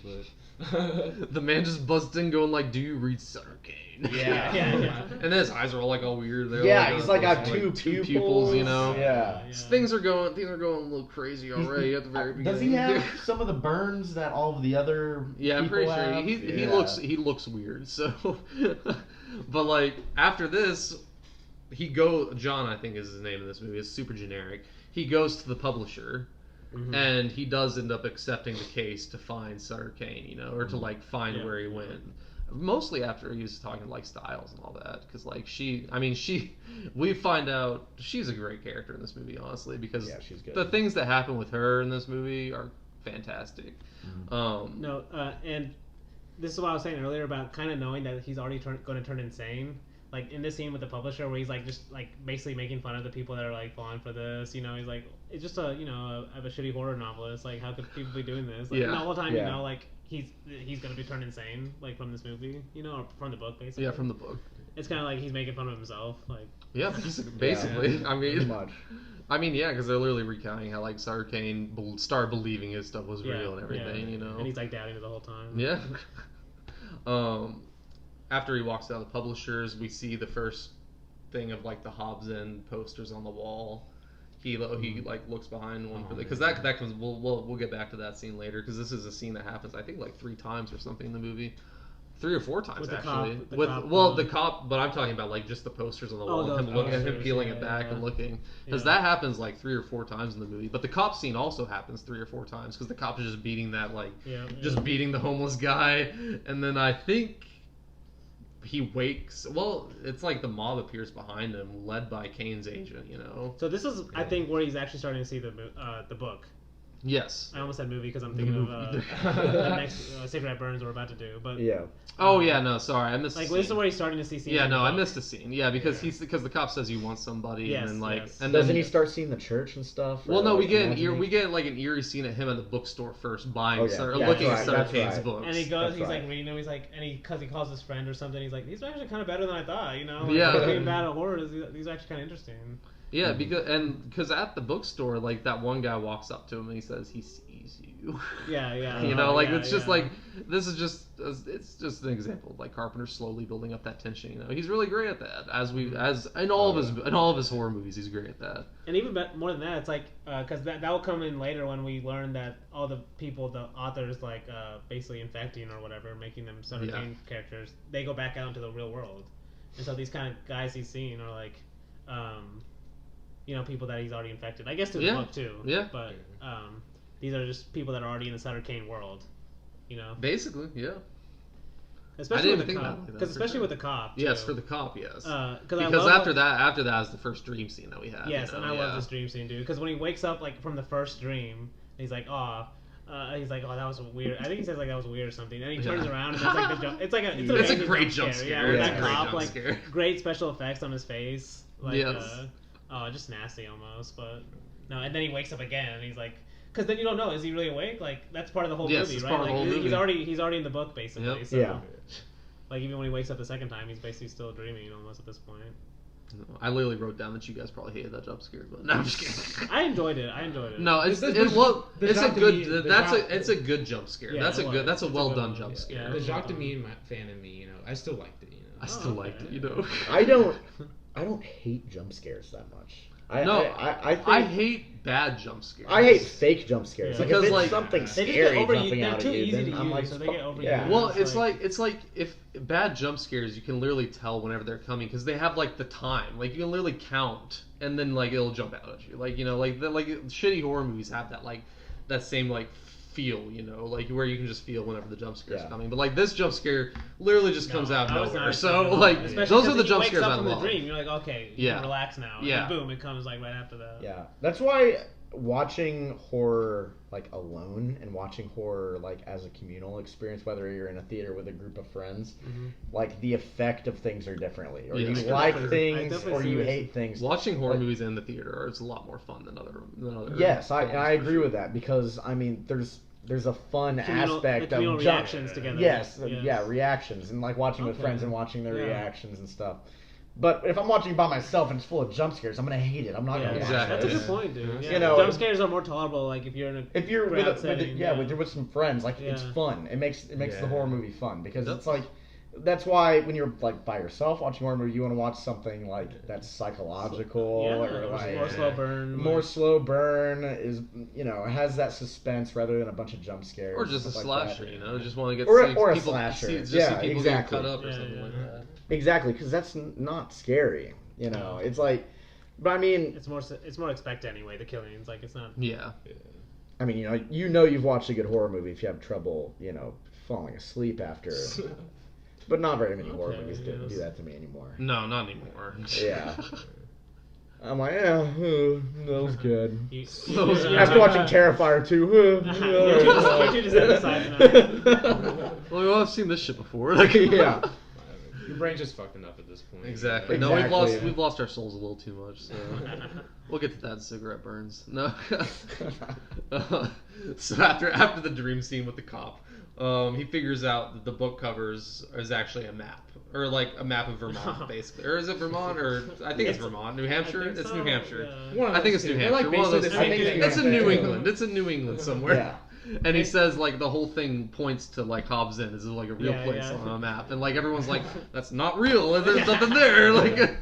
Like, The man just busts in, going like, "Do you read Sutter Kane?" Yeah. Yeah. And then his eyes are all like all weird. They're Yeah, he's like got those, two pupils, you know. Yeah. Things are going a little crazy already at the very beginning. Does he have some of the burns that all of the other Yeah, I'm pretty people sure have? he Yeah. looks weird. So, but like after this, John, I think is his name in this movie. Is super generic. He goes to the publisher. Mhm. And he does end up accepting the case to find Sutter Kane, you know, or to like find Yeah. where he went. Mostly after he was talking to like Styles and all that, because like we find out she's a great character in this movie, honestly, because Yeah, she's good. the things that happen with her in this movie are fantastic. No, and this is what I was saying earlier about kind of knowing that he's already going to turn insane. Like in this scene with the publisher, where he's like just like basically making fun of the people that are like falling for this. You know, he's like, it's just a of a shitty horror novelist. Like, how could people be doing this? Like, Yeah. and the whole time, Yeah. you know, like he's gonna be turned insane, like from this movie, you know, or from the book, basically. Yeah, from the book. It's kind of like he's making fun of himself, like. Yeah, basically. I Pretty mean, much. yeah, because they're literally recounting how like Sutter Kane started believing his stuff was real and everything, you know. And he's like doubting it the whole time. Yeah. After he walks out of the publishers, we see the first thing of like the Hobbs End posters on the wall. He like looks behind one because that comes. We'll get back to that scene later because this is a scene that happens I think like 3 times or something in the movie. 3 or 4 times With the actually. cop, the cop, but I'm talking about like just the posters on the wall, those and him looking at him posters, peeling yeah, it back yeah. and looking because Yeah. that happens like 3 or 4 times in the movie. But the cop scene also happens 3 or 4 times because the cop is just beating that like just beating the homeless guy, and then I think he wakes. Well, it's like the mob appears behind him, led by Kane's agent. You know. So this is, I think, where he's actually starting to see the book. Yes. I almost said movie because I'm thinking of movie. the next Cigarette Burns we're about to do, but Yeah. Oh yeah, no, sorry, I missed. like the this is scene. where he's starting to see scenes. Yeah, in no, the I book. missed the scene. Yeah, because Yeah. because the cop says you want somebody, Yes, and then like, yes. and Doesn't then he start seeing the church and stuff? well, or, no, like, we imagining? get like an eerie scene of him at the bookstore first buying, Oh, yeah. Yeah, looking that's at Sutter right, Kane's that's right. books. And he goes, That's he's right. like reading them. He's like, and because he calls his friend or something, he's like, these are actually kind of better than I thought. You know, like, Yeah. being bad at horror, these are actually kind of interesting. Yeah, because at the bookstore, like that one guy walks up to him and he says he sees you. Yeah, yeah. You know, like yeah, it's just yeah. like this is just it's just an example of like Carpenter slowly building up that tension. You know, he's really great at that. As in all of his horror movies, he's great at that. And even more than that, it's like because that will come in later when we learn that all the people, the authors, like basically infecting or whatever, making them Sutter Kane characters, they go back out into the real world, and so these kind of guys he's seeing are like, you know, people that he's already infected. I guess to the book too. Yeah. But these are just people that are already in the Sutter Kane world. You know, Basically, yeah. especially with the think cop, about it, because especially sure. with the cop. Too. Yes, for the cop, yes. Because after that is the first dream scene that we have. Yes, you know? and I love this dream scene, dude. Because when he wakes up like from the first dream, he's like, oh, that was weird. I think he says like that was weird or something. And he turns around and it's like it's a great jump scare. Yeah, with that cop, like scare. great special effects on his face. Like, yes. Just nasty almost, but no. And then he wakes up again, and he's like. Because then you don't know, is he really awake? Like that's part of the whole movie, right? Like he's already in the book basically. Yep. So, yeah. Like even when he wakes up the second time, he's basically still dreaming almost at this point. I literally wrote down that you guys probably hated that jump scare, but no, I'm just kidding. I enjoyed it. No, it's a good jump scare. Yeah, That's a well done jump scare. Yeah, the Jacques Demy fan in me, you know, I still liked it. You know, I still liked it. You know, I don't hate jump scares that much. I hate bad jump scares. I hate fake jump scares. Yeah. Because if it's like something scary jumping out too at you, easy then to I'm use, like, so they get overused. yeah. Well, it's like if bad jump scares, you can literally tell whenever they're coming because they have like the time. Like you can literally count, and then like it'll jump out at you. Like you know, like shitty horror movies have that like that same like feel, you know, like where you can just feel whenever the jump scare's coming. But like this jump scare literally just comes out of nowhere. So like those are the jump scares I love. From the dream, you're like, okay, you can relax now. Yeah. And boom, it comes like right after that. Yeah, that's why watching horror like alone and watching horror like as a communal experience, whether you're in a theater with a group of friends, like the effect of things are differently, or you like things or you hate things. Watching horror movies in the theater is a lot more fun than other. Yes, I agree with that because I mean there's a fun aspect of reactions together. Yes, reactions and like watching with friends and watching their reactions and stuff. But if I'm watching by myself and it's full of jump scares, I'm gonna hate it. I'm not gonna watch it. That's a good point, dude. Yeah. You know, jump scares are more tolerable. Like if you're in a with some friends, like it's fun. It makes the horror movie fun because it's like. That's why when you're like by yourself watching a horror movie, you want to watch something like that's psychological or like more slow burn. More slow burn is has that suspense rather than a bunch of jump scares. Or just a slasher, like you know, just want to get or people, a slasher. see people get cut up or something like that. Exactly, because that's not scary. You know, it's like, but I mean, it's more expected anyway. The killings, like it's not. Yeah. I mean, you've watched a good horror movie if you have trouble, falling asleep after. But not very many horror movies do that to me anymore. No, not anymore. Yeah. I'm like, that was good. After watching Terrifier 2, you're too dissatisfied. Well, I've seen this shit before. Yeah. Your brain's just fucking up at this point. Exactly. No, we've lost our souls a little too much. So we'll get to that in cigarette burns. No. So after the dream scene with the cop. He figures out that the book covers is actually a map, or like a map of Vermont, basically. Or is it Vermont, or I think it's Vermont, New Hampshire. It's New Hampshire. I think it's New Hampshire. One of those. It's in New England. It's in New England somewhere. Yeah. And he says like the whole thing points to like Hobbs End. This is like a real place on a map, and like everyone's like, that's not real. And there's nothing there. Like.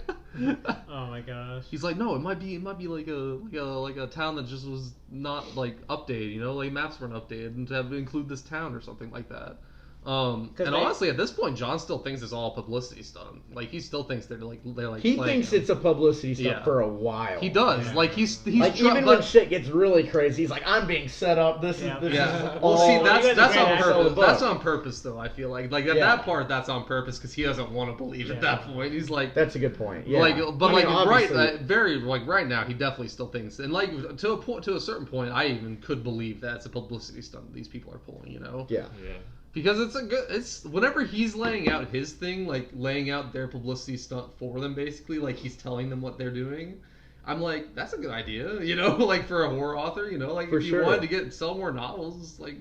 Oh my gosh. He's like, no, it might be like a town that just was not like updated, like maps weren't updated and to include this town or something like that. Honestly, at this point, John still thinks it's all publicity stunt. Like he still thinks they're he thinks it's a publicity stunt for a while. He does. Yeah. Like he's like even when shit gets really crazy, he's like, I'm being set up. This is Well, see, that's on purpose. That's on purpose, though. I feel like at that part, that's on purpose because he doesn't want to believe at that point. He's like, that's a good point. Yeah. Right now, he definitely still thinks, and like to a certain point, I even could believe that it's a publicity stunt that these people are pulling. Yeah. Because it's whenever he's laying out his thing, like laying out their publicity stunt for them, basically, like he's telling them what they're doing. I'm like, that's a good idea, like for a horror author, like if you wanted to sell more novels, like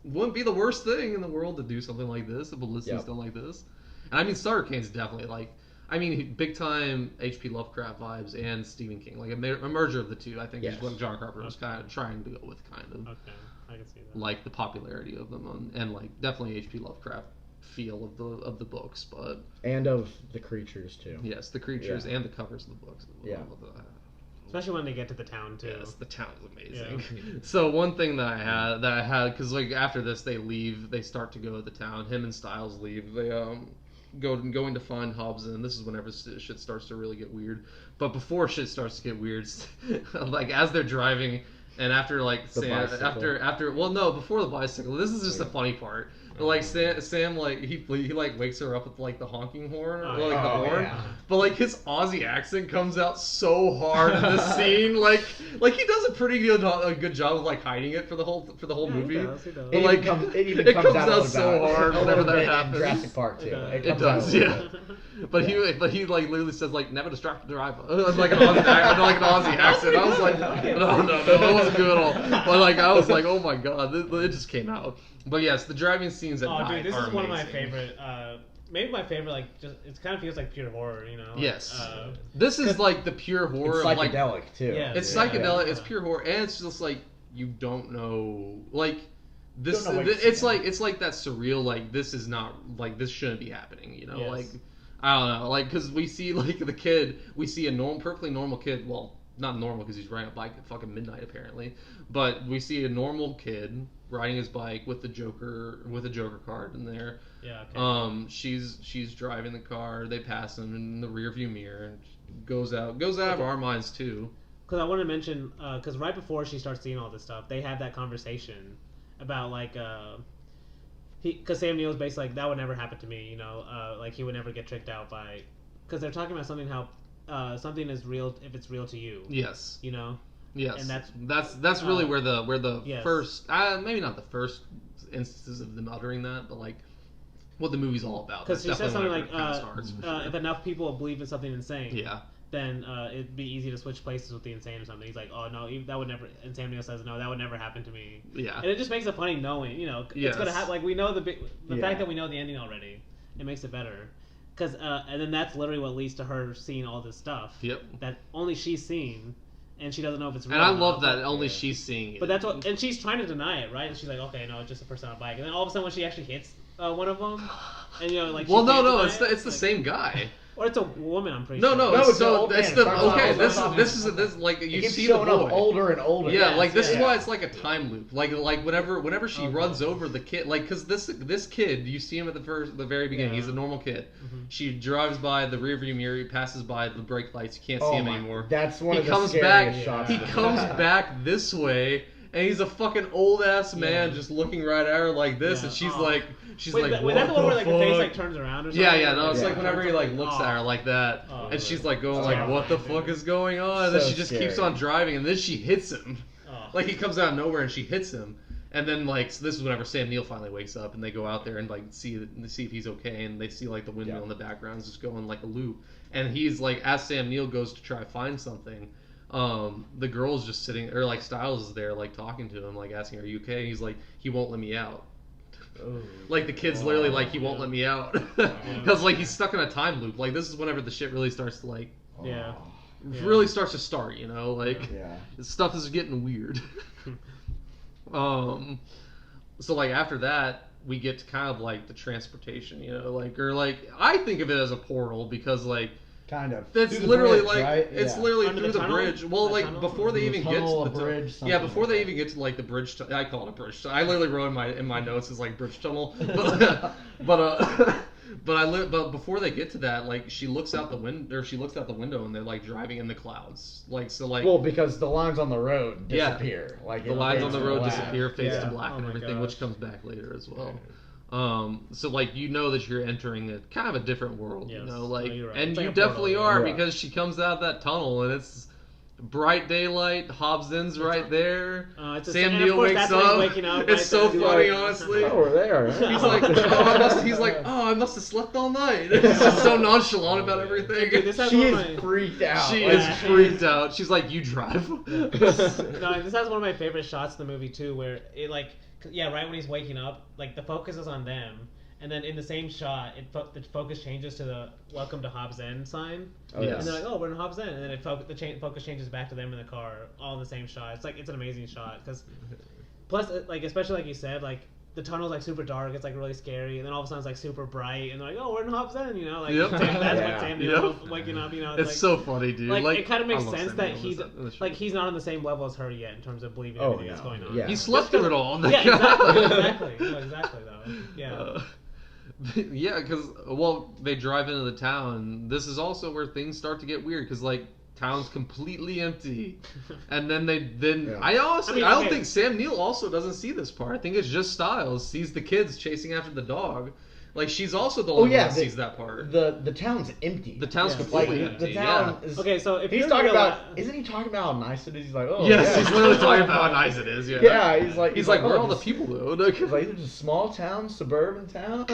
wouldn't be the worst thing in the world to do something like this, a publicity stunt like this. And I mean, Starter Kane's definitely big time H.P. Lovecraft vibes and Stephen King, like a merger of the two. I think is what John Carpenter was kind of trying to go with, kind of. Okay. I can see that. Like the popularity of them and like definitely H.P. Lovecraft feel of the books, but and of the creatures too. Yes, the creatures and the covers of the books. Especially when they get to the town too. Yes, the town is amazing. Yeah. So one thing that I had because like after this they leave, they start to go to the town. Him and Styles leave. They going to find Hobbs, and this is whenever shit starts to really get weird. But before shit starts to get weird, like as they're driving. And after like The Sam, bicycle. after well no before the bicycle. This is just the funny part. But like Sam like he like wakes her up with like the honking horn, or, like the horn. Yeah. But like his Aussie accent comes out so hard in this scene. Like he does a pretty good job of like hiding it for the whole movie. He does. But, It like, even comes, it even it comes out out so about- hard a whenever little that bit happens. in Jurassic Park too. It It comes out does, a little yeah. bit. But he like literally says like never distract the driver, like an Aussie accent. I was like, no, that wasn't good at all. But like I was like, oh my god, it just came out. But yes, the driving scenes at Oh, night dude, this are is one of my amazing. favorite. Maybe my favorite. Like, just it kind of feels like pure horror, you know? Yes, Uh, this is like the pure horror. It's of, like, psychedelic too. Yeah. it's Yeah. psychedelic. Yeah. It's pure horror, and it's just like you don't know, like this. Don't know what you're It's seeing. like that surreal. Like this is not like this shouldn't be happening. You know, Yes. like I don't know, like because we see like the kid, we see a perfectly normal kid. Well, not normal because he's riding a bike at fucking midnight apparently, but we see a normal kid riding his bike with a Joker card in there. yeah. Okay. She's driving the car. They pass him in the rearview mirror, and goes out of our minds too. Because I want to mention, because right before she starts seeing all this stuff, they have that conversation about like, because Sam Neill's basically like, that would never happen to me, you know, like he would never get tricked out by, because they're talking about something how something is real if it's real to you, Yes. you know. Yes, And that's really where the yes. first, maybe not the first instances of them uttering that, but like what the movie's all about. Because That's she says something definitely like, where it kinda starts, for sure. if enough people believe in something insane, Yeah, then it'd be easy to switch places with the insane or something. He's like, oh no, that would never. And Sam Neill says, no, that would never happen to me. yeah, And it just makes it funny knowing, you know, Yes. it's gonna happen. Like we know the Yeah. fact that we know the ending already, it makes it better. Because and then that's literally what leads to her seeing all this stuff yep. that only she's seen, and she doesn't know if it's real. And I or not, love that but- only yeah. she's seeing it. But that's what, and she's trying to deny it, right? And she's like, okay, no, it's just a person on a bike. And then all of a sudden, when she actually hits one of them, and you know, like, she well, can't no, deny it's it, the like- same guy. or it's a woman. I'm pretty No, sure. no, No, it's it's an so old it's man. the Starts off okay. as This an old is like It you keeps see the showing boy. up older and older. Yeah, Yes, like this is yeah. why it's like a time loop. Like whenever she Okay. runs over the kid, like because this kid, you see him at the very beginning. Yeah. He's a normal kid. Mhm. She drives by the rearview mirror, he passes by the brake lights. You can't see Oh him my- anymore. That's one He of the comes scariest back. shots. He of the comes movie. back this way, and he's a fucking old ass man Yeah. just looking right at her like this, Yeah. and she's Oh. like, Wait, what that's the one where like the face fuck? like turns around or something. Yeah, no, it's Yeah. like whenever he like looks at her like that, Oh, and she's really? like going That's like, what the terrifying, fuck dude. is going on? And then So she just keeps scary. on driving, and then she hits him. Oh. Like he comes out of nowhere and she hits him, and then like so this is whenever Sam Neill finally wakes up, and they go out there and like see if he's okay, and they see like the windmill Yeah. in the background is just going like a loop, and he's like as Sam Neill goes to try to find something, the girl's just sitting, or like Styles is there like talking to him, like asking, "Are you okay?" And he's like, "He won't let me out." Ooh. Like the kid's literally like, "He won't let me out," because like he's stuck in a time loop. Like this is whenever the shit really starts to like Yeah. Yeah. really starts to start, you know, like Yeah. stuff is getting weird. So like after that we get to kind of like the transportation, you know, like or like I think of it as a portal because like Kind of. that's Through the literally bridge, like right? it's Yeah. literally Under through the the tunnel? bridge. Well, The like tunnel? before they The even get tunnel, to a the bridge, yeah, something before like they that. even get to like the bridge. I call it a bridge. I literally wrote in my notes as like bridge tunnel, but before they get to that, like she looks out the window, or she looks out the window, and they're like driving in the clouds, like so, like Well, because the lines on the road Yeah. disappear. Like the it lines on fades the to road black. disappear, fades Yeah. to black, Oh and my everything, gosh. which comes back later as well. So like you know that you're entering a kind of a different world, you Yes. know, No, like you're right. and It's like you a portal, definitely yeah. are Yeah. because she comes out that tunnel and it's bright daylight. Hobbs Inn's right there. It's a, Sam and of Neill course wakes that's when he's up. waking up. It's right so there. funny, Like, honestly. Oh, we're there. He's like, I must have slept all night. He's just so nonchalant about everything. Dude, this has She one of is my- freaked out. She Like, is freaked out. She's like, you drive. No, this has one of my favorite shots in the movie too, where it like, yeah, right when he's waking up, like the focus is on them, and then in the same shot, the focus changes to the "Welcome to Hobbs End" sign, Oh, Yes. and they're like, "Oh, we're in Hobbs End," and then focus changes back to them in the car, all in the same shot. It's an amazing shot because, plus, like especially like you said, like the tunnel's like super dark, it's like really scary, and then all of a sudden it's like super bright, and they're like, "Oh, we're in Hobbs End," you know, like Yep. that's Yeah. what Sam Neill Yep. waking up, you know. It's like, so funny, dude. like, it kind of I makes love sense Sam that Neill he's in this show. like he's not on the same level as her yet in terms of believing Oh, everything that's no. going on. Yeah. He slept through it all. Yeah, exactly. No, exactly though. Yeah. Yeah, because well, they drive into the town. This is also where things start to get weird because like town's completely empty, and then Yeah. I honestly I mean, I don't okay. think Sam Neill also doesn't see this part. I think it's just Styles sees the kids chasing after the dog. Like she's also the one that sees that part. The town's empty. The town's Yeah. completely Like empty. the town yeah. is. Okay, so if He's you're talking real- about. Isn't he talking about how nice it is? He's like, oh Yes, yeah. he's literally talking about how nice it is. Yeah. Yeah, he's like, where are all the this- people though? He's like, it's a small town, suburban town.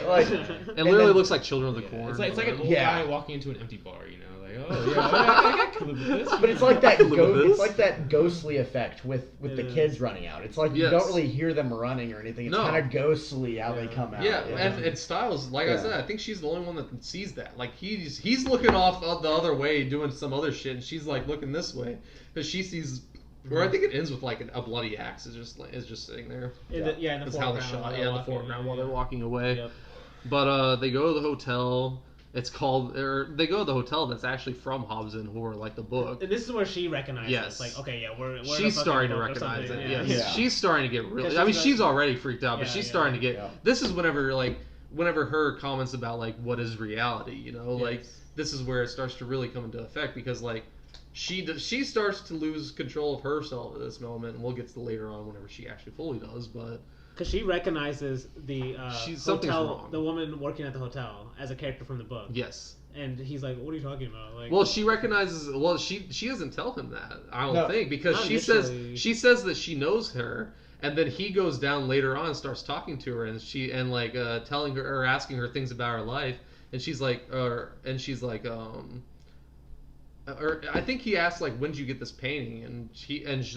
Like, It literally looks like Children of the Corn. It's like an old Yeah. guy walking into an empty bar, you know, like, oh yeah, I can live with this. But it's like that. I live with It's this. like that ghostly effect with It the is. kids running out. It's like you Yes. don't really hear them running or anything. It's No. kind of ghostly how they come out. Yeah, and Styles, like I Yeah. said, I think she's the only one that sees that. Like he's looking off the other way, doing some other shit, and she's like looking this way because she sees. Or I think it ends with like a bloody axe is just sitting there. in the, in the That's how the foreground. shot. while Yeah, they're in the walking, foreground while yeah. they're walking away. Yep. But they go to the hotel. It's called, or they go to the hotel that's actually from Hobbs and Horror, like the book. And this is where she recognizes. Yes. Like, okay, yeah, we're in a She's fucking starting to book or recognize it. something, Yes. Yeah. She's starting to get really. Because I mean, she's she's like- already freaked out, but Yeah, she's yeah. starting to get. Yeah. This is whenever her comments about like what is reality, you know, like Yes. this is where it starts to really come into effect because like she starts to lose control of herself at this moment, and we'll get to later on whenever she actually fully does, but. Because she recognizes the Something's hotel, wrong. the woman working at the hotel as a character from the book. Yes. And he's like, "What are you talking about?" Like, Well, she recognizes. Well, she doesn't tell him that. I don't No. think because Not she initially. says that she knows her, and then he goes down later on, and starts talking to her, and telling her or asking her things about her life, and she's like, or I think he asked like, when did you get this painting? And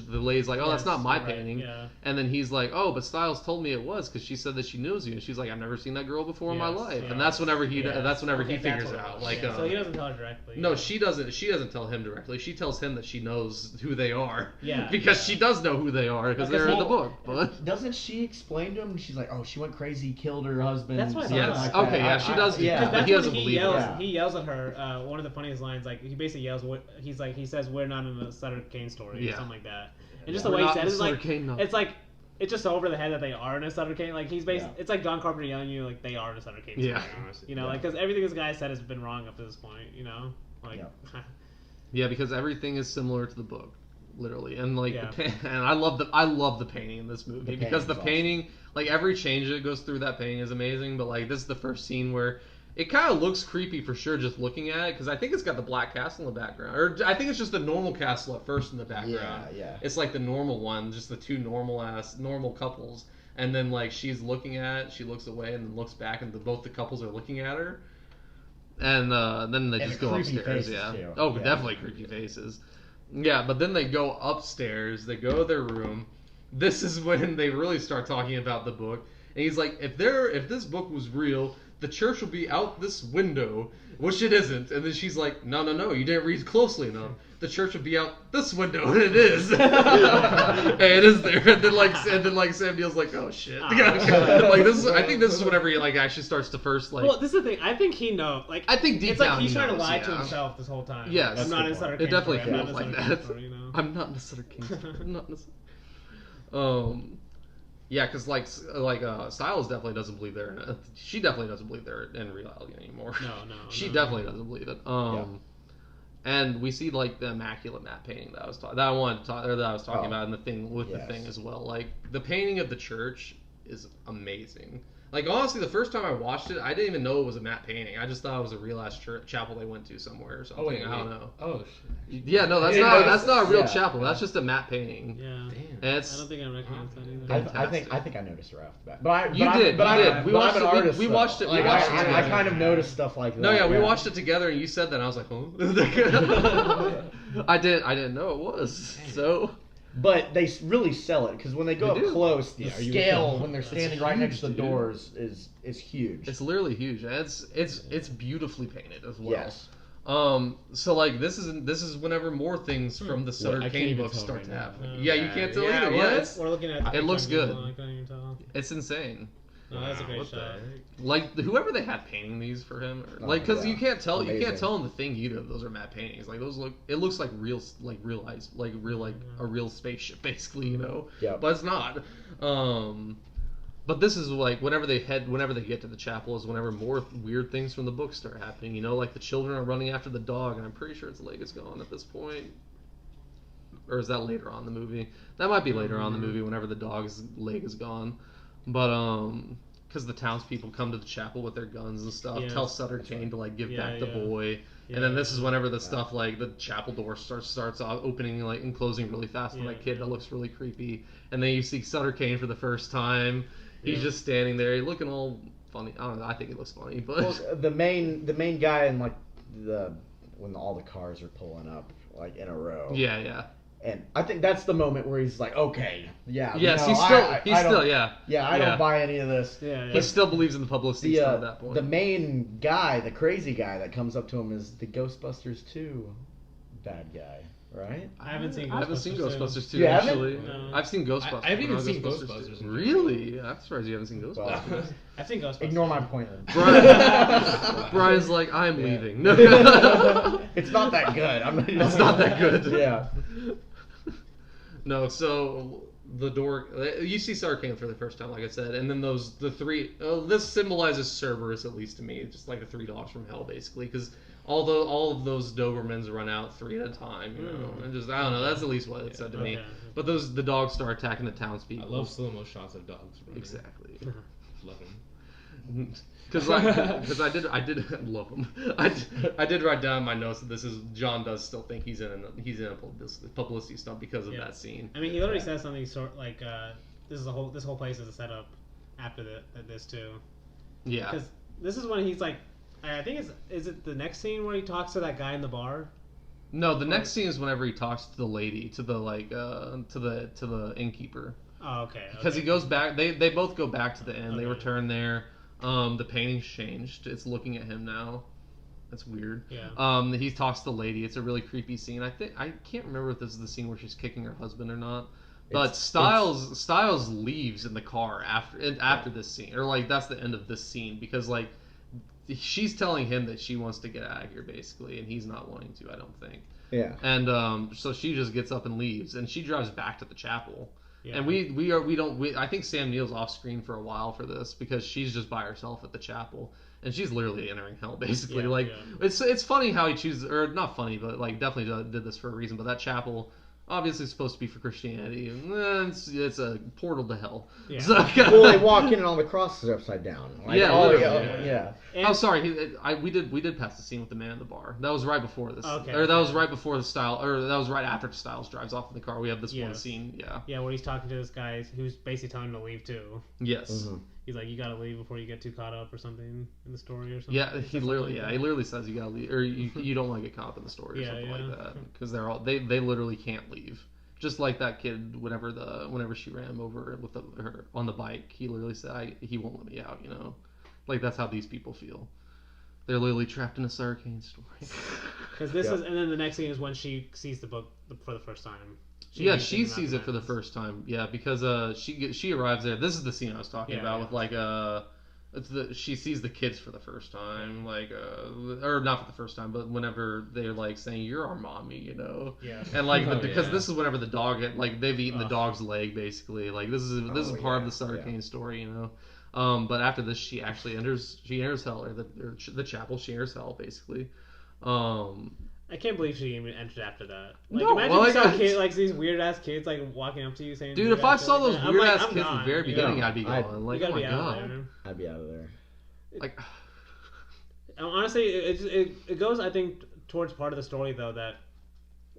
the lady's like, oh, that's yes, not my right, painting. Yeah. And then he's like, oh, but Styles told me it was because she said that she knows you. And she's like, I've never seen that girl before in my Yes, life. yes, And that's whenever yes. he Okay, figures that's what out. it was. Like, Yeah, so he doesn't tell her directly. no, yeah. she doesn't tell him directly. She tells him that she knows who they are. Yeah. Because she does know who they are because Because they're in the he- book. But Doesn't she explain to him? She's like, oh, she went crazy, killed her husband. That's what I something thought. yes, like okay, that. yeah, she does. Yeah. Because but that's he when doesn't he believe yells. her. Yeah. He yells at her. One of the funniest lines, like he basically yells. He says, "We're not in a Sutter Kane story," Yeah. or something like that. And just We're the way he not said in it is Sutter like, Kane, no. it's like, it's just over the head that they are in a Sutter Kane. Like he's basically, Yeah. it's like John Carpenter yelling you like they are in a Sutter Kane story. Yeah. You know, like because everything this guy said has been wrong up to this point. You know, like. Yeah. Yeah, because everything is similar to the book, literally, and like Yeah. and I love the painting in this movie The because the painting's painting, like every change that goes through that painting is amazing. But like this is the first scene where it kind of looks creepy for sure just looking at it because I think it's got the black castle in the background, or I think it's just the normal castle at first in the background. Yeah. It's like the normal one, just the two normal couples, and then like she's looking at it, she looks away and then looks back, and both the couples are looking at her. And then they And just the go creepy upstairs, faces, yeah. too. Oh, Yeah. definitely creepy faces. Yeah, but then they go upstairs, they go to their room. This is when they really start talking about the book. And he's like, if this book was real, the church will be out this window, which it isn't. And then she's like, no, you didn't read closely enough. The church will be out this window, and it is. And it is there. And then like Sam Neill's like, oh shit. Like this is, I think this is whenever he like actually starts to first like. Well, this is the thing. I think he knows. Like, I think deep it's like down he's he trying to knows, lie to yeah. himself this whole time. Yes. I'm not in That's a Sutter good Kane It definitely story. I'm feels not in like Sutter Kane that. story, you know? I'm not in the Sutter Kane. I'm not in the. Yeah, because Styles definitely doesn't believe they're. She definitely doesn't believe they're in reality anymore. No. She no. definitely doesn't believe it. And we see like the immaculate matte painting that I was that I was talking about in the thing with the Yes. thing as well. Like the painting of the church is amazing. Like honestly, the first time I watched it, I didn't even know it was a matte painting. I just thought it was a real ass chapel they went to somewhere or something. Oh wait, I don't know. Oh shit. Yeah, no, that's Yeah, not a real yeah. chapel. That's just a matte painting. Yeah. Damn. And it's I don't think I recognize that either. I think I noticed her off the bat. But I You but did. I'm We watched an it. artist, We though. watched it. We Like, watched it I together. kind of noticed stuff like that. No, yeah, we watched it together, and you said that, and I was like, huh? I didn't know it was. So But they really sell it because when they go They up do. close, the Yeah, are you scale with when they're them? standing It's right huge, next to the dude. doors is huge. it's literally huge. And it's beautifully painted as well. Yes. So like this is whenever more things from the Sutter I can't Kane even books tell start right to now. happen. Yeah, you can't tell Yeah, either. what? Yeah, it's, We're looking at. It looks good. I can't even tell. it's insane. No, that's a great What the shot. heck? Like whoever they had painting these for him, or, Oh, like because yeah. you can't tell Amazing. in the thing either. Those are matte paintings. Like those it looks like real a real spaceship basically, you know. Yeah. But it's not. But this is like whenever they get to the chapel is whenever more weird things from the book start happening. You know, like the children are running after the dog, and I'm pretty sure its leg is gone at this point. Or is that later on in the movie? That might be later on in the movie whenever the dog's leg is gone. But because the townspeople come to the chapel with their guns and stuff, tell Sutter Kane to like give back the boy. And then this is whenever the stuff like the chapel door starts opening like and closing really fast with that kid that looks really creepy. And then you see Sutter Kane for the first time. He's just standing there, looking all funny. I don't know. I think he looks funny, but the main guy in like when all the cars are pulling up like in a row. Yeah. And I think that's the moment where he's like, okay, Yes, I don't buy any of this. He still believes in the publicity at that point. The main guy, the crazy guy that comes up to him is the Ghostbusters 2 bad guy, right? I haven't seen Ghostbusters 2 You actually. No. I've seen Ghostbusters. I haven't even seen Ghostbusters. Really? I'm surprised you haven't seen Ghostbusters. Well, I've seen Ghostbusters. Ignore my point then. Brian's like, I'm leaving. No. It's not that good. It's not that good. Yeah. No, so the door. You see Sutter Kane for the first time, like I said, and then the three. This symbolizes Cerberus, at least to me, just like the three dogs from hell, basically, because all of those Dobermans run out 3 at a time, you know, and just I don't know. That's at least what it said to me. But the dogs start attacking the townspeople. I love slow-mo shots of dogs running. Exactly. Love them. Because I did love him. I did write down in my notes that John does still think he's in a publicity stunt because of that scene. I mean, he literally says something like this whole place is a setup after this too. Yeah. Because this is when he's like, I think is it the next scene where he talks to that guy in the bar? No, the next scene is whenever he talks to the lady, to the innkeeper. Oh, okay. Because he goes back. They both go back to the inn. Okay. They return there. The painting's changed. It's looking at him now. That's weird. Yeah. He talks to the lady. It's a really creepy scene. I can't remember if this is the scene where she's kicking her husband or not. But Styles leaves in the car after this scene, or like that's the end of this scene because like she's telling him that she wants to get out of here basically, and he's not wanting to. I don't think. Yeah. And so she just gets up and leaves, and she drives back to the chapel. Yeah. And I think Sam Neill's off screen for a while for this because she's just by herself at the chapel and she's literally entering hell basically. It's funny how he chooses, or not funny, but like definitely did this for a reason. But that chapel obviously is supposed to be for Christianity, and it's a portal to hell. Yeah. So, well, they walk in and all the crosses are upside down. Like, yeah. I'm sorry. We did pass the scene with the man in the bar. That was right before this. Okay. Or that was right before that was right after Styles drives off in the car. We have this one scene. Yeah. Yeah, where he's talking to this guy who's basically telling him to leave too. Yes. Mm-hmm. He's like, you gotta leave before you get too caught up or something in the story or something. Yeah, he literally says you gotta leave, or you don't want to get caught up in the story or something like that, because they literally can't leave. Just like that kid, whenever she ran him over with her on the bike, he literally said, he won't let me out. You know, like that's how these people feel. They're literally trapped in a Sutter Kane story. Because this is, and then the next scene is when she sees the book for the first time. She sees it for the first time. Yeah, because she arrives there. This is the scene I was talking about with like she sees the kids for the first time, like or not for the first time, but whenever they're like saying you're our mommy, you know. Yeah. And like because this is whenever the dog they've eaten the dog's leg basically. Like this is part of the Sutter Kane story, you know. But after this, she actually enters hell, or the chapel. She enters hell basically. I can't believe she even entered after that. Like, no, imagine you saw kids, like these weird ass kids like walking up to you saying. Dude, if I saw those weird ass kids at the very beginning, I'd be gone. Like, oh my god, I'd be out of there. Like, honestly, it goes, I think, towards part of the story though that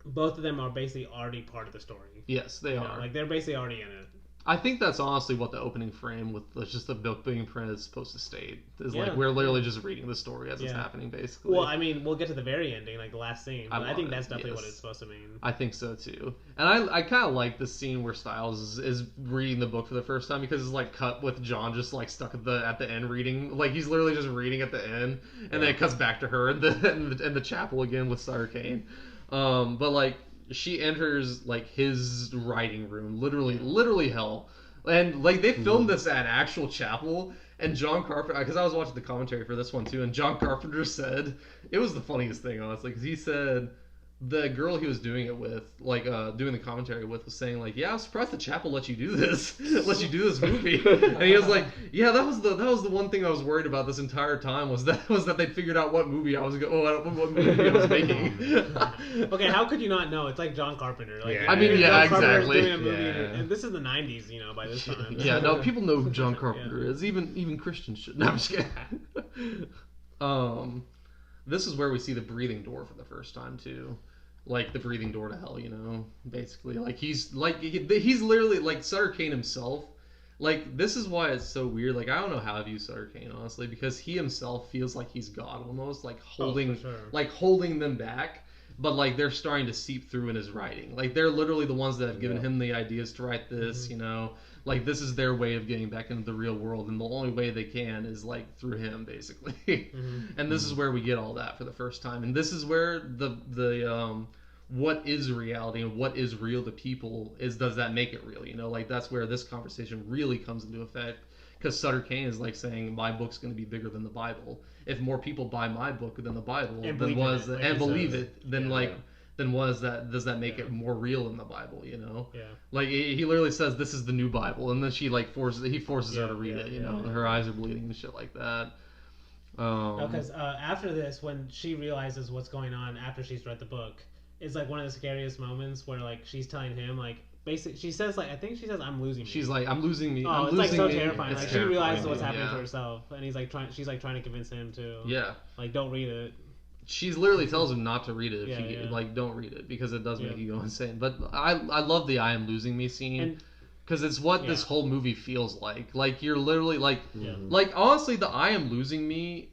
both of them are basically already part of the story. Yes, they are. Like they're basically already in it. I think that's honestly what the opening frame with just the book being printed is supposed to state. Is like we're literally just reading the story as it's happening, basically. Well, I mean, we'll get to the very ending, like the last scene. But I think that's definitely what it's supposed to mean. I think so too. And I kind of like the scene where Styles is reading the book for the first time because it's like cut with John just like stuck at the end reading. Like he's literally just reading at the end, and then it cuts back to her in the chapel again with Sutter Kane. But like. She enters like his writing room, literally hell, and like they filmed this at actual chapel. And John Carpenter, because I was watching the commentary for this one too, and John Carpenter said it was the funniest thing honestly, because he said the girl he was doing it with, like doing the commentary with, was saying like, yeah, I'm surprised the chapel let you do this, let you do this movie. And he was like, yeah, that was the one thing I was worried about this entire time was that they figured out what movie I was what movie I was making. Okay, how could you not know? It's like John Carpenter. Like, I mean, John yeah, Carpenter's exactly. doing a movie, Yeah. and this is the '90s, you know, by this time. Yeah, no, people know who John Carpenter is. Even Christians should. No, I'm just kidding. This is where we see the breathing door for the first time too, like the breathing door to hell. You know, basically, like he's literally like Sutter Kane himself. Like this is why it's so weird. Like I don't know how I view Sutter Kane honestly, because he himself feels like he's God almost, like holding, for sure. like holding them back. But like they're starting to seep through in his writing. Like they're literally the ones that have given him the ideas to write this. You know, like this is their way of getting back into the real world, and the only way they can is like through him, basically. And this is where we get all that for the first time, and this is where the what is reality and what is real to people is, does that make it real? You know, like that's where this conversation really comes into effect. Because Sutter Kane is like saying my book's going to be bigger than the Bible. If more people buy my book than the Bible, And then believe it, then does that make it more real than the Bible? You know, Yeah. like he literally says this is the new Bible, and then she like forces her to read Yeah, it. You yeah. know, and her eyes are bleeding and shit like that. Because after this, when she realizes what's going on after she's read the book, it's like one of the scariest moments where like she's telling him like basically she says like I think she says I'm losing me. She's like I'm losing me. Oh, I'm it's losing like so me. terrifying. It's Like she terrifying. realizes what's happening Yeah. to herself, and she's like trying to convince him to Yeah. like don't read it. She literally tells him not to read it if Yeah. like don't read it because it does make Yeah. you go insane. But I love the I am losing me scene And because it's what Yeah. this whole movie feels like. Like you're literally like Yeah. like honestly the I am losing me.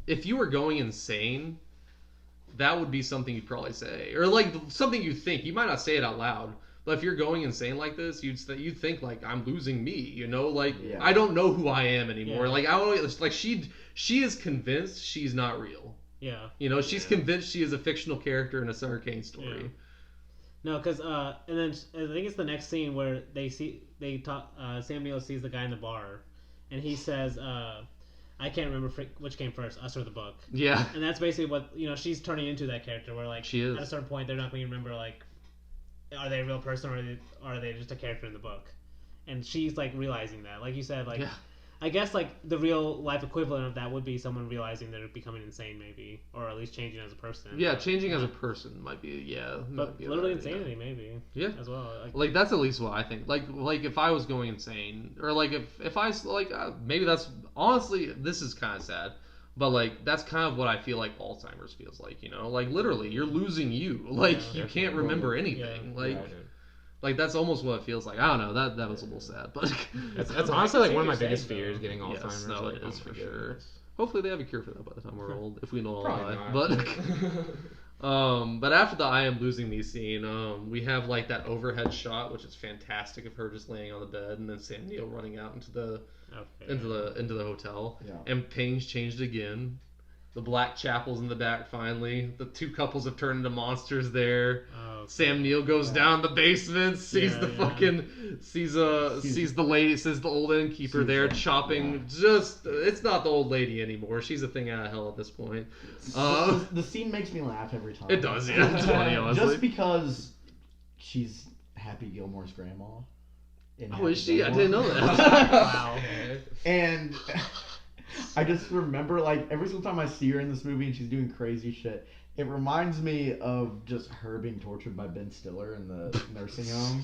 If you were going insane, that would be something you'd probably say, or like something you think. You might not say it out loud, but if you're going insane like this, you'd think like I'm losing me. You know, like Yeah. I don't know who I am anymore. Yeah. Like I always like she is convinced she's not real. yeah. You know, she's convinced she is a fictional character in a Sutter Kane story. Yeah. No, because and then I think it's the next scene where Sam Neill sees the guy in the bar, and he says, "I can't remember which came first, us or the book." Yeah. And that's basically what she's turning into that character, where like She is. at a certain point they're not going to remember like, are they a real person or are they just a character in the book? And she's like realizing that, like you said, like. Yeah. I guess like the real life equivalent of that would be someone realizing they're becoming insane, maybe, or at least changing as a person. Yeah, but, changing as a person might be but might be a literally better idea. insanity, maybe. Yeah. As well. Like that's at least what I think. Like if I was going insane, or like if I like maybe that's honestly this is kind of sad, but like that's kind of what I feel like Alzheimer's feels like. You know, like literally you're losing you. Like you can't remember anything. Like. Right. Like that's almost what it feels like. I don't know. That was a little sad, but That's honestly like one of my You're biggest saying, fears, though. getting Alzheimer's. Yes, no, like, it oh is my for sure. goodness. hopefully they have a cure for that by the time we're old, if we don't all Probably die. not. But after the I am losing me scene, we have like that overhead shot, which is fantastic of her just laying on the bed, and then Sam Neill running out into the hotel. Yeah. And things changed again. The black chapel's in the back finally. The two couples have turned into monsters there. Oh, Sam Neill goes down the basement, sees the lady, sees the old innkeeper Sees there her, chopping. It's not the old lady anymore. She's a thing out of hell at this point. The scene makes me laugh every time. It does, yeah. It's funny, honestly. Just because she's Happy Gilmore's grandma. in Oh, Happy is she? I Gilmore. didn't know that. Wow. And I just remember, like, every single time I see her in this movie and she's doing crazy shit, it reminds me of just her being tortured by Ben Stiller in the nursing home.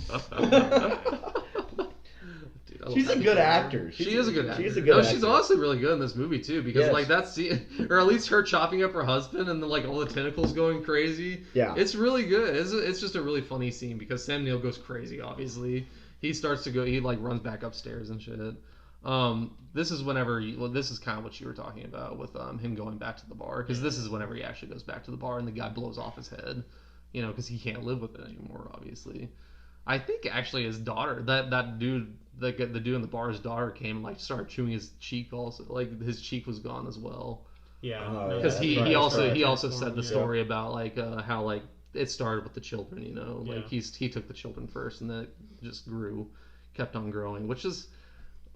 Dude, I love She's a Happy good Gilmore. actor. She is a good actor. She's a good actor. She's honestly really good in this movie too, because Yes. like that scene, or at least her chopping up her husband and then like all the tentacles going crazy. Yeah. It's really good. It's just a really funny scene because Sam Neill goes crazy. Obviously, he starts to go. He like runs back upstairs and shit. This is whenever. This is kind of what you were talking about with him going back to the bar, because this is whenever he actually goes back to the bar and the guy blows off his head. You know, because he can't live with it anymore. Obviously, I think actually his daughter, that dude. The dude in the bar's daughter came and like started chewing his cheek. Also, like his cheek was gone as well. Yeah. Oh, Because yeah, he that's right, also that's he right. also said the Yeah. story about like how like it started with the children. You know, like Yeah. he took the children first and then it just grew, kept on growing, which is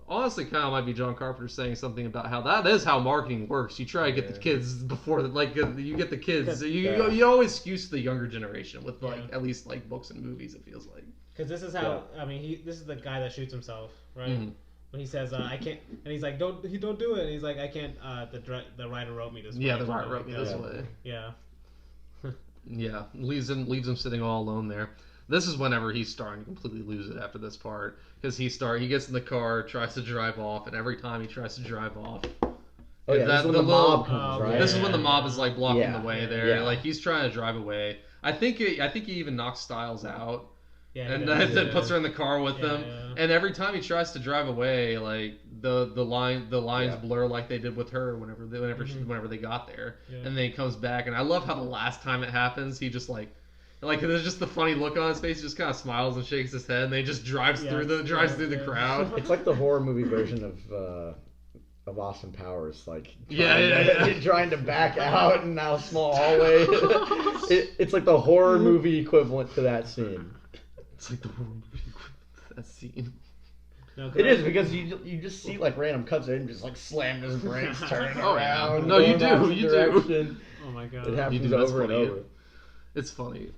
honestly kind of might be John Carpenter saying something about how that is how marketing works. You try to get the kids before, like, you get the kids. You always skew to the younger generation with, like, at least, like, books and movies, it feels like. Because this is how, I mean, this is the guy that shoots himself, right? Mm-hmm. When he says, I can't, and he's like, don't do it. And he's like, I can't, the writer wrote me this way. Yeah, the writer wrote me this way. Yeah. Yeah, leaves him sitting all alone there. This is whenever he's starting to completely lose it after this part, because he gets in the car, tries to drive off, and every time he tries to drive off, this is when the mob comes, right? This is when the mob is like blocking the way there. Yeah. Like he's trying to drive away. I think he even knocks Styles out. Yeah, and then puts her in the car with them. Yeah. And every time he tries to drive away, like the lines blur like they did with her whenever they got there. Yeah. And then he comes back, and I love how the last time it happens, he just like there's just the funny look on his face. He just kind of smiles and shakes his head, and then he just drives through the crowd. It's like the horror movie version of Austin Powers, like trying to back out in now small hallway. It's like the horror movie equivalent to that scene. It's like the horror movie equivalent to that scene. No, it is, because you just see like random cuts in, just like slam his brakes, turning around. No, you do. Oh my god, it happens over and over. It's funny.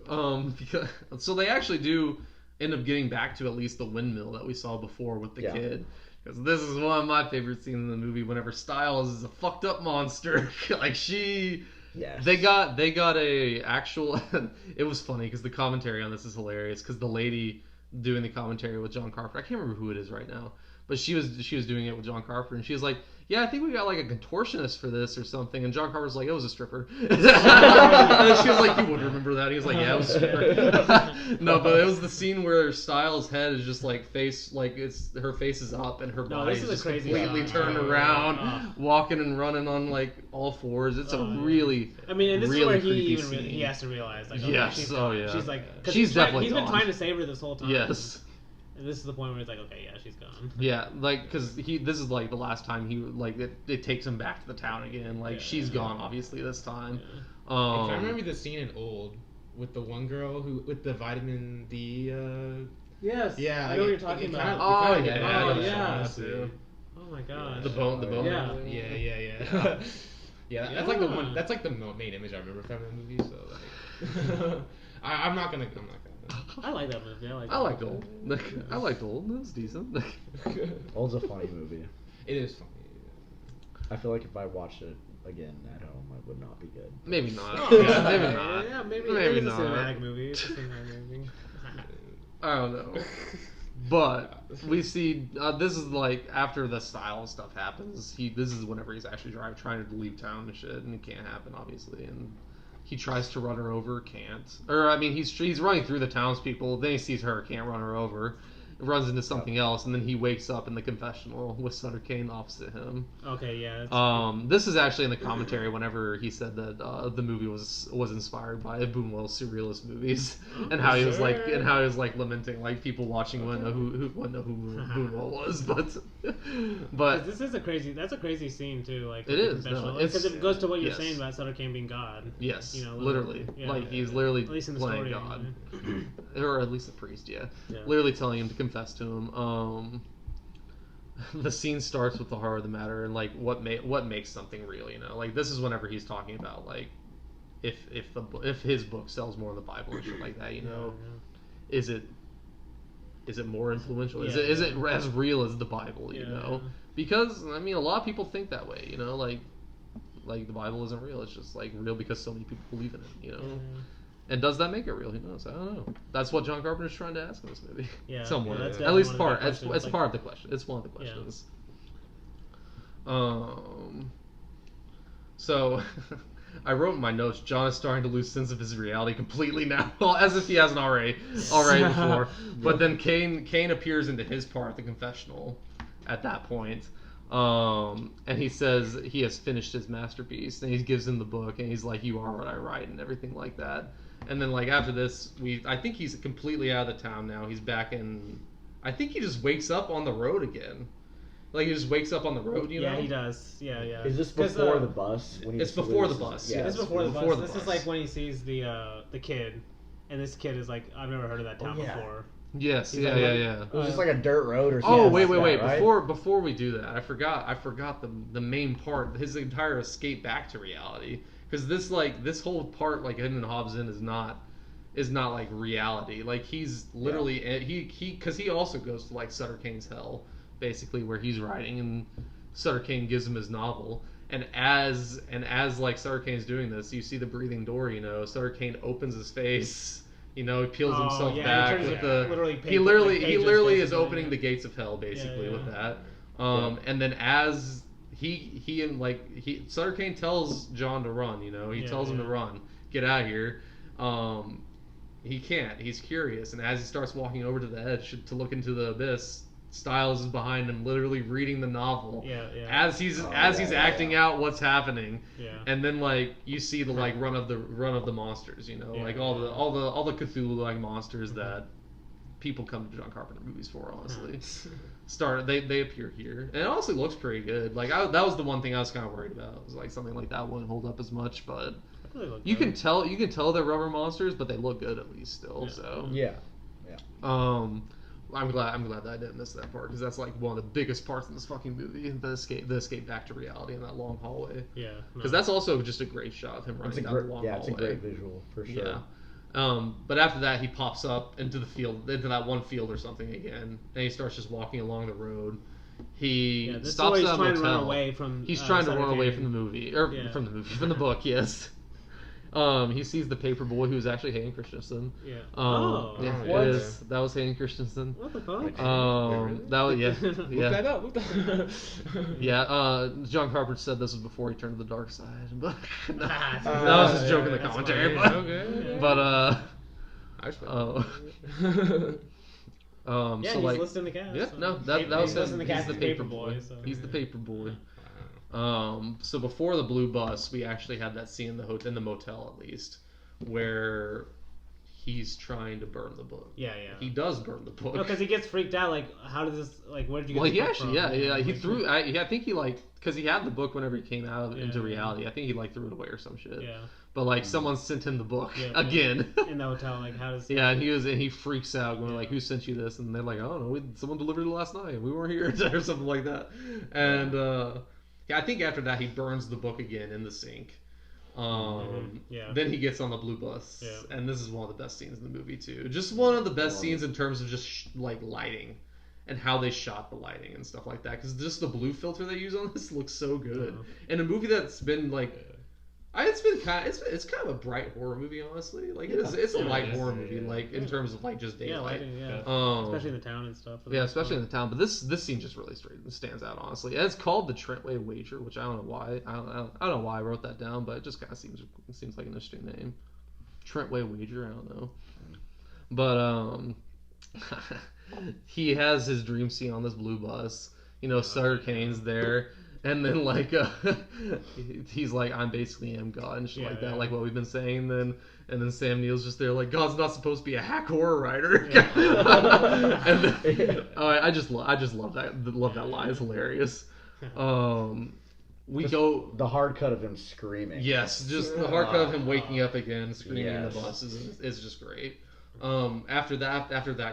Because so they actually do end up getting back to at least the windmill that we saw before with the kid. Because this is one of my favorite scenes in the movie. Whenever Styles is a fucked up monster, like she. Yes. They got a actual. It was funny because the commentary on this is hilarious. Because the lady doing the commentary with John Carpenter, I can't remember who it is right now, but she was doing it with John Carpenter, and she was like, "Yeah, I think we got like a contortionist for this or something." And John Carpenter's like, "It was a stripper." And she was like, "You would remember that?" He was like, "Yeah, it was a stripper." No, but it was the scene where Styles' head is just like her face is up and her body is just completely turned around, walking and running on like all fours. It's a really, I mean, and this is where he has to realize, like, she's like, he's definitely been trying to save her this whole time. Yes. And this is the point where he's like, okay, yeah, she's gone. Yeah, like, because this is like the last time he like it takes him back to the town again. Like she's gone, obviously this time. Yeah. I remember the scene in Old with the one girl with the vitamin D. Yes. Yeah, I know what you're talking about. Yeah. Oh my god. The bone. Yeah. Yeah. That's like the one. That's like the main image I remember from the movie. So like, I'm not gonna. I like that movie. I liked Old. I liked Old. It was decent. Old's a funny movie. It is funny. I feel like if I watched it again at home, it would not be good. Maybe not. Oh, maybe not. Yeah, maybe not. It's a cinematic movie. It's a cinematic movie. I don't know. But we see this is like after the style stuff happens. This is whenever he's actually trying to leave town and shit, and it can't happen obviously, and he tries to run her over, can't. Or I mean, he's running through the townspeople. Then he sees her, can't run her over. Runs into something else, and then he wakes up in the confessional with Sutter Kane opposite him. Okay, yeah. This is actually in the commentary whenever he said that the movie was inspired by Buñuel's surrealist movies, and how he was like lamenting like people watching wouldn't know who Buñuel was, but this is a crazy scene too. Like it is because it goes to what you're saying about Sutter Kane being God. Yes, literally, he's literally playing God, or at least a priest. Yeah, literally telling him to confess to him. The scene starts with the horror of the matter and like what makes something real, like this is whenever he's talking about like if his book sells more than the Bible and shit like that, is it more influential? Is it as real as the Bible, because I mean a lot of people think that way, like the Bible isn't real, it's just like real because so many people believe in it, And does that make it real? Who knows? I don't know. That's what John Carpenter's trying to ask in this movie. Yeah, somewhat. Yeah, at least part. It's part of the question. It's one of the questions. Yeah. So, I wrote in my notes, John is starting to lose sense of his reality completely now, as if he hasn't already before. But then Kane appears into his part of the confessional at that point. And he says he has finished his masterpiece, and he gives him the book, and he's like, "You are what I write," and everything like that. And then like after this, I think he's completely out of the town now. He's back in. I think he just wakes up on the road again. Like he just wakes up on the road, Yeah, he does. Yeah. Is this before the bus? It's before the bus. Yeah, it's before the bus. This is like when he sees the kid, and this kid is like, I've never heard of that town before. Yes, He's yeah, like- yeah. It was just like a dirt road or something. Oh wait. like that, right? Before we do that, I forgot the main part. His entire escape back to reality, because this whole part, like him and Hobbs in, is not like reality. Like he's literally because he also goes to like Sutter Kane's hell, basically, where he's writing, and Sutter Kane gives him his novel. And as like Sutter Kane's doing this, you see the breathing door. Sutter Kane opens his face. He peels himself back with the. He literally is opening the gates of hell, basically, with that. And then as Sutter Kane tells John to run. He tells him to run, get out of here. He can't. He's curious, and as he starts walking over to the edge to look into the abyss, Styles is behind him, literally reading the novel as he's acting out what's happening. And then you see the run of the monsters, all the Cthulhu like monsters that people come to John Carpenter movies for, honestly. They appear here, and it honestly looks pretty good. That was the one thing I was kind of worried about. It was something like that wouldn't hold up as much, but you can tell they're rubber monsters, but they look good at least still. So I'm glad that I didn't miss that part, because that's one of the biggest parts in this fucking movie, the escape back to reality in that long hallway. Because that's also just a great shot of him running down the long hallway. It's a great visual for sure. But after that, he pops up into that one field or something again, and he starts just walking along the road. He stops at a motel. He's trying to run away from the movie, from the book. Yes. He sees the paper boy, who's actually Hayden Christensen. That was Hayden Christensen. What the fuck? Look that up. John Carpenter said this was before he turned to the dark side, but that was just joke in the commentary. He's listed in the cast. Yeah, no, that was him. He's the paper boy. He's the paper boy. So before the blue bus, we actually had that scene in the motel, at least, where he's trying to burn the book. He does burn the book. No, because he gets freaked out. How does this? Where did you get? Well, the book from? He threw. I think he because he had the book whenever he came out into reality. I think he threw it away or some shit. But someone sent him the book again in the hotel. How does? And he freaks out, going who sent you this? And they're like, I don't know, someone delivered it last night. We weren't here or something like that. And I think after that he burns the book again in the sink. Then he gets on the blue bus, and this is one of the best scenes in the movie too. Just one of the best scenes in terms of just lighting and how they shot the lighting and stuff like that. Because just the blue filter they use on this looks so good. In a movie that's been it's kind of a bright horror movie, honestly. It's a light horror movie, in terms of just daylight. Especially in the town and stuff. Especially in the town. But this scene just really stands out, honestly. And it's called the Trentway Wager, which I don't know why. I don't know why I wrote that down, but it just kind of seems like an interesting name. Trentway Wager. I don't know. But he has his dream scene on this blue bus. Sutter Kane's there. And then he's like, I'm basically am God and shit that, like what we've been saying. And then Sam Neill's just there, God's not supposed to be a hack horror writer. And then, I just love that line. It's hilarious. The hard cut of him screaming. Yes, just the hard cut of him waking up again, screaming in the bus is just great. After that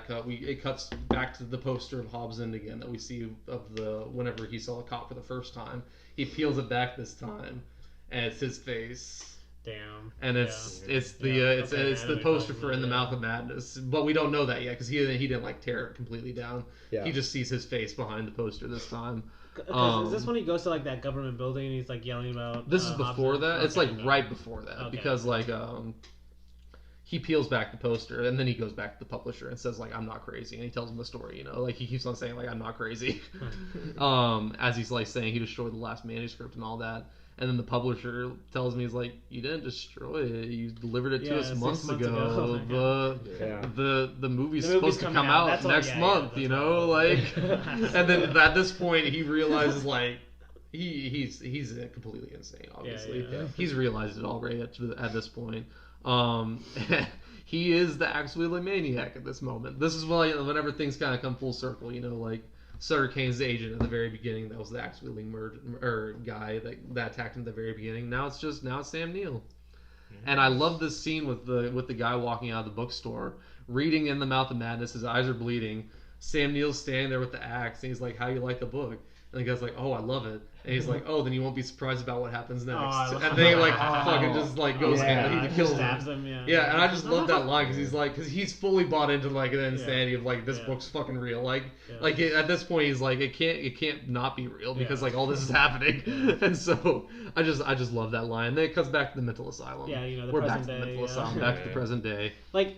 cut, it cuts back to the poster of Hobbs End again that we see of whenever he saw a cop for the first time. He peels it back this time, and it's his face. Damn. And it's the poster for In the Mouth of Madness, but we don't know that yet because he didn't tear it completely down. He just sees his face behind the poster this time. Is this when he goes to that government building and he's yelling about? This is before that. It's right before that because he peels back the poster and then he goes back to the publisher and says I'm not crazy, and he tells him the story. He keeps on saying I'm not crazy, as he's saying he destroyed the last manuscript and all that. And then the publisher tells me, he's like, you didn't destroy it, you delivered it to us months ago. The movie's supposed to come out next month, and then at this point he realizes he's completely insane, obviously. He's realized it already at this point. He is the actual maniac at this moment. This is whenever things kind of come full circle, Sutter Kane's the agent at the very beginning. That was the axe wielding guy that attacked him at the very beginning. Now it's Sam Neill. And I love this scene with the guy walking out of the bookstore reading In the Mouth of Madness. His eyes are bleeding. Sam Neill's standing there with the axe, and he's like, "How do you like the book?" And the guy's like, "Oh, I love it." And he's like, "Oh, then you won't be surprised about what happens next." And then he like fucking just like goes yeah. he kills him. Stabs him. Yeah. Yeah, and I just love that line because he's fully bought into like the insanity of like this Yeah. book's fucking real. Like Yeah. at this point he's like it can't not be real because like all this is happening. And so I just love that line. Then it comes back to the mental asylum. Yeah, you know, the we're back present to the day, mental asylum, back to the present day. Like,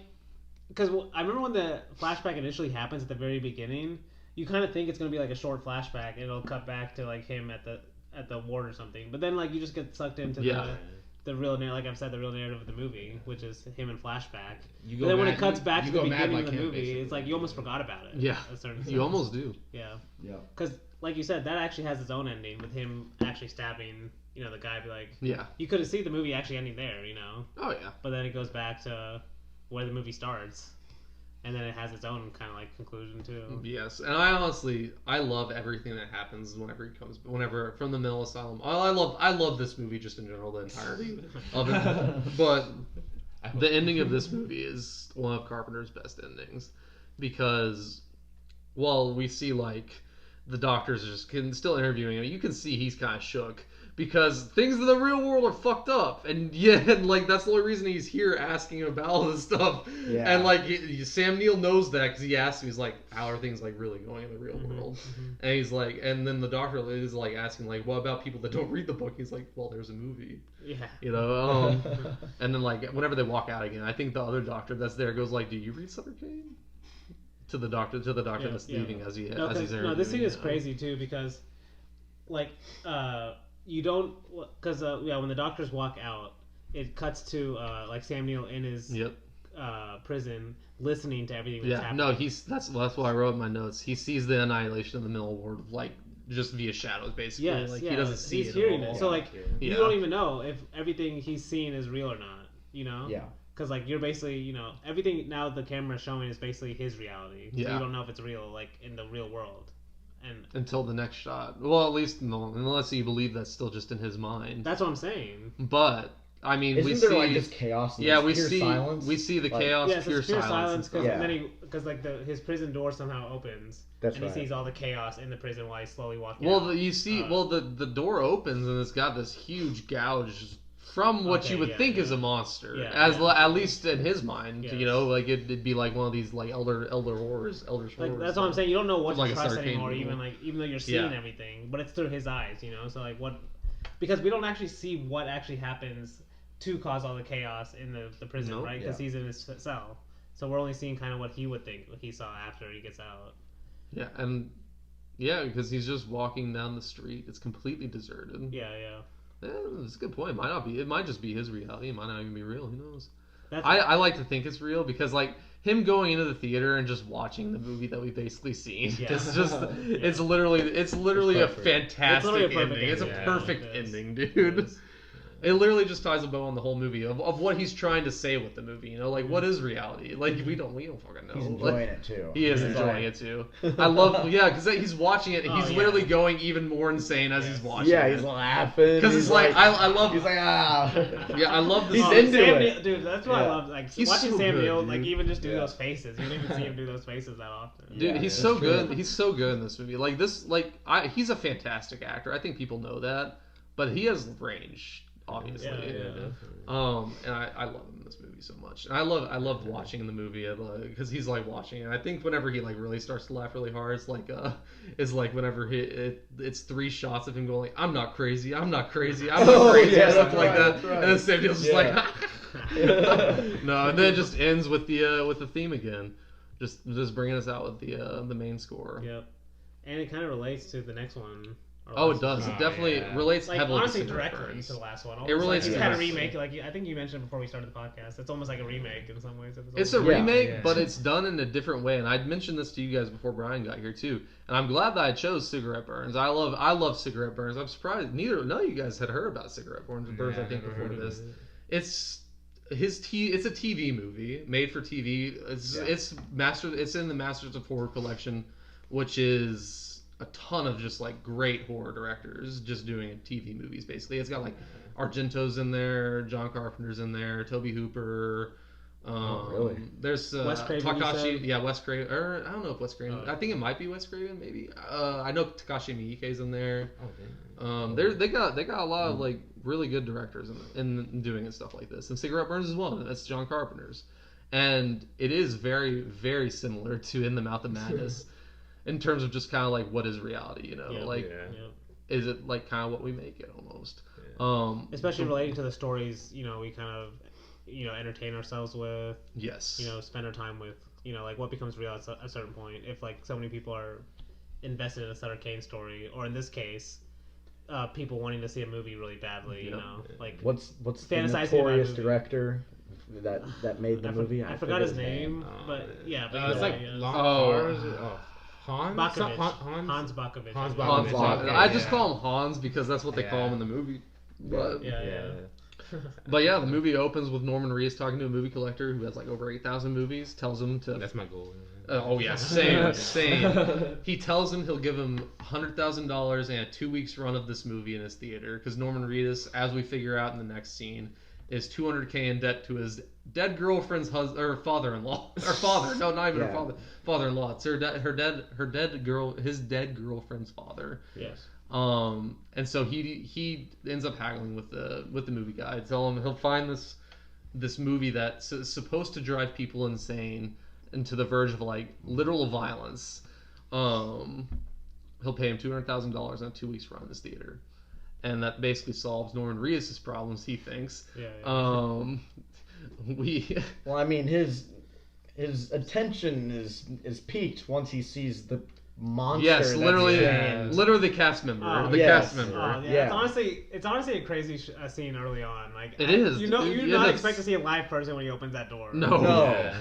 because I remember when the flashback initially happens at the very beginning, you kind of think it's gonna be like a short flashback. It'll cut back to like him at the ward or something. But then like you just get sucked into the real narrative, like I've said, the real narrative of the movie, which is him in flashback. But then when it cuts back to the beginning of the movie, basically. it's like you almost forgot about it. Yeah, at certain you almost do. Yeah. Yeah. Because like you said, that actually has its own ending with him actually stabbing, you know, the guy. Be like, Yeah. you could have seen the movie actually ending there, you know. Oh yeah. But then it goes back to where the movie starts. And then it has its own kind of like conclusion too. Yes, and I love everything that happens whenever from the mental asylum. I love this movie just in general, the entirety of it. But the ending of this movie is one of Carpenter's best endings because while we see like the doctors are still interviewing him, you can see he's kind of shook. Because things in the real world are fucked up, and like that's the only reason he's here asking about all this stuff. Yeah. And like Sam Neill knows that because he asked him, he's like, "How are things like really going in the real world?" And he's like, and then the doctor is like asking like, "What about people that don't read the book?" He's like, "Well, there's a movie." Yeah. You know. And then like whenever they walk out again, I think the other doctor that's there goes like, "Do you read Sutter Kane?" To the doctor that's leaving as he's interviewing. No, this scene is crazy too because, like, you don't because when the doctors walk out, it cuts to like Sam Neill in his prison listening to everything that's happening. No, that's what I wrote in my notes. He sees the annihilation of the middle ward like just via shadows basically. Yes, like yeah, he doesn't see he's it hearing at all. it. So like you don't even know if everything he's seeing is real or not. You know? Yeah. Because like you're basically, you know, everything now the camera's showing is basically his reality. So you don't know if it's real, like in the real world. And until the next shot. Well, at least unless you believe that's still just in his mind. That's what I'm saying. But I mean, Isn't we there see like just chaos. And we pure see silence? we see the Like, chaos, Yes, pure it's pure silence. Because like his prison door somehow opens. That's and right. he sees all the chaos in the prison while he's slowly walking. Well, out. you see, the door opens and it's got this huge gouge from what you would think is a monster, at least in his mind. Yes. You know, like it'd be like one of these like elder horrors. Like that's what I'm saying. You don't know what Like to a trust Sutter Kane anymore, movie. even though you're seeing everything, but it's through his eyes, you know. So like what? Because we don't actually see what actually happens to cause all the chaos in the prison, right? Because he's in his cell, so we're only seeing kind of what he would think, what he saw after he gets out. Yeah, and because he's just walking down the street. It's completely deserted. Yeah. That's a good point. It might not be. It might just be his reality. It might not even be real. Who knows? I like to think it's real because like him going into the theater and just watching the movie that we've basically seen. Yeah. It's just it's literally a fantastic perfect ending. It's a ending. perfect It is. ending, dude. It literally just ties a bow on the whole movie of what he's trying to say with the movie. You know, like what is reality? Like we don't fucking know. He's enjoying it too. He is enjoying it too. I love, because he's watching it and he's literally going even more insane as he's watching it. Yeah, he's laughing. Because it's like, I love. He's like, ah. Yeah, I love this. He's into Sam it. Neill, dude. That's what I love. Like He's watching so Sam good, Neill, dude. like even just do those faces. You don't even see him do those faces that often. Dude, Yeah, he's that's so true. good. He's so good in this movie. Like this, he's a fantastic actor. I think people know that, but he has range, obviously. Yeah. And I love him in this movie so much. And I love watching the movie because he's like watching it. I think whenever he like really starts to laugh really hard, it's like whenever it's 3 shots of him going like, I'm not crazy, I'm not crazy, I'm not crazy, or something like that. Right. And then Sam Neill's just like, no, and then it just ends with the theme again, just bringing us out with the main score. Yep. And it kind of relates to the next one. Oh, it does. It definitely relates like heavily honestly to Cigarette directly Burns. to the last one. It relates like, to kind of the remake. Like I think you mentioned before we started the podcast. It's almost like a remake in some ways. It's a remake, Yeah. but it's done in a different way. And I'd mentioned this to you guys before Bryan got here too. And I'm glad that I chose Cigarette Burns. I love Cigarette Burns. I'm surprised none of you guys had heard about Cigarette Burns. I think before this. It's a TV movie made for TV. It's in the Masters of Horror collection, which is a ton of just like great horror directors just doing TV movies. Basically, it's got like Argento's in there, John Carpenter's in there, Tobe Hooper, Really? There's Wes Craven, you Takashi. said? Yeah, Wes Craven. Or I don't know if Wes Craven. I think it might be Wes Craven. Maybe. I know Takashi Miike's in there. They got a lot of like really good directors in doing stuff like this. And Cigarette Burns is one. And that's John Carpenter's. And it is very, very similar to In the Mouth of Madness in terms of just kind of like what is reality, you know? Is it like kind of what we make it almost? Especially relating to the stories, you know, we kind of, you know, entertain ourselves with. Yes. You know, spend our time with, you know, like what becomes real at a certain point. If like so many people are invested in a Sutter Kane story, or in this case, people wanting to see a movie really badly, you know, like what's the fantasizing notorious about a movie. director that made the movie? I forgot his name, but yeah, but it's like Hans Bakovich. Hans Bakovich. Hans Hans. Bakovich. I just call him Hans because that's what they call him in the movie. But But yeah, the movie opens with Norman Reedus talking to a movie collector who has like over 8,000 movies. Tells him to. That's my goal. Oh yeah, same. He tells him he'll give him $100,000 and a 2 weeks run of this movie in his theater because Norman Reedus, as we figure out in the next scene, is $200K in debt to his dead girlfriend's father-in-law or father. No, not even her father-in-law. It's his dead girlfriend's father. Yes. And so he ends up haggling with the movie guy. Tell him he'll find this movie that's supposed to drive people insane and to the verge of like literal violence. He'll pay him $200,000 on a 2 weeks run in this theater, and that basically solves Norman Reedus' problems. He thinks. Yeah. Well, I mean, his attention is piqued once he sees the monster. Yes, literally the cast member. Cast member. It's honestly a crazy scene early on. Like it is. You do not expect to see a live person when he opens that door. No.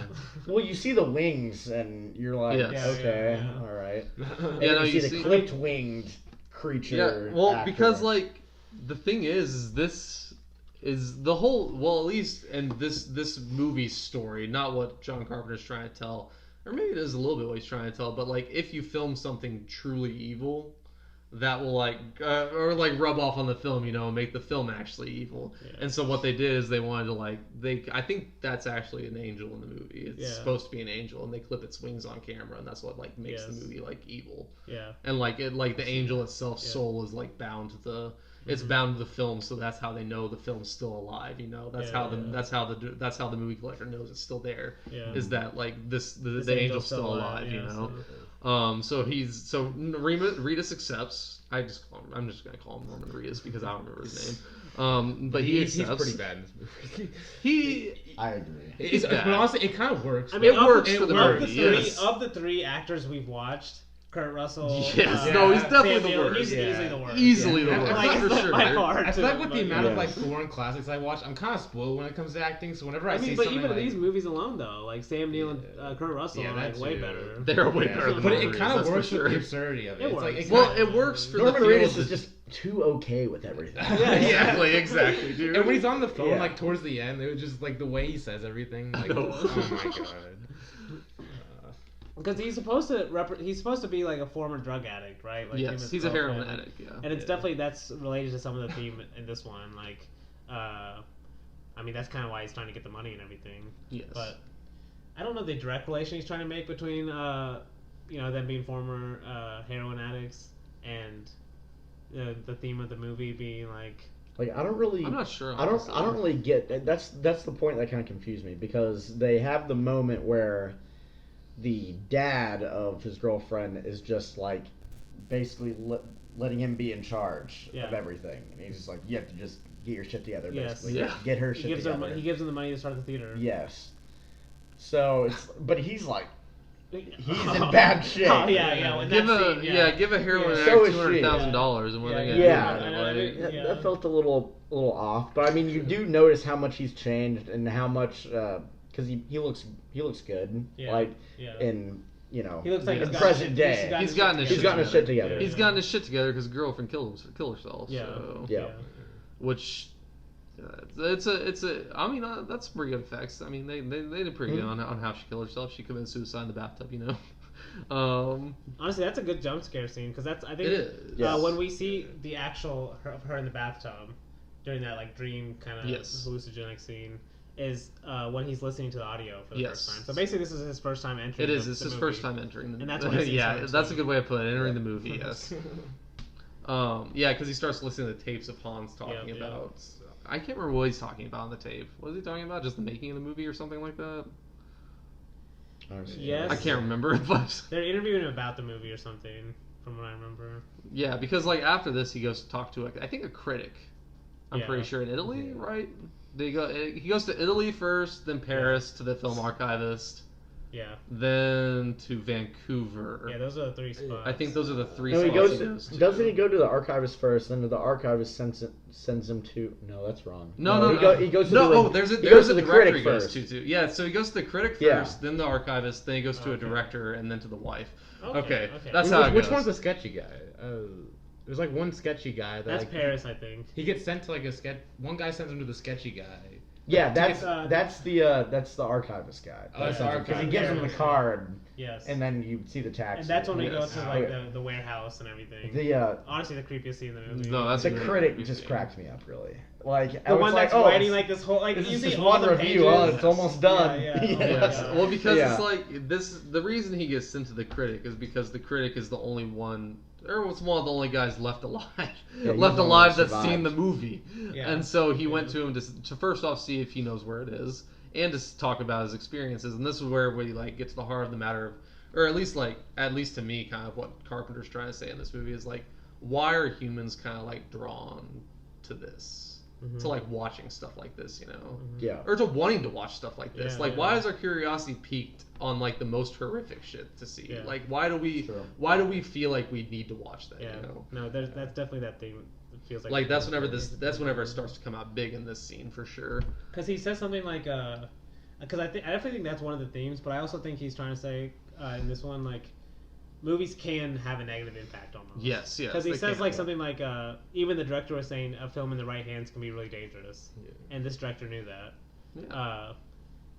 Well, you see the wings, and you're like, okay, all right. And you see the clipped winged creature. Yeah. Well, because like the thing is this is the whole. Well, at least in this movie's story, not what John Carpenter's trying to tell. Or maybe it is a little bit what he's trying to tell, but like if you film something truly evil, that will like or like rub off on the film, you know, make the film actually evil. Yeah. And so what they did is they wanted to like I think that's actually an angel in the movie. It's supposed to be an angel, and they clip its wings on camera, and that's what like makes the movie like evil. Yeah. And like the angel itself's soul is like bound to the. It's bound to the film, so that's how they know the film's still alive. You know, that's how the movie collector knows it's still there. Yeah. Is that like the angel's still alive? You know. So Reedus accepts. I'm just gonna call him Norman Reedus because I don't remember his name. But he's pretty bad in this movie. I agree. But honestly, it kind of works. I mean, it works for the movie. Of the three actors we've watched. Kurt Russell. Yes, no, he's definitely the worst. He's easily the worst. Easily the worst. Like, for sure. I feel like with the amount of like foreign classics I watch, I'm kind of spoiled when it comes to acting. So whenever I see something, even these movies alone, though, like Sam Neill and Kurt Russell are like way better. They're way better. But it kind of works with the absurdity of it. It works for Norman Reedus is just too okay with everything. Exactly, dude. And when he's on the phone, like towards the end, it was just like the way he says everything. Like, oh my god. Because he's supposed to be like a former drug addict, right? Like yes, he's a heroin addict. Yeah, and it's definitely that's related to some of the theme in this one. Like, I mean, that's kind of why he's trying to get the money and everything. Yes, but I don't know the direct relation he's trying to make between, them being former heroin addicts and the theme of the movie being like. Like I'm not sure. I don't really get. That's the point that kind of confused me because they have the moment where. The dad of his girlfriend is just like basically letting him be in charge of everything. And he's just like, you have to just get your shit together, basically. Yes. Get her shit together. He gives him the money to start the theater. Yes. So but he's like, he's in bad shape. Oh, yeah. Give a heroin addict $200,000 and what are they gonna do? That felt a little off. But I mean, you do notice how much he's changed and how much. Because he looks good, in he looks like his present day. He's gotten his shit together. He's gotten his shit together because his girlfriend killed herself. Which it's a. I mean that's pretty good effects. I mean they did pretty good on how she killed herself. She committed suicide in the bathtub. You know. Honestly, that's a good jump scare scene because that's I think it is. When we see the actual her in the bathtub during that like dream kind of hallucinogenic scene. is when he's listening to the audio for the Yes. first time. So basically, this is his first time entering. It is. The, It's the his movie. first time entering the And that's when he sees yeah, her, that's too. a good way of putting it. Entering the movie, yes. Yeah, because he starts listening to the tapes of Hans talking Yep, about. I can't remember what he's talking about on the tape. What is he talking about? Just the making of the movie or something like that? Yes. I can't remember, but They're interviewing him about the movie or something, from what I remember. yeah, because like after this, he goes to talk to I think a critic. I'm Yeah. pretty sure in Italy, right? He goes to Italy first, then Paris to the film archivist, Yeah. then to Vancouver. Yeah, those are the 3 spots. I think those are the 3 No, he spots goes. to. Doesn't he go to the archivist first? Then the archivist sends him to. No, that's wrong. No. He goes to no. the, Oh, there's a he goes to director the critic he goes first. to. Yeah, so he goes to the critic Yeah. first, then the archivist, then he goes to a Okay. director, and then to the wife. Okay, Okay, okay. that's how it Which goes. one's the sketchy guy? There's like one sketchy guy that That's like, Paris, I think. He gets sent to like a sketch. One guy sends him to the sketchy guy. Yeah, that's get, that's the archivist guy. Oh, that's the Because he archivist. gives him the card, Yes. and then you see the taxi. And that's when we go Yes. to like the warehouse and everything. the Honestly, the creepiest scene in the movie. No, that's the a great critic movie just scene. cracked me up really. Like the one that's oh, writing like this whole like this you is see just all one the review. pages. Oh, it's almost done. Yeah, yeah. Oh my Yes. God. Well, because Yeah. it's like this. The reason he gets sent to the critic is because the critic is the only one, or was one of the only guys left alive, he's left the one alive that that's seen the survived. movie. Yeah. And so he went to him to first off see if he knows where it is, and to talk about his experiences. And this is where we like get to the heart of the matter of, or at least to me, kind of what Carpenter's trying to say in this movie is like, why are humans kind of like drawn to this? To like watching stuff like this, you know, Yeah. or to wanting to watch stuff like this. Yeah, Like, yeah. why is our curiosity peaked on like the most horrific shit to see? Yeah. Like, why do we feel like we need to watch that? Yeah. You know, No, that's definitely that thing. It feels like that's whenever it starts to come out big in this scene for sure. Because he says something like, because I definitely think that's one of the themes, but I also think he's trying to say in this one like, movies can have a negative impact almost. Yes. Because he they says can. like something like, even the director was saying a film in the right hands can be really dangerous, Yeah. and this director knew that. Yeah.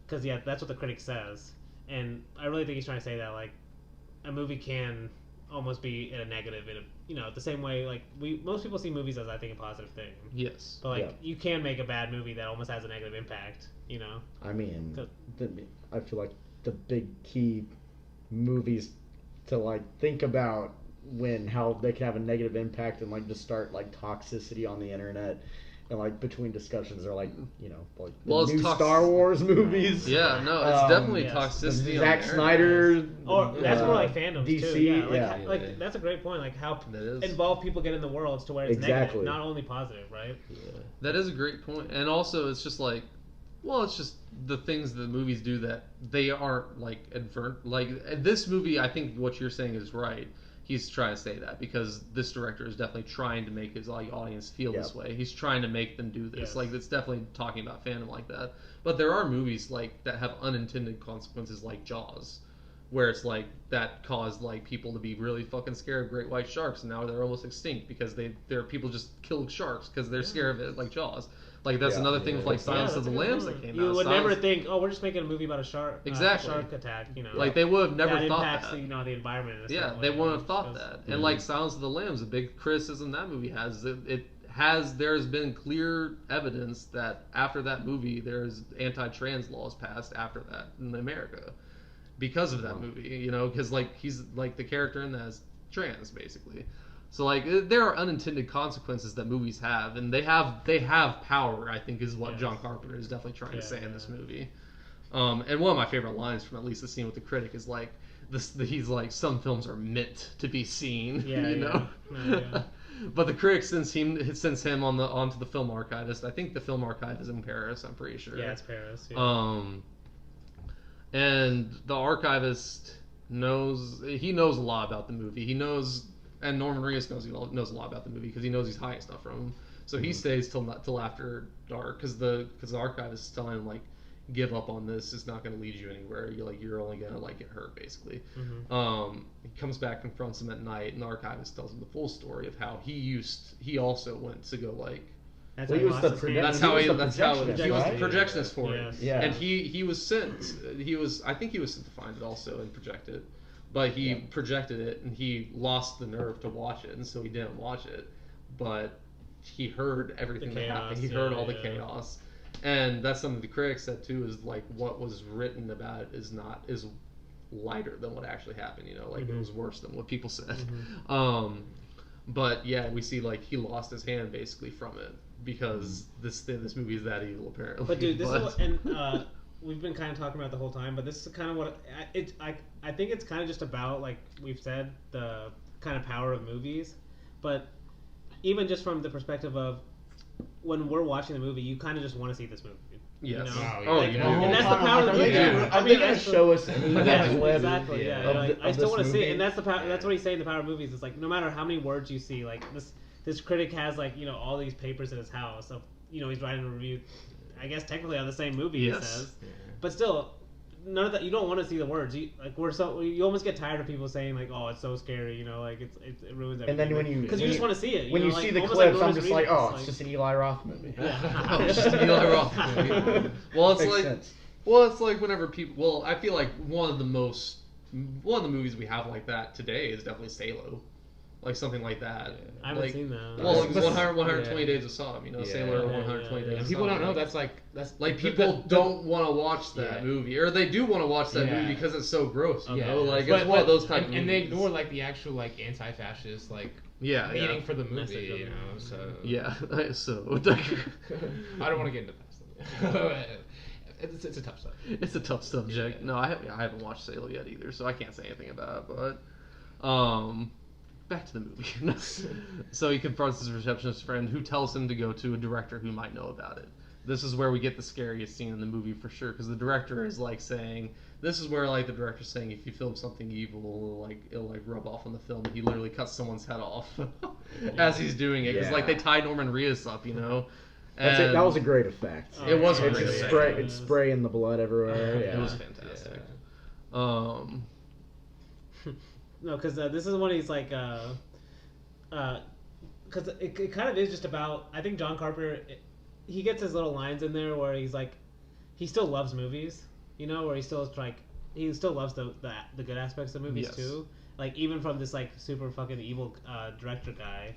Because that's what the critic says, and I really think he's trying to say that like, a movie can almost be in a negative in a the same way like most people see movies as I think a positive thing. Yes. But like Yeah. you can make a bad movie that almost has a negative impact. I mean, The- I feel like the big key movies to like think about how they can have a negative impact and like just start like toxicity on the internet and like between discussions are like like the Well, it's new Star Wars movies. Yeah. No, it's definitely yes. toxicity. Zack on there. Snyder. Or that's more like fandoms DC, too. Yeah, like, yeah. like that's a great point. Like how That is. involved people get in the worlds to where it's Exactly. negative, not only positive, right? That is a great point. And also, it's just like, well, it's just the things that movies do that they aren't like advert. Like this movie, I think what you're saying is right. He's trying to say that because this director is definitely trying to make his like audience feel this way. He's trying to make them do this. Yes. Like it's definitely talking about fandom like that. But there are movies like that have unintended consequences, like Jaws, where it's like that caused like people to be really fucking scared of great white sharks, and now they're almost extinct because there are people just killed sharks because they're scared of it, like Jaws. Like that's Yeah. another thing with like Silence that's of the a good Lambs point. that came You out. would Silence- never think, oh, we're just making a movie about a shark. Exactly. Shark attack. like they would have never that thought impacts that. the environment. In a Yeah, certain they way, wouldn't have thought because- that. And like Silence of the Lambs, a big criticism that movie has, there's been clear evidence that after that movie, there's anti-trans laws passed after that in America because of that movie. Because like he's like the character in that is trans basically. So like there are unintended consequences that movies have, and they have power. I think is what Yes. John Carpenter is definitely trying to say in this Yeah. movie. And one of my favorite lines from at least the scene with the critic is like he's like, some films are meant to be seen. Yeah, you know. yeah. But the critic sends him onto the film archivist. I think the film archive is in Paris. I'm pretty sure. Yeah, it's Paris. Yeah. And the archivist knows a lot about the movie. He knows. And Norman Reedus knows a lot about the movie because he knows he's hiding stuff from him. So he stays till after dark because the archivist is telling him like, give up on this. It's not going to lead you anywhere. You're only going to like get hurt basically. He comes back, confronts him at night, and the archivist tells him the full story of how he also went to go like. That's Well, how he was the lost his project- hand. That's he how was he the was the right? projectionist for Yes. it. Yeah. And he was sent. I think he was sent to find it also and project it. But he projected it, and he lost the nerve to watch it, and so he didn't watch it. But he heard everything that happened. He heard all the chaos, And that's something the critics said too, is like what was written about it is lighter than what actually happened, you know, like it was worse than what people said. But yeah, we see like he lost his hand basically from it because this movie is that evil apparently. But dude, this is what, and we've been kind of talking about it the whole time, but this is kind of what I think it's kind of just about, like we've said, the kind of power of movies. But even just from the perspective of when we're watching the movie, you kind of just want to see this movie. Yes. You know? Oh, like, yeah. And that's the power of the movie. Are they going to show us any clip? Exactly. Yeah. Of I still this want to see movie? it, and that's the power. That's what he's saying. The power of movies is like no matter how many words you see, like this critic has like all these papers in his house of he's writing a review. I guess technically on the same movie he says, but still. None of that. You don't want to see the words. You almost get tired of people saying like, "Oh, it's so scary," like it ruins everything. And then when because you just want to see it. When you see the clips, I'm just like, "Oh, it's just an Eli Roth movie." Yeah. It's just an Eli Roth movie. Well, it's Makes like, sense. it's like whenever people. Well, I feel like one of the movies we have like that today is definitely Salo. Like something like that. I haven't seen that. Well, like 120 Days of Sodom, Sailor 120 Days. And people don't know that's like people don't want to watch that movie, or they do want to watch that movie because it's so gross. You know, like it's one of those type of movies. And they ignore like the actual like anti-fascist meaning for the movie. So so I don't want to get into that. It's a tough subject. It's a tough subject. No, I haven't watched Salo yet either, so I can't say anything about it. But back to the movie. So he confronts his receptionist friend, who tells him to go to a director who might know about it. This is where we get the scariest scene in the movie for sure, because the director is like saying, this is where like the director's saying if you film something evil, it'll rub off on the film. He literally cuts someone's head off as he's doing it, because like they tied Norman Reedus up, That's it. That was a great effect. It was a It's great effect. It's spraying the blood everywhere. It was fantastic. No, because this is when he's like, because it kind of is just about. I think John Carpenter, he gets his little lines in there where he's like, he still loves movies, where he still loves the good aspects of movies too. Like even from this like super fucking evil director guy,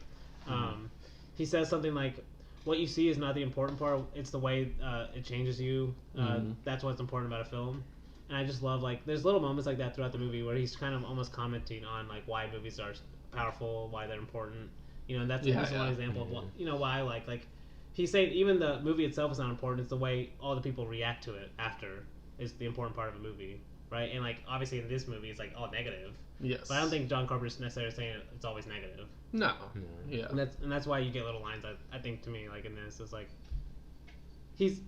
he says something like, "What you see is not the important part; it's the way it changes you. That's what's important about a film." And I just love there's little moments like that throughout the movie where he's kind of almost commenting on like why movies are powerful, why they're important, and that's one example of what why I like he's saying even the movie itself is not important. It's the way all the people react to it after is the important part of a movie, right? And like obviously in this movie it's like all negative. Yes. But I don't think John Carpenter's necessarily saying it's always negative. No. Yeah. And that's why you get little lines. I think to me like in this is like he's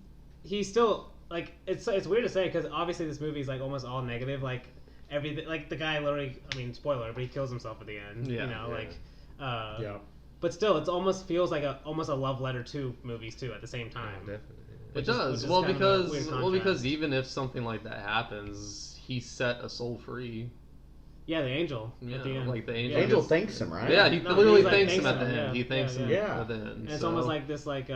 still. Like it's weird to say because obviously this movie is like almost all negative. Like everything, like the guy literally. I mean, spoiler, but he kills himself at the end. But still, it almost feels like almost a love letter to movies too at the same time. Yeah, definitely. It does. Because even if something like that happens, he set a soul free. Yeah, the angel. Yeah, at the end. like the angel. The angel thanks him, right? Yeah, he literally thanks him at the end. He thanks him yeah. at the end. And it's almost like this, like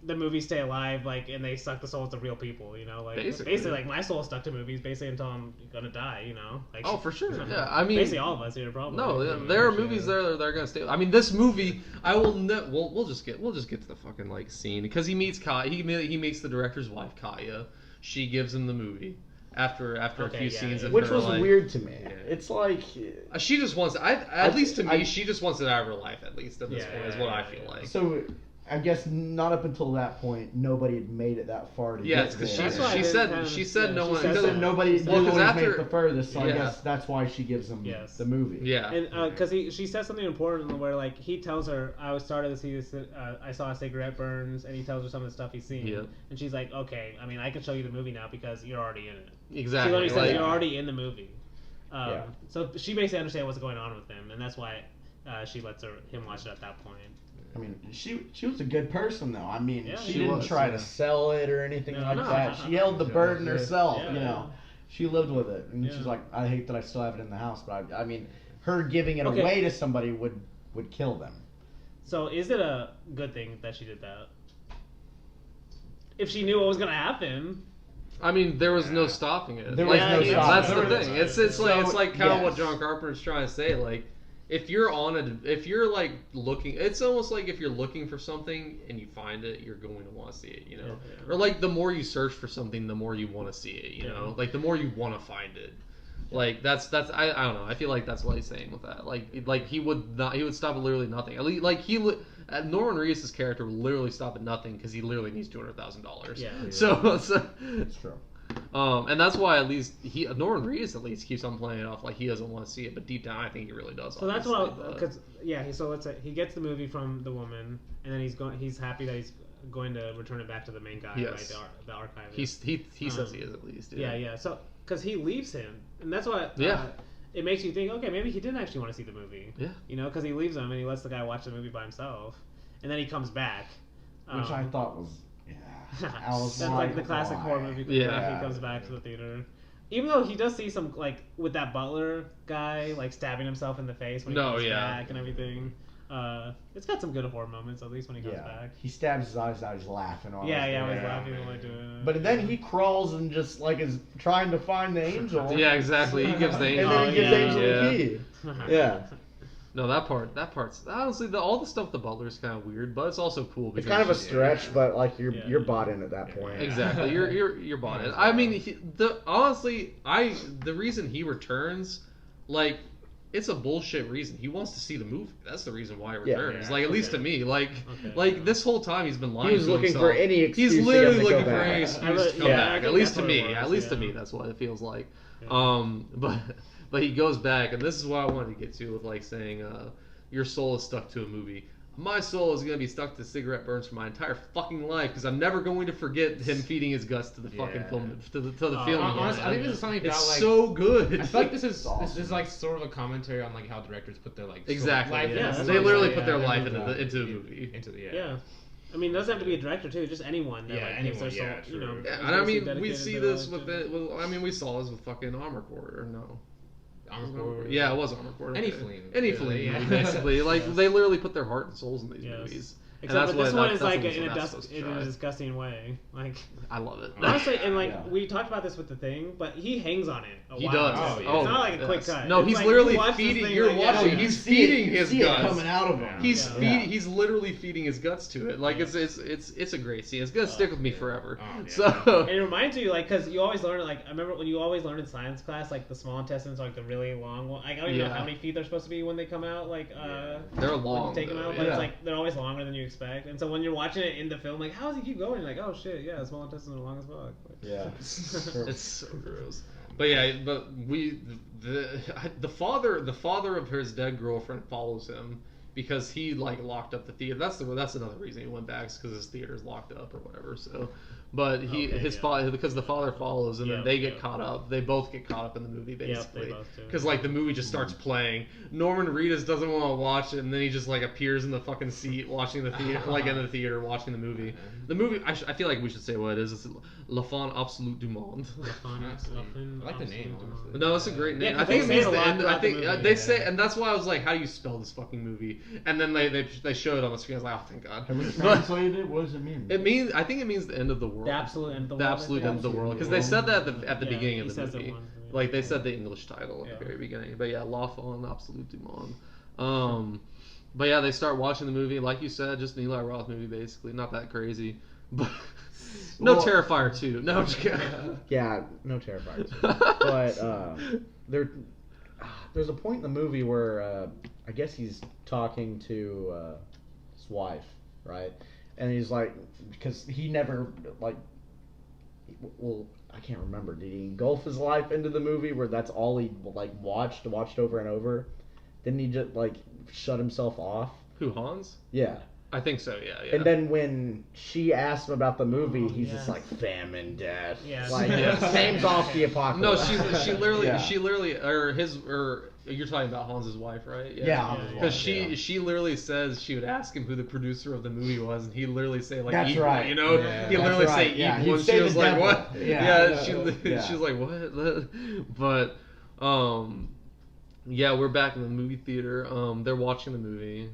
the movies stay alive, and they suck the souls to real people, basically like my soul's stuck to movies basically until I'm gonna die, like oh for sure. Yeah, I mean basically all of us here probably. No, there are movies there that are gonna stay. I mean this movie I will we'll just get to the fucking scene because he meets Kaya. He meets the director's wife Kaya. She gives him the movie after a few scenes of which her was life. weird to me. It's like she just wants at least to me she just wants it out of her life at least at this point is what I feel like. So I guess not up until that point, nobody had made it that far to get because there. she said no one. She said nobody made it the furthest, so I guess that's why she gives him the movie. Yeah, and because she says something important where he tells her, I started to see this. I saw cigarette burns, and he tells her some of the stuff he's seen. Yep. And she's like, okay, I mean, I can show you the movie now because you're already in it. Exactly. She literally says you're already in the movie. So she basically understands what's going on with him, and that's why she lets him watch it at that point. I mean, she was a good person, though. I mean, she didn't try to sell it or anything like that. She held the burden herself, She lived with it. And she's like, I hate that I still have it in the house, but I mean, her giving it away to somebody would kill them. So is it a good thing that she did that? If she knew what was going to happen... I mean, there was no stopping it. There was no stopping That's it. the thing. It's like kind of what John Carpenter's trying to say, if you're on it, if you're like looking, it's almost like if you're looking for something and you find it, you're going to want to see it, you know. Or like the more you search for something, the more you want to see it, you know. Like the more you want to find it. Like that's I don't know. I feel like that's what he's saying with that. Like he would stop at literally nothing. At least, like Norman Reedus' character would literally stop at nothing because he literally needs $200,000. Yeah. So It's true. and that's why at least Norman Reedus at least keeps on playing it off like he doesn't want to see it, but deep down I think he really does. So that's what because so let's say he gets the movie from the woman, and then he's happy that he's going to return it back to the main guy, Yes. right? The archivist. He says he is at least. Yeah. So because he leaves him, and that's what it makes you think. Okay, maybe he didn't actually want to see the movie. Yeah. You know, because he leaves him and he lets the guy watch the movie by himself, and then he comes back. Which I thought was. That's like the classic horror movie. Yeah. He comes back to the theater. Even though he does see some, like, with that butler guy, like, stabbing himself in the face when he comes back and everything. It's got some good horror moments, at least when he comes back. He stabs his eyes out, he's laughing. When he's laughing while doing it. But then he crawls and just, like, is trying to find the angel. Yeah, exactly. He gives the angel. And then he gives Angel the key. Yeah. No, part's honestly all the stuff with the butler is kind of weird, but it's also cool. Because it's kind of a stretch, but like you're bought in at that point. Exactly, you're bought in. I mean, the reason he returns, like, it's a bullshit reason. He wants to see the movie. That's the reason why he returns. Like, at least to me, like this whole time he's been lying. He was to looking himself. for any excuse. He's literally looking for back. any excuse to come back. At least to me. At least to me, that's what it feels like. But he goes back, and this is what I wanted to get to with like saying, your soul is stuck to a movie. My soul is going to be stuck to cigarette burns for my entire fucking life because I'm never going to forget him feeding his guts to the fucking film, to the film. Honestly, I think this is something about it's so good. I feel like this is like sort of a commentary on like how directors put their like exactly. Life They literally put their life into the movie. Yeah. I mean, it doesn't have to be a director too. Just anyone. That, anyone. gives their soul, you know. Yeah, and I mean, we see this with I mean, we saw this with fucking Armor Core, or no? Yeah, it was Armor Core. Any Flame movie, basically. Like they literally put their heart and souls in these movies. Except this one is like in a disgusting way. Like I love it. Honestly, and like we talked about this with the Thing, but he hangs on it. He does. Oh, it's not like a quick cut. No, he's like, literally feeding. You're watching. He's feeding his guts coming out of him. He's feeding. He's literally feeding his guts to it. Like it's a great scene. It's gonna stick with me forever. So and it reminds you, like, because you always learn, like, I remember when you always learn in science class, like the small intestines are like the really long one. I don't even know how many feet they're supposed to be when they come out. Like they're long. When you take them out, but it's like they're always longer than you expect. And so when you're watching it in the film, like, how does he keep going? You're like, oh shit, yeah, small intestines are long as fuck. It's so gross. But the father of his dead girlfriend follows him because he like locked up the theater. That's another reason he went back, because his theater's locked up or whatever. So, but father, because the father follows and then they get caught up. They both get caught up in the movie basically because like the movie just starts playing. Norman Reedus doesn't want to watch it, and then he just like appears in the fucking seat watching the theater, like in the theater watching the movie. The movie, I feel like we should say what it is. It's La Fin Absolute du Monde. I like the name. Honestly. No, it's a great name. Yeah, I think it means the end. I think they say, and that's why I was like, how do you spell this fucking movie? And then they show it on the screen. I was like, oh, thank God. Have we translated it? What does it mean? I think it means the end of the world. The absolute end of the world. The absolute end of the world. Because they said that at the beginning of the movie. Like they said the English title at the very beginning. But yeah, La Fin Absolute du Monde. But yeah, they start watching the movie. Like you said, just an Eli Roth movie, basically. Not that crazy. But no Terrifier 2. No, I'm just kidding. Yeah, no Terrifier 2. But there's a point in the movie where I guess he's talking to his wife, right? And he's like, because he never like, well, I can't remember. Did he engulf his life into the movie where that's all he like watched over and over? Didn't he just like shut himself off? Who, Hans? Yeah. I think so, yeah. And then when she asked him about the movie, he's just like, famine, death. Yeah. Like, names off the apocalypse. No, she literally, or you're talking about Hans's wife, right? Yeah. Because she literally says she would ask him who the producer of the movie was, and he'd literally say like, that's evil, right. You know, he'd literally say evil, and she was like, what? She was like, what? But yeah, we're back in the movie theater. They're watching the movie.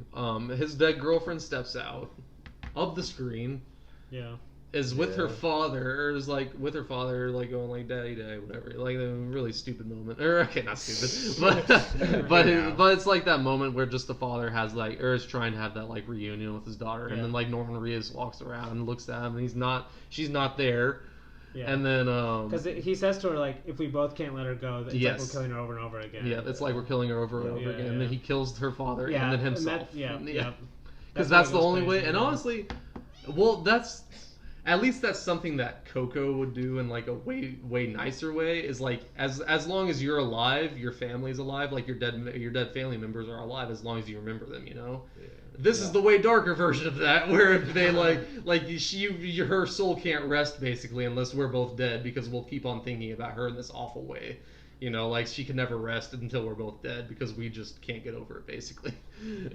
His dead girlfriend steps out of the screen. Yeah. is with her father, or is like with her father, like going like "Daddy, Daddy," whatever. Like a really stupid moment, or okay, not stupid, but it's like that moment where just the father has like, or is trying to have that like reunion with his daughter, and then like Norman Reedus walks around and looks at him, and she's not there. Yeah. And then because he says to her like, if we both can't let her go, it's like we're killing her over and over again. Yeah, it's like we're killing her over and over again. And then he kills her father and then himself. Yeah. Because that's the only way. And honestly, well, at least that's something that Coco would do in like a way nicer way. Is like as long as you're alive, your family's alive. Like your dead family members are alive as long as you remember them. You know. Yeah. This is the way darker version of that, where if they her soul can't rest basically unless we're both dead, because we'll keep on thinking about her in this awful way. You know, like she can never rest until we're both dead because we just can't get over it, basically.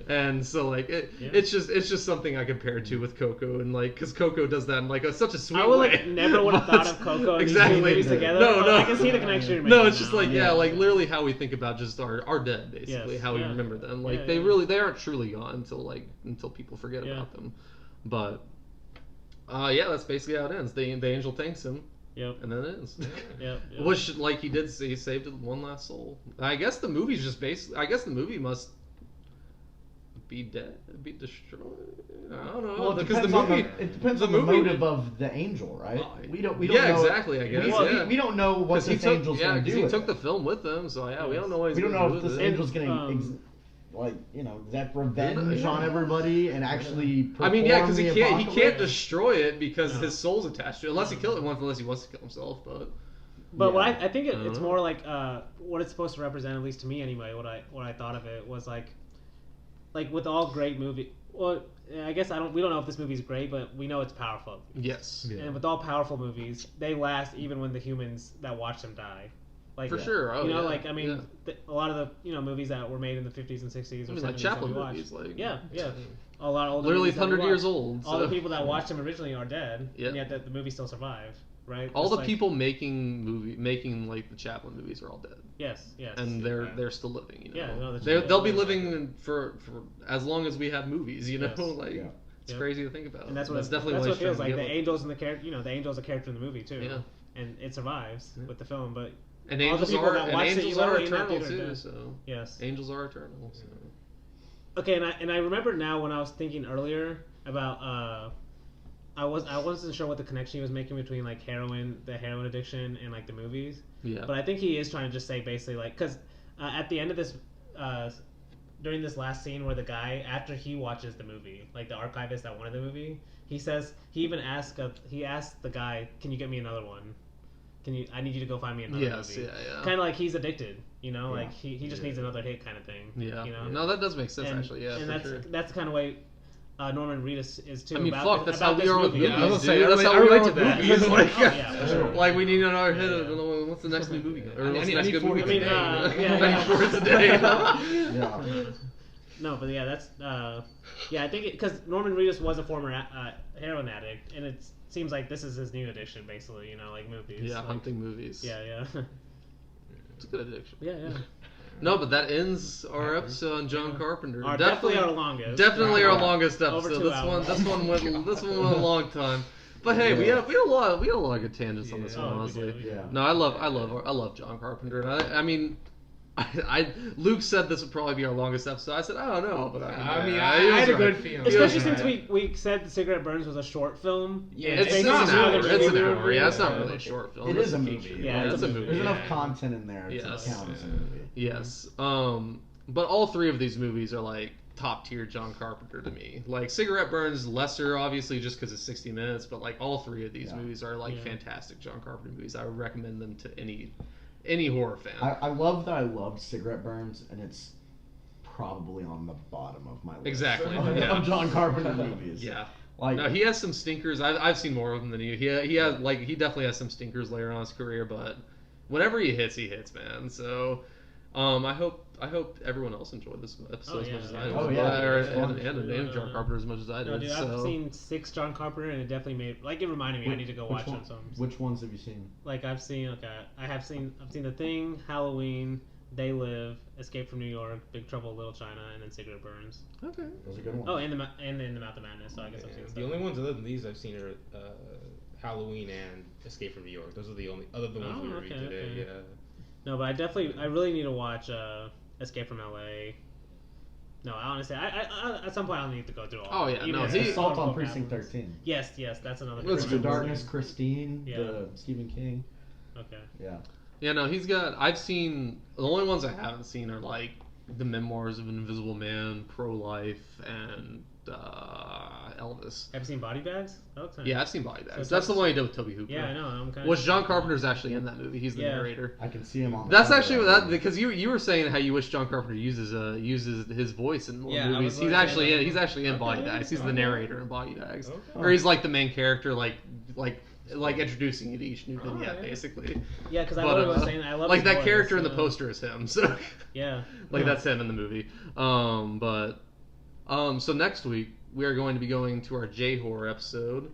And so, like, it's just something I compare it to with Coco, and like, because Coco does that in like such a sweet way. I would never would have thought of Coco and exactly. these two movies together. No, I can see the connection you're making. No, it's just like like literally how we think about just our dead, basically, how we remember them. Like they aren't truly gone until people forget about them. But that's basically how it ends. The angel thanks him. Yep. And then it ends. Yep. Which, like he did, he saved one last soul. I guess the movie's just I guess the movie must be dead, be destroyed. I don't know. Well, because the movie it depends on the motive of the angel, right? We don't know. Exactly. I guess. We don't know what this angel's going to do. He took the film with him, so we don't know what he's going to do. We don't know if this angel's going to. Like, exact revenge on everybody and actually perform because he can't destroy it because his soul's attached to it, unless he wants to kill himself. But what I think it's more like what it's supposed to represent, at least to me anyway. What I thought of it was like with all great movie. Well, I guess we don't know if this movie's great, but we know it's powerful. Yes. Yeah. And with all powerful movies, they last even when the humans that watch them die. Like, for sure. A lot of the movies that were made in the 50s and 60s or 70s like Chaplin movies, a lot of older literally movies 100 years old. All the people that watched them originally are dead, and yet the movie still survived, right? All the people making like the Chaplin movies are all dead. Yes, and they're still living. They'll be living for as long as we have movies. It's crazy to think about. And that's what it feels like. The angel's in the character. The angel's a character in the movie too. Yeah. And it survives with the film, but. And angels are eternal too. So yes, angels are eternal. So. Okay, and I remember now when I was thinking earlier about I wasn't sure what the connection he was making between like the heroin addiction, and like the movies. Yeah. But I think he is trying to just say basically like because at the end of this during this last scene where the guy after he watches the movie, like the archivist that wanted the movie, he asked the guy, "Can you get me another one? I need you to go find me another movie." Yeah. Kind of like he's addicted, like he just needs another hit kind of thing. Yeah. No, that does make sense actually. Yeah. And that's the kind of way Norman Reedus is too. I mean, that's how we are with movies. I relate to that. Like we need another hit. What's the next new movie? Or what's the next good movie? I mean, today. Yeah. No, but that's I think because Norman Reedus was a former heroin addict, and it seems like this is his new addiction, basically. Like movies. Yeah, hunting movies. Yeah. It's a good addiction. Yeah. No, but that ends our episode on John Carpenter. Definitely our longest. Definitely our longest episode. Over 2 hours. This one went a long time. But hey, we had a lot of good tangents on this one, honestly. Yeah. No, I love John Carpenter, and I mean, Luke said this would probably be our longest episode. I said I don't know, but I had a good feeling, especially since we said The Cigarette Burns was a short film. Yeah, it's an hour. Yeah, it's not really a short film. It is a movie. Yeah, it's a movie. There's enough content in there to count as a movie. Yes. But all three of these movies are like top tier John Carpenter to me. Like Cigarette Burns, lesser obviously just because it's 60 minutes, but like all three of these movies are like fantastic John Carpenter movies. I would recommend them to any horror fan. I love that I loved Cigarette Burns, and it's probably on the bottom of my list. Exactly. Of John Carpenter movies. Yeah. Like, no, he has some stinkers. I've seen more of them than you. He definitely has some stinkers later on in his career, but whenever he hits, man. So, I hope everyone else enjoyed this episode as much as I did. And John Carpenter as much as I did. Dude, I've seen 6 John Carpenter, and it definitely it reminded me I need to go watch them. Which ones have you seen? Like I've seen The Thing, Halloween, They Live, Escape from New York, Big Trouble in Little China, and then Cigarette Burns. Okay. Those are good ones. Oh, and In the Mouth of Madness. So I guess I've seen The stuff. only ones other than these I've seen are Halloween and Escape from New York. Those are the only other than ones we reviewed today. okay. Yeah. No, but I really need to watch Escape from LA. No, honestly, I at some point I'll need to go through all. Oh, of yeah, it, even no, if he- it's Assault on Book Precinct Albums. 13. Yes, that's another. That's good The good. one. Darkness, Christine, Yeah. the Stephen King. Okay. Yeah. Yeah, no, I've seen, the only ones I haven't seen are like The Memoirs of an Invisible Man, Pro-Life, and Elvis. Have you seen Body Bags? That looks nice. Yeah, I've seen Body Bags. it's That's the like- one he did with Toby Hooper. Yeah, I know. I'm kind Which John Carpenter's actually in that movie. He's the Yeah. narrator. I can see him on. That's the actually cover. that because you were saying how you wish John Carpenter uses his voice in more Yeah, I movies. was He's like, actually yeah. he's actually in Body Okay, Bags. He's the okay. narrator in Body Bags, Okay. or he's like the main character, like introducing you to each new vignette, yeah. basically. Yeah, because I But, was saying I love like his that voice, character in the so- poster is him. So Yeah. like that's him in the movie. So next week we are going to be going to our J horror episode.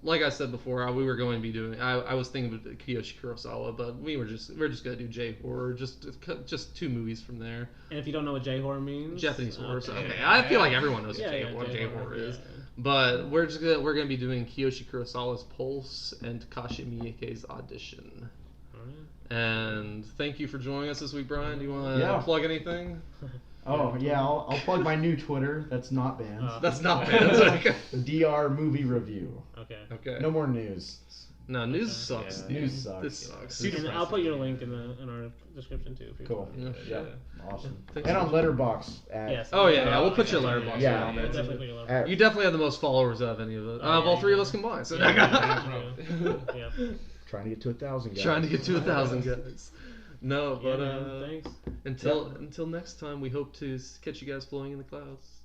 Like I said before, we were going to be doing. I was thinking of Kiyoshi Kurosawa, but we're just gonna do J horror, just 2 movies from there. And if you don't know what J horror means, Japanese horror. So, okay. okay, I feel like everyone knows Yeah, what J horror is. yeah. But we're gonna be doing Kiyoshi Kurosawa's Pulse and Takashi Miike's Audition. Alright. And thank you for joining us this week, Brian. Do you want to Yeah. plug anything? Oh yeah, I'll plug my new Twitter. That's not banned. That's not bad. Okay. DR Movie Review. Okay. Okay. No more news. No, news Okay. sucks. Yeah. Dude. News sucks. This sucks. And I'll put your link in our description too. If you're Cool. cool. Yeah. Awesome. Thanks And so on much. Letterboxd at Yes. Oh yeah, we'll put your Okay. letterbox Yeah. on We'll there. definitely too. put your letterbox. at, You definitely have the most followers of any of us. Oh, Of all yeah, 3 of yeah. us combined. So Yeah. trying to get to 1,000 guys. trying to get to 1,000 guys. No, Yeah, but man, thanks. until next time, we hope to catch you guys floating in the clouds.